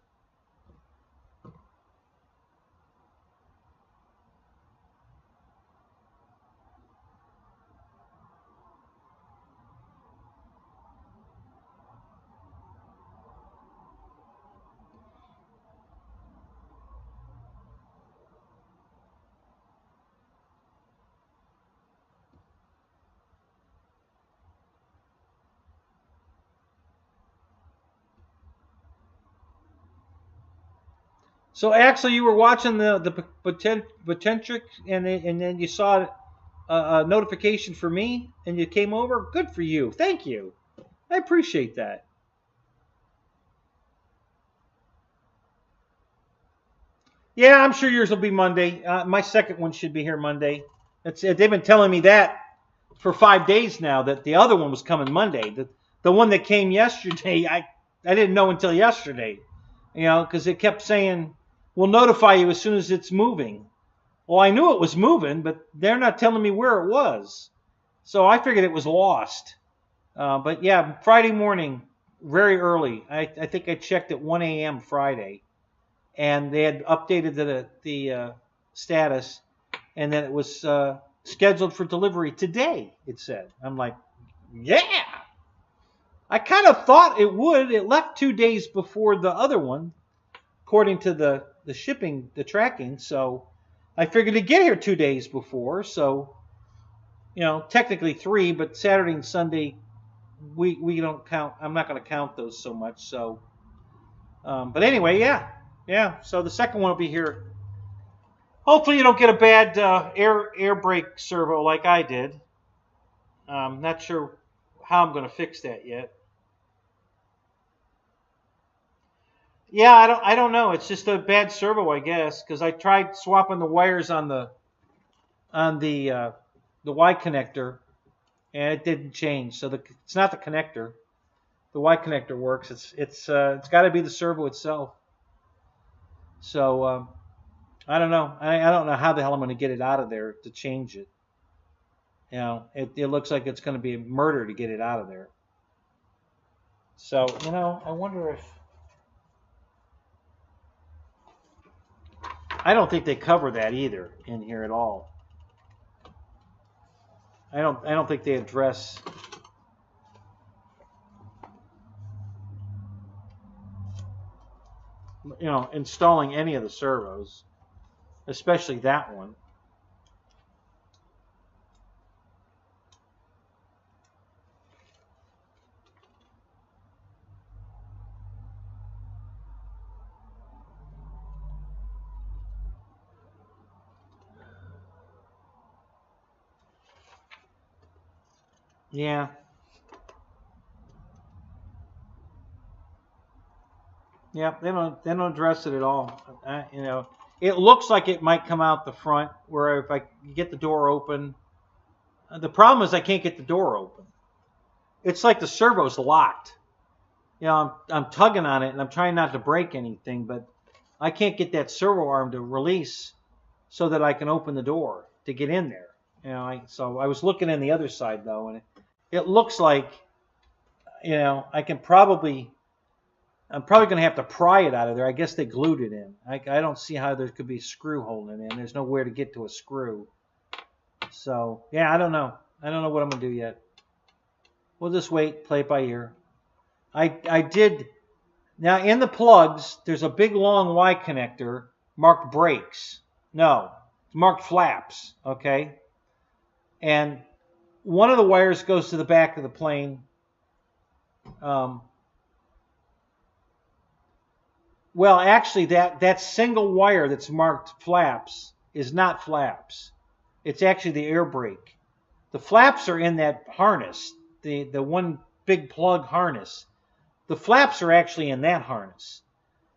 So, actually, you were watching the Potentric, and then you saw a notification for me, and you came over. Good for you. Thank you. I appreciate that. Yeah, I'm sure yours will be Monday. My second one should be here Monday. They've been telling me that for 5 days now, that the other one was coming Monday. The one that came yesterday, I didn't know until yesterday, because it kept saying, we'll notify you as soon as it's moving. Well, I knew it was moving, but they're not telling me where it was. So I figured it was lost. But yeah, Friday morning, very early. I think I checked at 1 a.m. Friday. And they had updated the status. And then it was scheduled for delivery today, it said. I'm like, yeah. I kind of thought it would. It left 2 days before the other one, according to the shipping, the tracking. So I figured it'd get here 2 days before. So, technically 3, but Saturday and Sunday, we don't count. I'm not going to count those so much. So, but anyway, yeah. So the second one will be here. Hopefully you don't get a bad air brake servo like I did. Not sure how I'm going to fix that yet. Yeah, I don't know. It's just a bad servo, I guess, because I tried swapping the wires on the Y connector, and it didn't change. So it's not the connector. The Y connector works. It's got to be the servo itself. So I don't know. I don't know how the hell I'm going to get it out of there to change it. You know, it looks like it's going to be a murder to get it out of there. So, you know, I wonder if... I don't think they cover that either in here at all. I don't think they address... you know, installing any of the servos, especially that one. Yeah. Yeah, they don't address it at all. You know, it looks like it might come out the front, where if I get the door open, the problem is I can't get the door open. It's like the servo's locked. You know, I'm tugging on it and I'm trying not to break anything, but I can't get that servo arm to release so that I can open the door to get in there. You know, so I was looking in the other side though, and it looks like, you know, I'm probably going to have to pry it out of there. I guess they glued it in. I don't see how there could be a screw holding it in. There's nowhere to get to a screw. So, yeah, I don't know. I don't know what I'm going to do yet. We'll just wait, play it by ear. I did... Now, in the plugs, there's a big, long Y connector marked brakes. No, it's marked flaps, okay? And one of the wires goes to the back of the plane. Well, actually, that single wire that's marked flaps is not flaps. It's actually the air brake. The flaps are in that harness, the one big plug harness. The flaps are actually in that harness.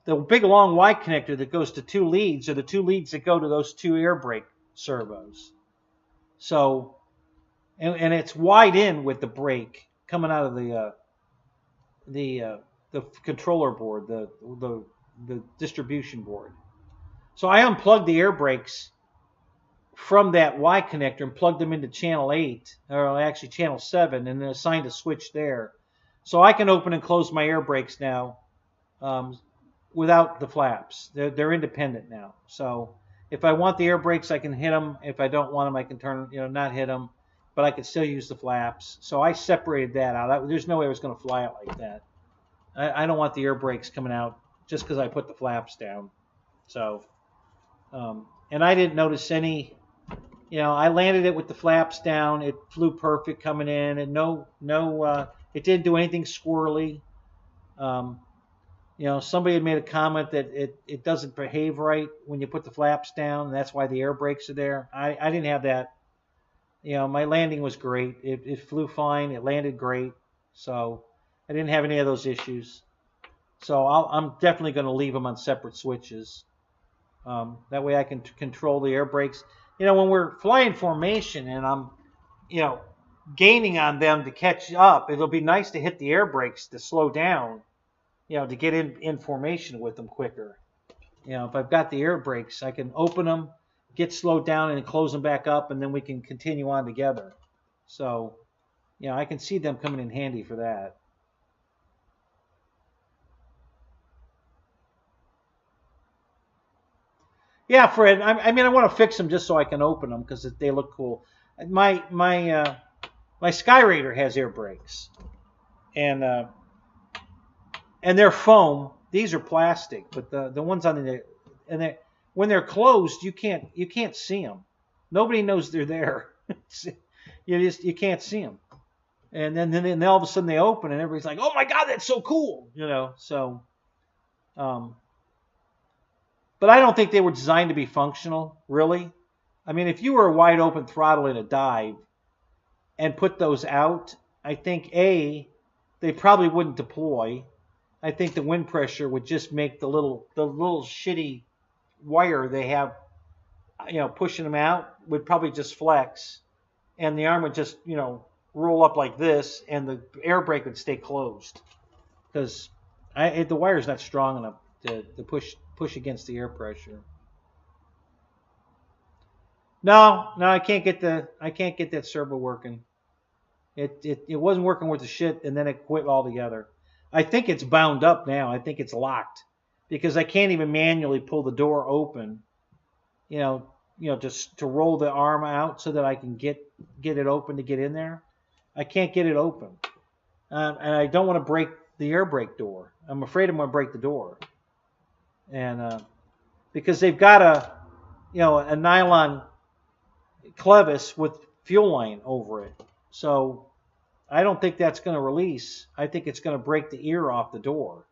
The big long Y connector that goes to two leads are the two leads that go to those two air brake servos. So, and it's wide in with the brake coming out of the controller board, the distribution board. So I unplugged the air brakes from that Y connector and plugged them into channel 8, or actually channel 7, and then assigned a switch there. So I can open and close my air brakes now without the flaps. They're independent now. So if I want the air brakes, I can hit them. If I don't want them, I can turn, not hit them, but I can still use the flaps. So I separated that out. There's no way I was going to fly it like that. I don't want the air brakes coming out just because I put the flaps down. So, and I didn't notice any, I landed it with the flaps down. It flew perfect coming in, and it didn't do anything squirrely. Somebody had made a comment that it doesn't behave right when you put the flaps down, and that's why the air brakes are there. I didn't have that. My landing was great. It flew fine. It landed great. So I didn't have any of those issues. So I'm definitely going to leave them on separate switches. That way I can control the air brakes. When we're flying formation and I'm, gaining on them to catch up, it'll be nice to hit the air brakes to slow down, to get in formation with them quicker. If I've got the air brakes, I can open them, get slowed down, and close them back up, and then we can continue on together. So, I can see them coming in handy for that. Yeah, Fred. I want to fix them just so I can open them because they look cool. My Sky Raider has air brakes, and they're foam. These are plastic, but the ones on when they're closed, you can't see them. Nobody knows they're there. you can't see them, and then all of a sudden they open, and everybody's like, "Oh my God, that's so cool!" So. But I don't think they were designed to be functional, really. I mean, if you were a wide open throttle in a dive and put those out, I think A, they probably wouldn't deploy. I think the wind pressure would just make the little shitty wire they have, pushing them out would probably just flex, and the arm would just, roll up like this, and the air brake would stay closed because the wire's not strong enough to push against the air pressure. No, I can't get that servo working. It wasn't working worth a shit, and then it quit altogether. I think it's bound up now. I think it's locked because I can't even manually pull the door open. Just to roll the arm out so that I can get it open to get in there. I can't get it open, and I don't want to break the air brake door. I'm afraid I'm going to break the door, and because they've got a nylon clevis with fuel line over it, so I don't think that's going to release. I think it's going to break the ear off the door,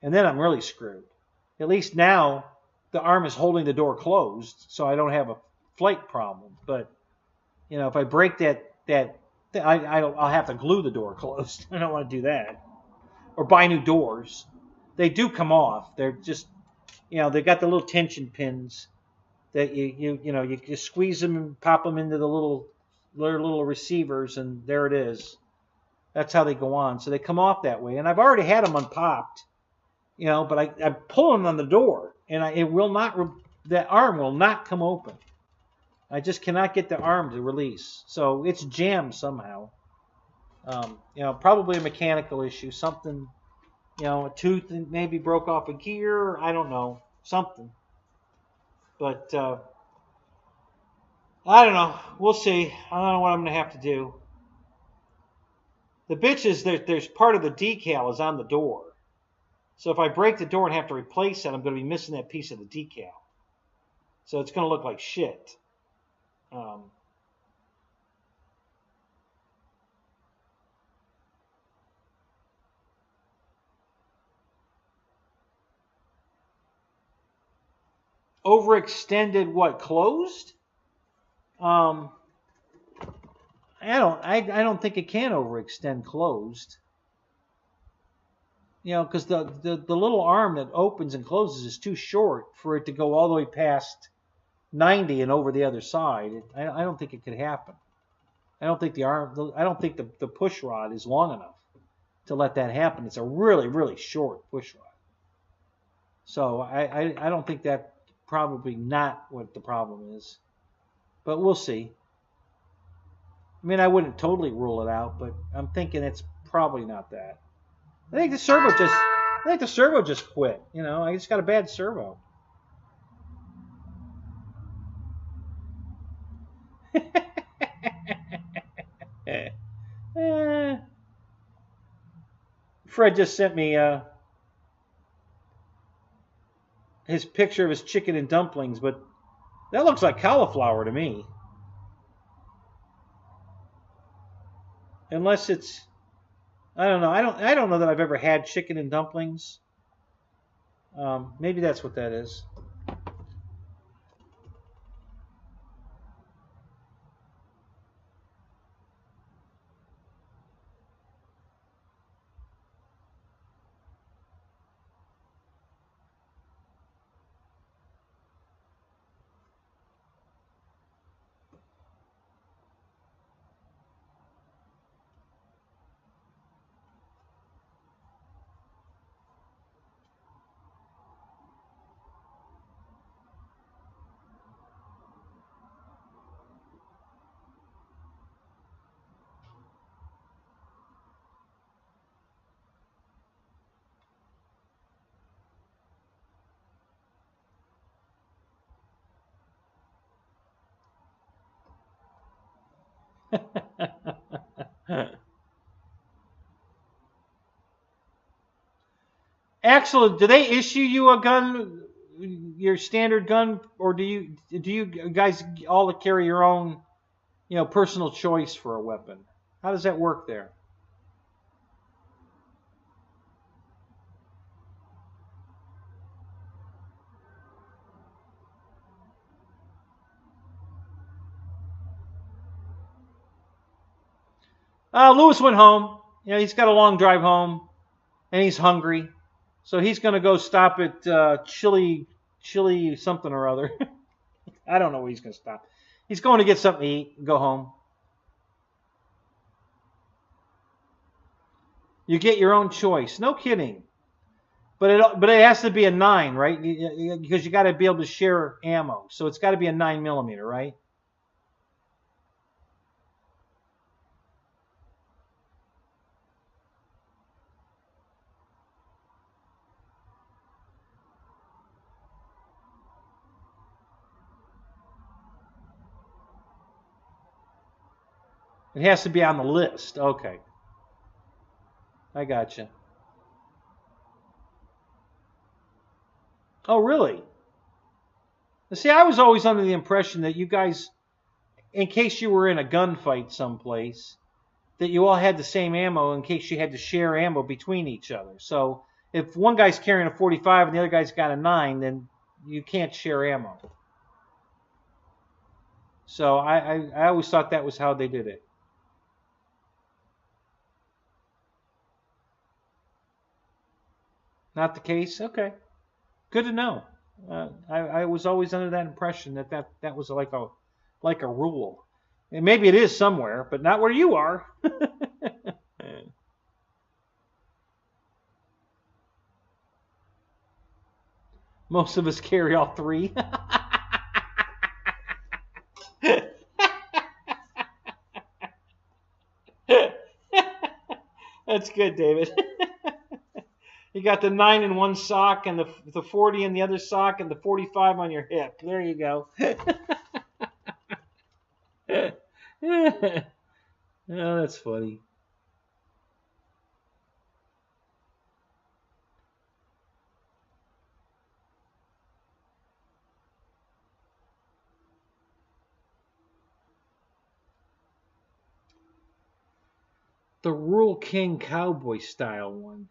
and then I'm really screwed. At least now the arm is holding the door closed, so I don't have a flight problem. But if I break that, I'll have to glue the door closed. I don't want to do that, or buy new doors. They do come off. They're just, they got the little tension pins that you just squeeze them and pop them into the little receivers, and there it is. That's how they go on. So they come off that way, and I've already had them unpopped, but I'm pulling on the door, and it will not. That arm will not come open. I just cannot get the arm to release. So it's jammed somehow. Probably a mechanical issue. Something, a tooth maybe broke off a gear. I don't know. Something. But I don't know. We'll see. I don't know what I'm going to have to do. The bitch is there's part of the decal is on the door. So if I break the door and have to replace it, I'm going to be missing that piece of the decal. So it's going to look like shit. Overextended what? Closed? I don't think it can overextend closed. Because the little arm that opens and closes is too short for it to go all the way past 90 and over the other side. I don't think it could happen. I don't think the push rod is long enough to let that happen. It's a really, really short push rod. So I don't think that probably not what the problem is. But we'll see. I mean, I wouldn't totally rule it out, but I'm thinking it's probably not that. I think the servo just quit. I just got a bad servo. Fred just sent me his picture of his chicken and dumplings, but that looks like cauliflower to me. Unless it's, I don't know. I don't know that I've ever had chicken and dumplings. Maybe that's what that is. Axel, do they issue you a gun, your standard gun, or do you guys all carry your own, personal choice for a weapon? How does that work there? Lewis went home. You know, he's got a long drive home, and he's hungry, so he's going to go stop at Chili something or other. I don't know where he's going to stop. He's going to get something to eat and go home. You get your own choice. No kidding. But it has to be a 9, right? Because you got to be able to share ammo. So it's got to be a 9mm, right? It has to be on the list. Okay. I gotcha. Oh, really? See, I was always under the impression that you guys, in case you were in a gunfight someplace, that you all had the same ammo in case you had to share ammo between each other. So if one guy's carrying a 45 and the other guy's got a 9, then you can't share ammo. So I always thought that was how they did it. Not the case? Okay. Good to know. I was always under that impression that was like a rule. And maybe it is somewhere, but not where you are. Most of us carry all 3. That's good, David. You got the 9 in one sock and the 40 in the other sock and the 45 on your hip. There you go. Oh, that's funny. The Rural King Cowboy style one.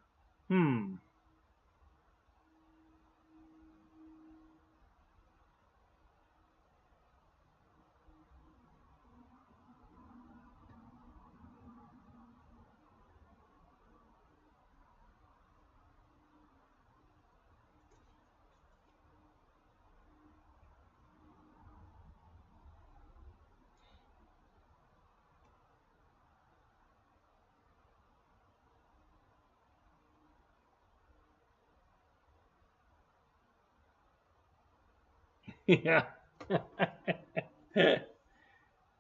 Yeah.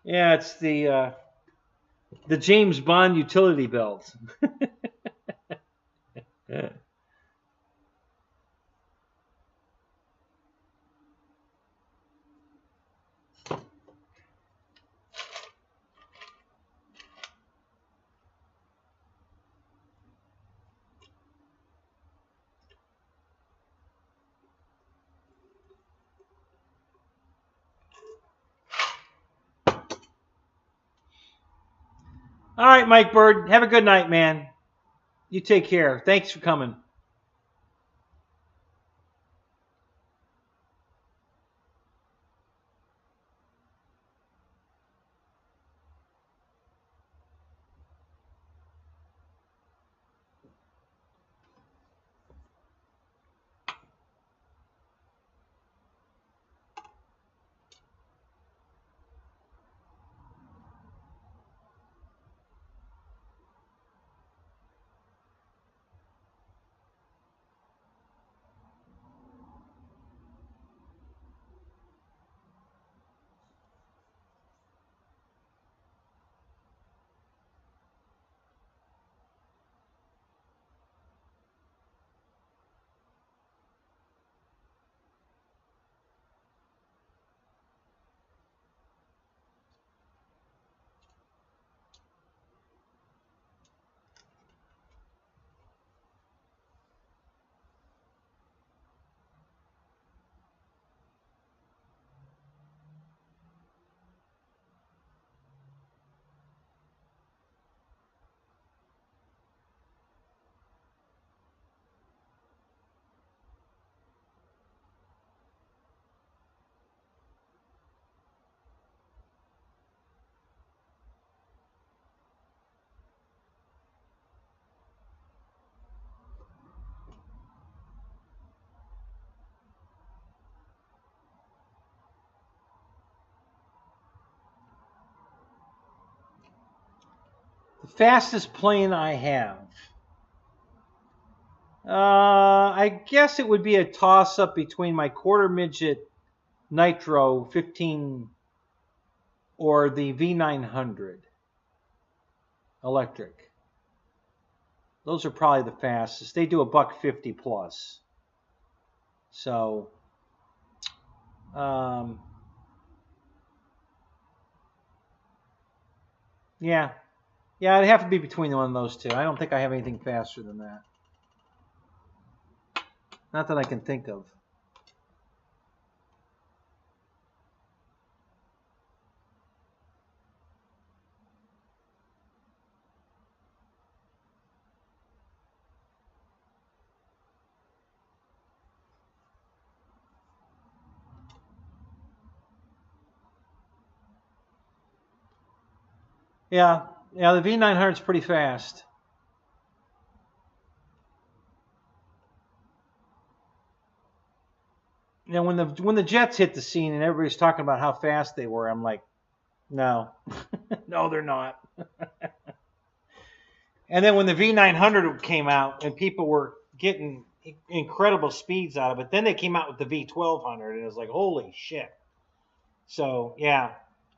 Yeah, it's the James Bond utility belt. All right, Mike Bird. Have a good night, man. You take care. Thanks for coming. The fastest plane I have. I guess it would be a toss-up between my quarter midget Nitro 15 or the V900 electric. Those are probably the fastest. They do $150 plus. So, yeah, it'd have to be between one of those two. I don't think I have anything faster than that. Not that I can think of. Yeah, the V900 is pretty fast. You know, when the jets hit the scene and everybody's talking about how fast they were, I'm like, no, no, they're not. And then when the V900 came out and people were getting incredible speeds out of it, then they came out with the V1200 and it was like, holy shit. So yeah,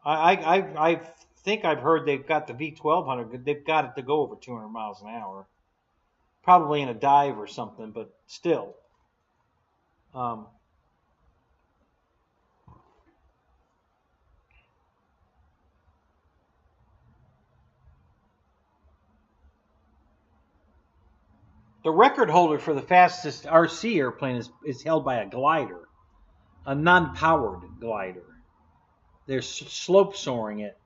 I think I've heard they've got the V1200. They've got it to go over 200 miles an hour, probably in a dive or something, but still. The record holder for the fastest RC airplane is held by a glider, a non-powered glider. They're slope soaring it,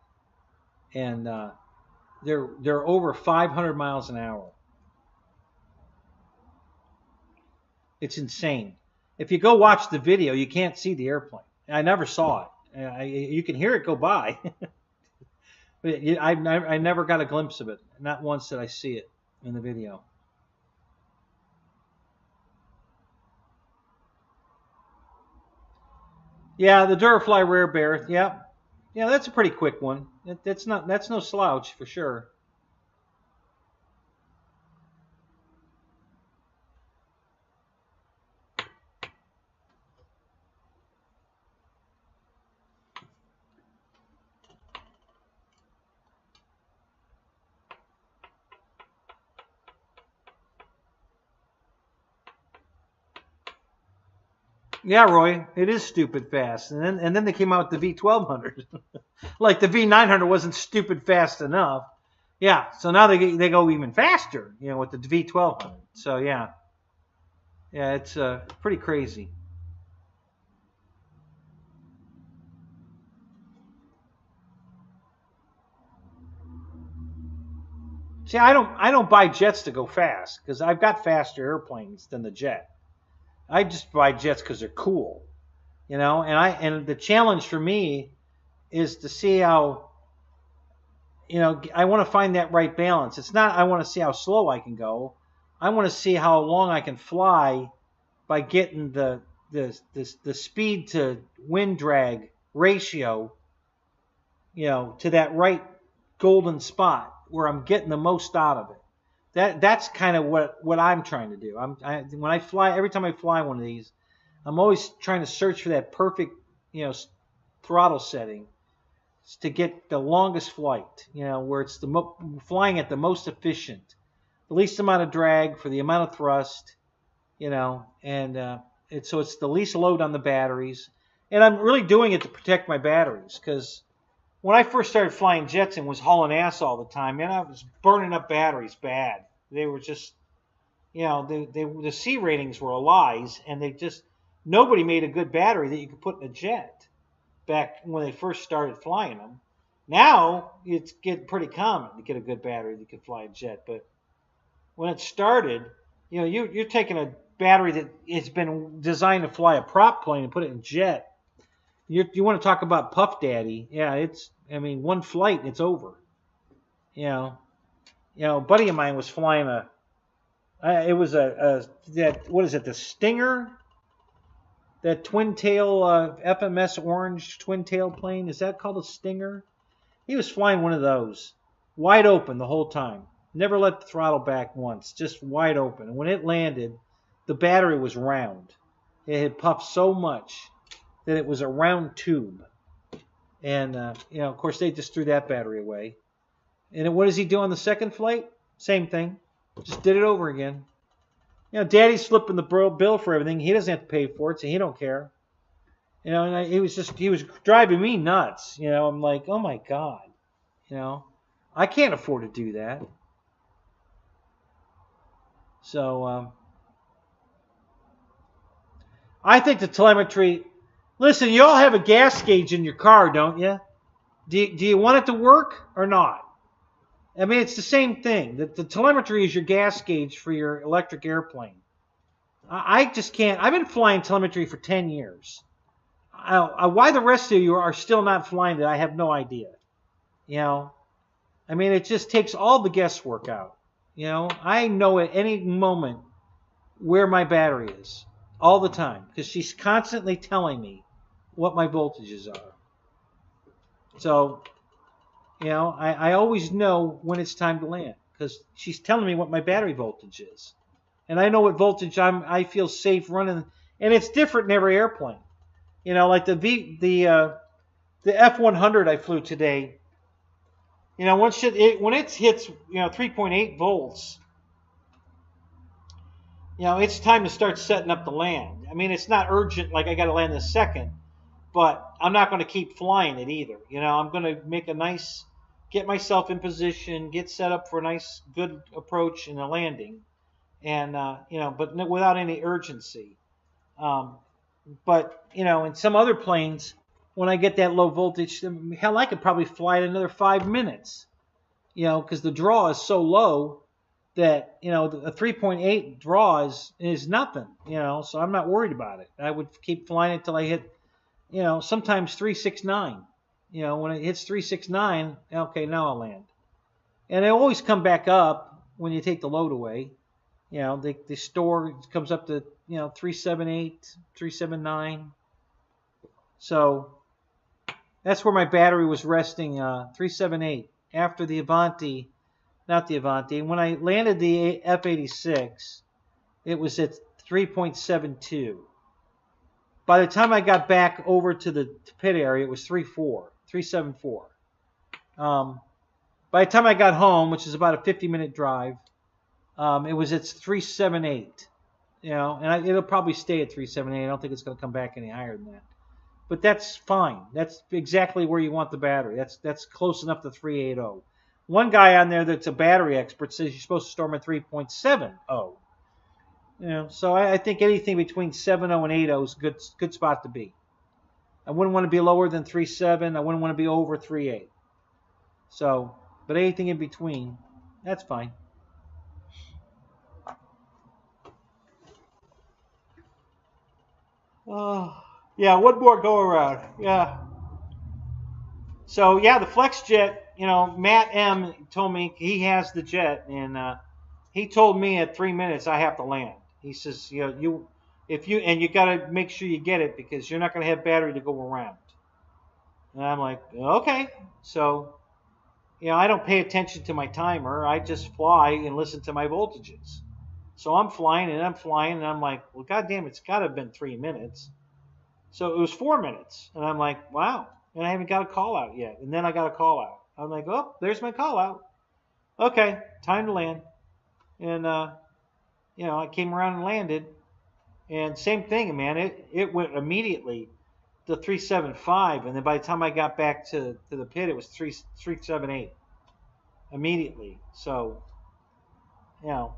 and they're over 500 miles an hour. It's insane. If you go watch the video, you can't see the airplane. I never saw it. You can hear it go by, but I never got a glimpse of it. Not once did I see it in the video. Yeah, the Durafly Rare Bear. Yeah, that's a pretty quick one. That's no slouch for sure. Yeah, Roy, it is stupid fast. And then they came out with the V1200. Like the V900 wasn't stupid fast enough. Yeah, so now they go even faster, with the V1200. So yeah, it's pretty crazy. See, I don't buy jets to go fast because I've got faster airplanes than the jet. I just buy jets because they're cool, And the challenge for me is to see how, I want to find that right balance. It's not I want to see how slow I can go. I want to see how long I can fly by getting the speed to wind drag ratio, to that right golden spot where I'm getting the most out of it. That's kind of what I'm trying to do. When I fly, every time I fly one of these, I'm always trying to search for that perfect, throttle setting to get the longest flight, where it's flying at the most efficient, the least amount of drag for the amount of thrust, and so it's the least load on the batteries. And I'm really doing it to protect my batteries because when I first started flying jets and was hauling ass all the time, man, I was burning up batteries bad. They were just, the C ratings were a lies, and nobody made a good battery that you could put in a jet back when they first started flying them. Now it's getting pretty common to get a good battery that could fly a jet, but when it started, you're taking a battery that has been designed to fly a prop plane and put it in jet. You want to talk about Puff Daddy? Yeah, one flight and it's over. A buddy of mine was flying the Stinger, that twin tail FMS orange twin tail plane. Is that called a Stinger? He was flying one of those, wide open the whole time. Never let the throttle back once, just wide open. And when it landed, the battery was round. It had puffed so much that it was a round tube. And, you know, of course, they just threw that battery away. And what does he do on the second flight? Same thing. Just did it over again. You know, Daddy's flipping the bill for everything. He doesn't have to pay for it, so he don't care. You know, and he was driving me nuts. You know, I'm like, oh my God. You know, I can't afford to do that. So, I think the telemetry. Listen, you all have a gas gauge in your car, don't you? Do you want it to work or not? I mean, it's the same thing. The telemetry is your gas gauge for your electric airplane. I just can't. I've been flying telemetry for 10 years. Why the rest of you are still not flying it, I have no idea. You know, I mean, it just takes all the guesswork out. You know, I know at any moment where my battery is all the time because she's constantly telling me what my voltages are. So, you know, I always know when it's time to land because she's telling me what my battery voltage is. And I know what voltage I feel safe running. And it's different in every airplane. You know, like the F-100 I flew today, you know, when it hits, you know, 3.8 volts, you know, it's time to start setting up the land. I mean, it's not urgent like I got to land this second, but I'm not going to keep flying it either. You know, I'm going to make a nice, get myself in position, get set up for a nice, good approach and a landing. And, you know, but without any urgency. But, you know, in some other planes, when I get that low voltage, hell, I could probably fly it another 5 minutes, you know, because the draw is so low that, you know, a 3.8 draw is nothing, you know, so I'm not worried about it. I would keep flying it until I hit, you know, sometimes 369. You know, when it hits 369, okay, now I'll land. And they always come back up when you take the load away. You know, the store comes up to, you know, 378, 379. So that's where my battery was resting, 378. After the Avanti, not the Avanti. When I landed the F-86, it was at 3.72. By the time I got back over to the pit area, it was 374. By the time I got home, which is about a 50-minute drive, it was at 378, you know, and it'll probably stay at 378. I don't think it's going to come back any higher than that. But that's fine. That's exactly where you want the battery. That's close enough to 380. One guy on there that's a battery expert says you're supposed to store them at 3.70. You know, so I think anything between 70 and 80 is a good spot to be. I wouldn't want to be lower than 3.7. I wouldn't want to be over 3.8. So, but anything in between, that's fine. Yeah, one more go around. Yeah. So yeah, the Flex jet. You know, Matt M told me he has the jet, and he told me at 3 minutes I have to land. He says, you know, you got to make sure you get it because you're not going to have battery to go around. And I'm like, okay. So, you know, I don't pay attention to my timer. I just fly and listen to my voltages. So I'm flying and I'm like, well, goddamn, it's got to have been 3 minutes. So it was 4 minutes. And I'm like, wow. And I haven't got a call out yet. And then I got a call out. I'm like, oh, there's my call out. Okay, time to land. And, you know, I came around and landed. And same thing, man. It went immediately to 375. And then by the time I got back to the pit, it was 378 immediately. So, you know.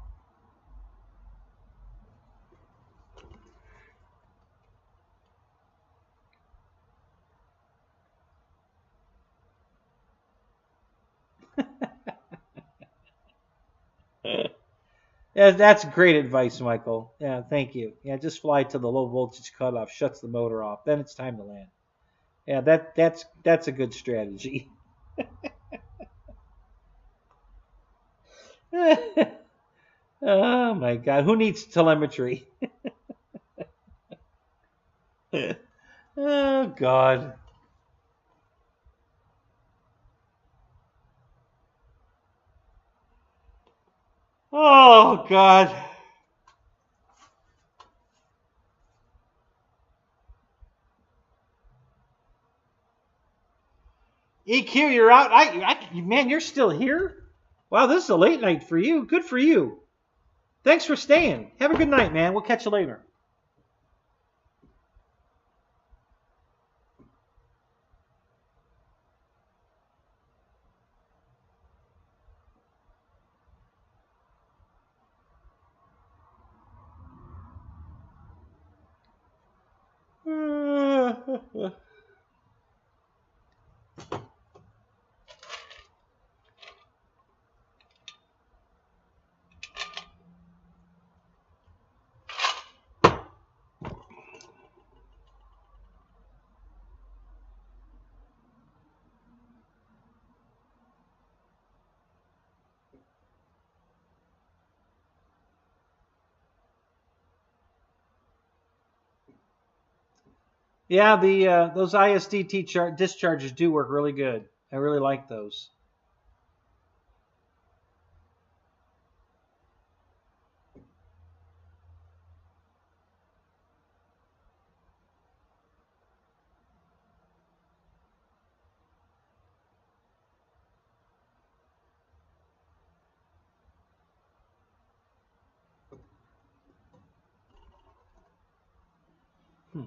Yeah, that's great advice, Michael. Yeah, thank you. Yeah, just fly to the low voltage cutoff, shuts the motor off. Then it's time to land. Yeah, that's a good strategy. Oh my God, who needs telemetry? Oh God. God. EQ, you're out. Man, you're still here? Wow, this is a late night for you. Good for you. Thanks for staying. Have a good night, man. We'll catch you later. Yeah, the those ISD discharges do work really good. I really like those. Hmm.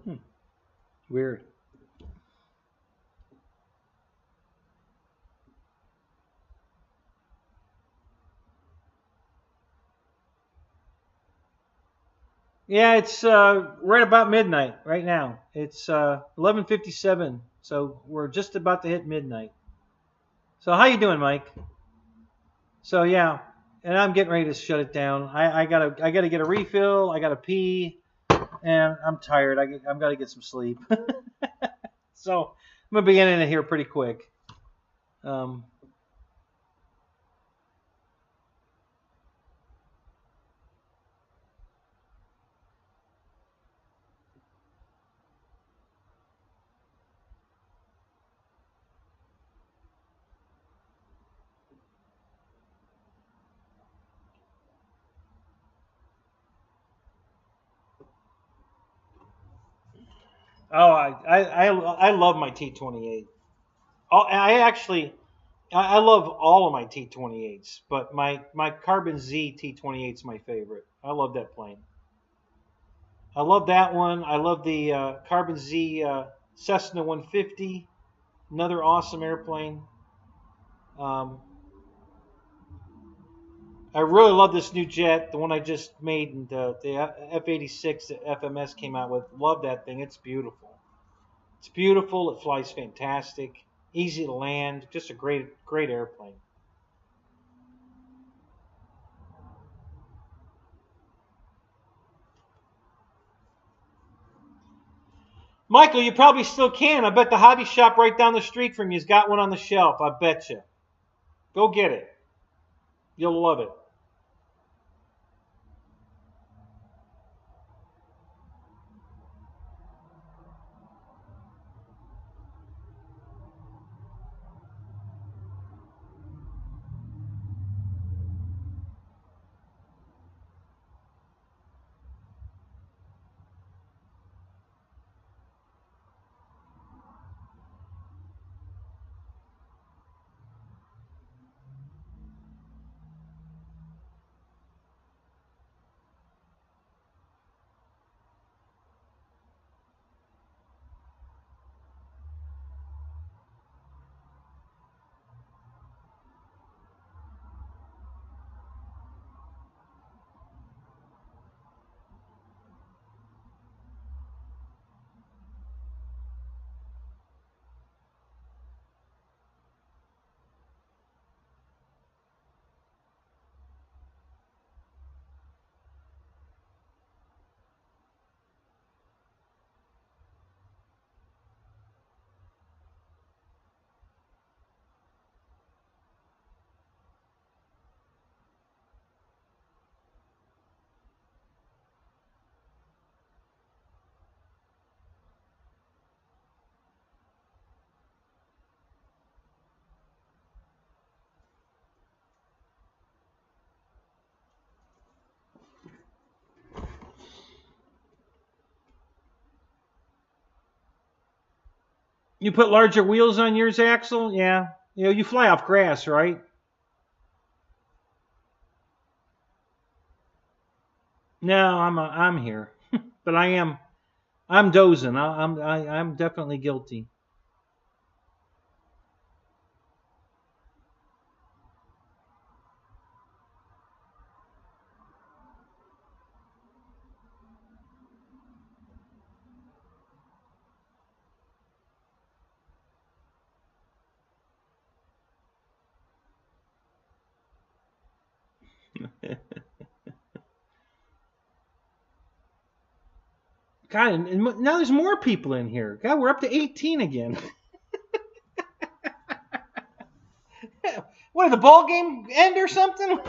Hmm. Weird. Yeah, it's right about midnight right now. It's 11:57, so we're just about to hit midnight. So how you doing, Mike? So yeah, and I'm getting ready to shut it down. I gotta get a refill. I gotta pee, and I'm tired. I'm gotta get some sleep. So I'm gonna be ending it here pretty quick. Um, oh, I love my T28. I actually I love all of my T28s, but my Carbon Z T28 is my favorite. I love that plane. I love that one. I love the Carbon Z Cessna 150, another awesome airplane. Um, I really love this new jet, the one I just made, and the F-86 that FMS came out with. Love that thing. It's beautiful. It's beautiful. It flies fantastic. Easy to land. Just a great airplane. Michael, you probably still can. I bet the hobby shop right down the street from you's got one on the shelf. I bet you. Go get it. You'll love it. You put larger wheels on yours, Axel? Yeah. You know, you fly off grass, right? No, I'm here, but I'm dozing. I'm definitely guilty. God, and now there's more people in here. God, we're up to 18 again. What, did the ball game end or something?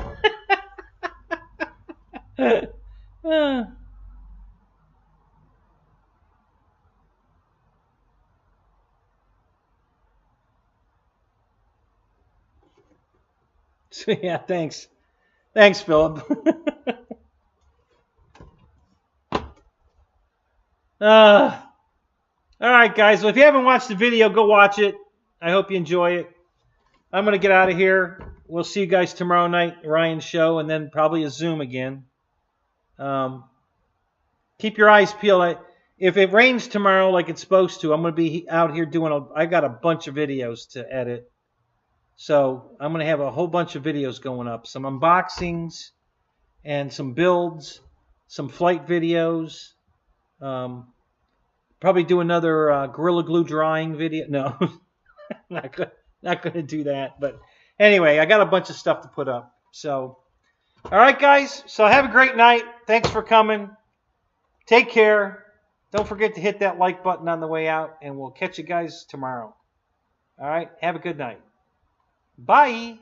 So, yeah, thanks. Thanks, Philip. All right, guys. Well, if you haven't watched the video, go watch it. I hope you enjoy it. I'm going to get out of here. We'll see you guys tomorrow night, Ryan's show, and then probably a Zoom again. Keep your eyes peeled. If it rains tomorrow like it's supposed to, I'm going to be out here doing I got a bunch of videos to edit. So I'm going to have a whole bunch of videos going up. Some unboxings and some builds, some flight videos. Probably do another Gorilla Glue drawing video. No, not going to do that. But anyway, I got a bunch of stuff to put up. So, all right, guys. So have a great night. Thanks for coming. Take care. Don't forget to hit that like button on the way out, and we'll catch you guys tomorrow. All right. Have a good night. Bye.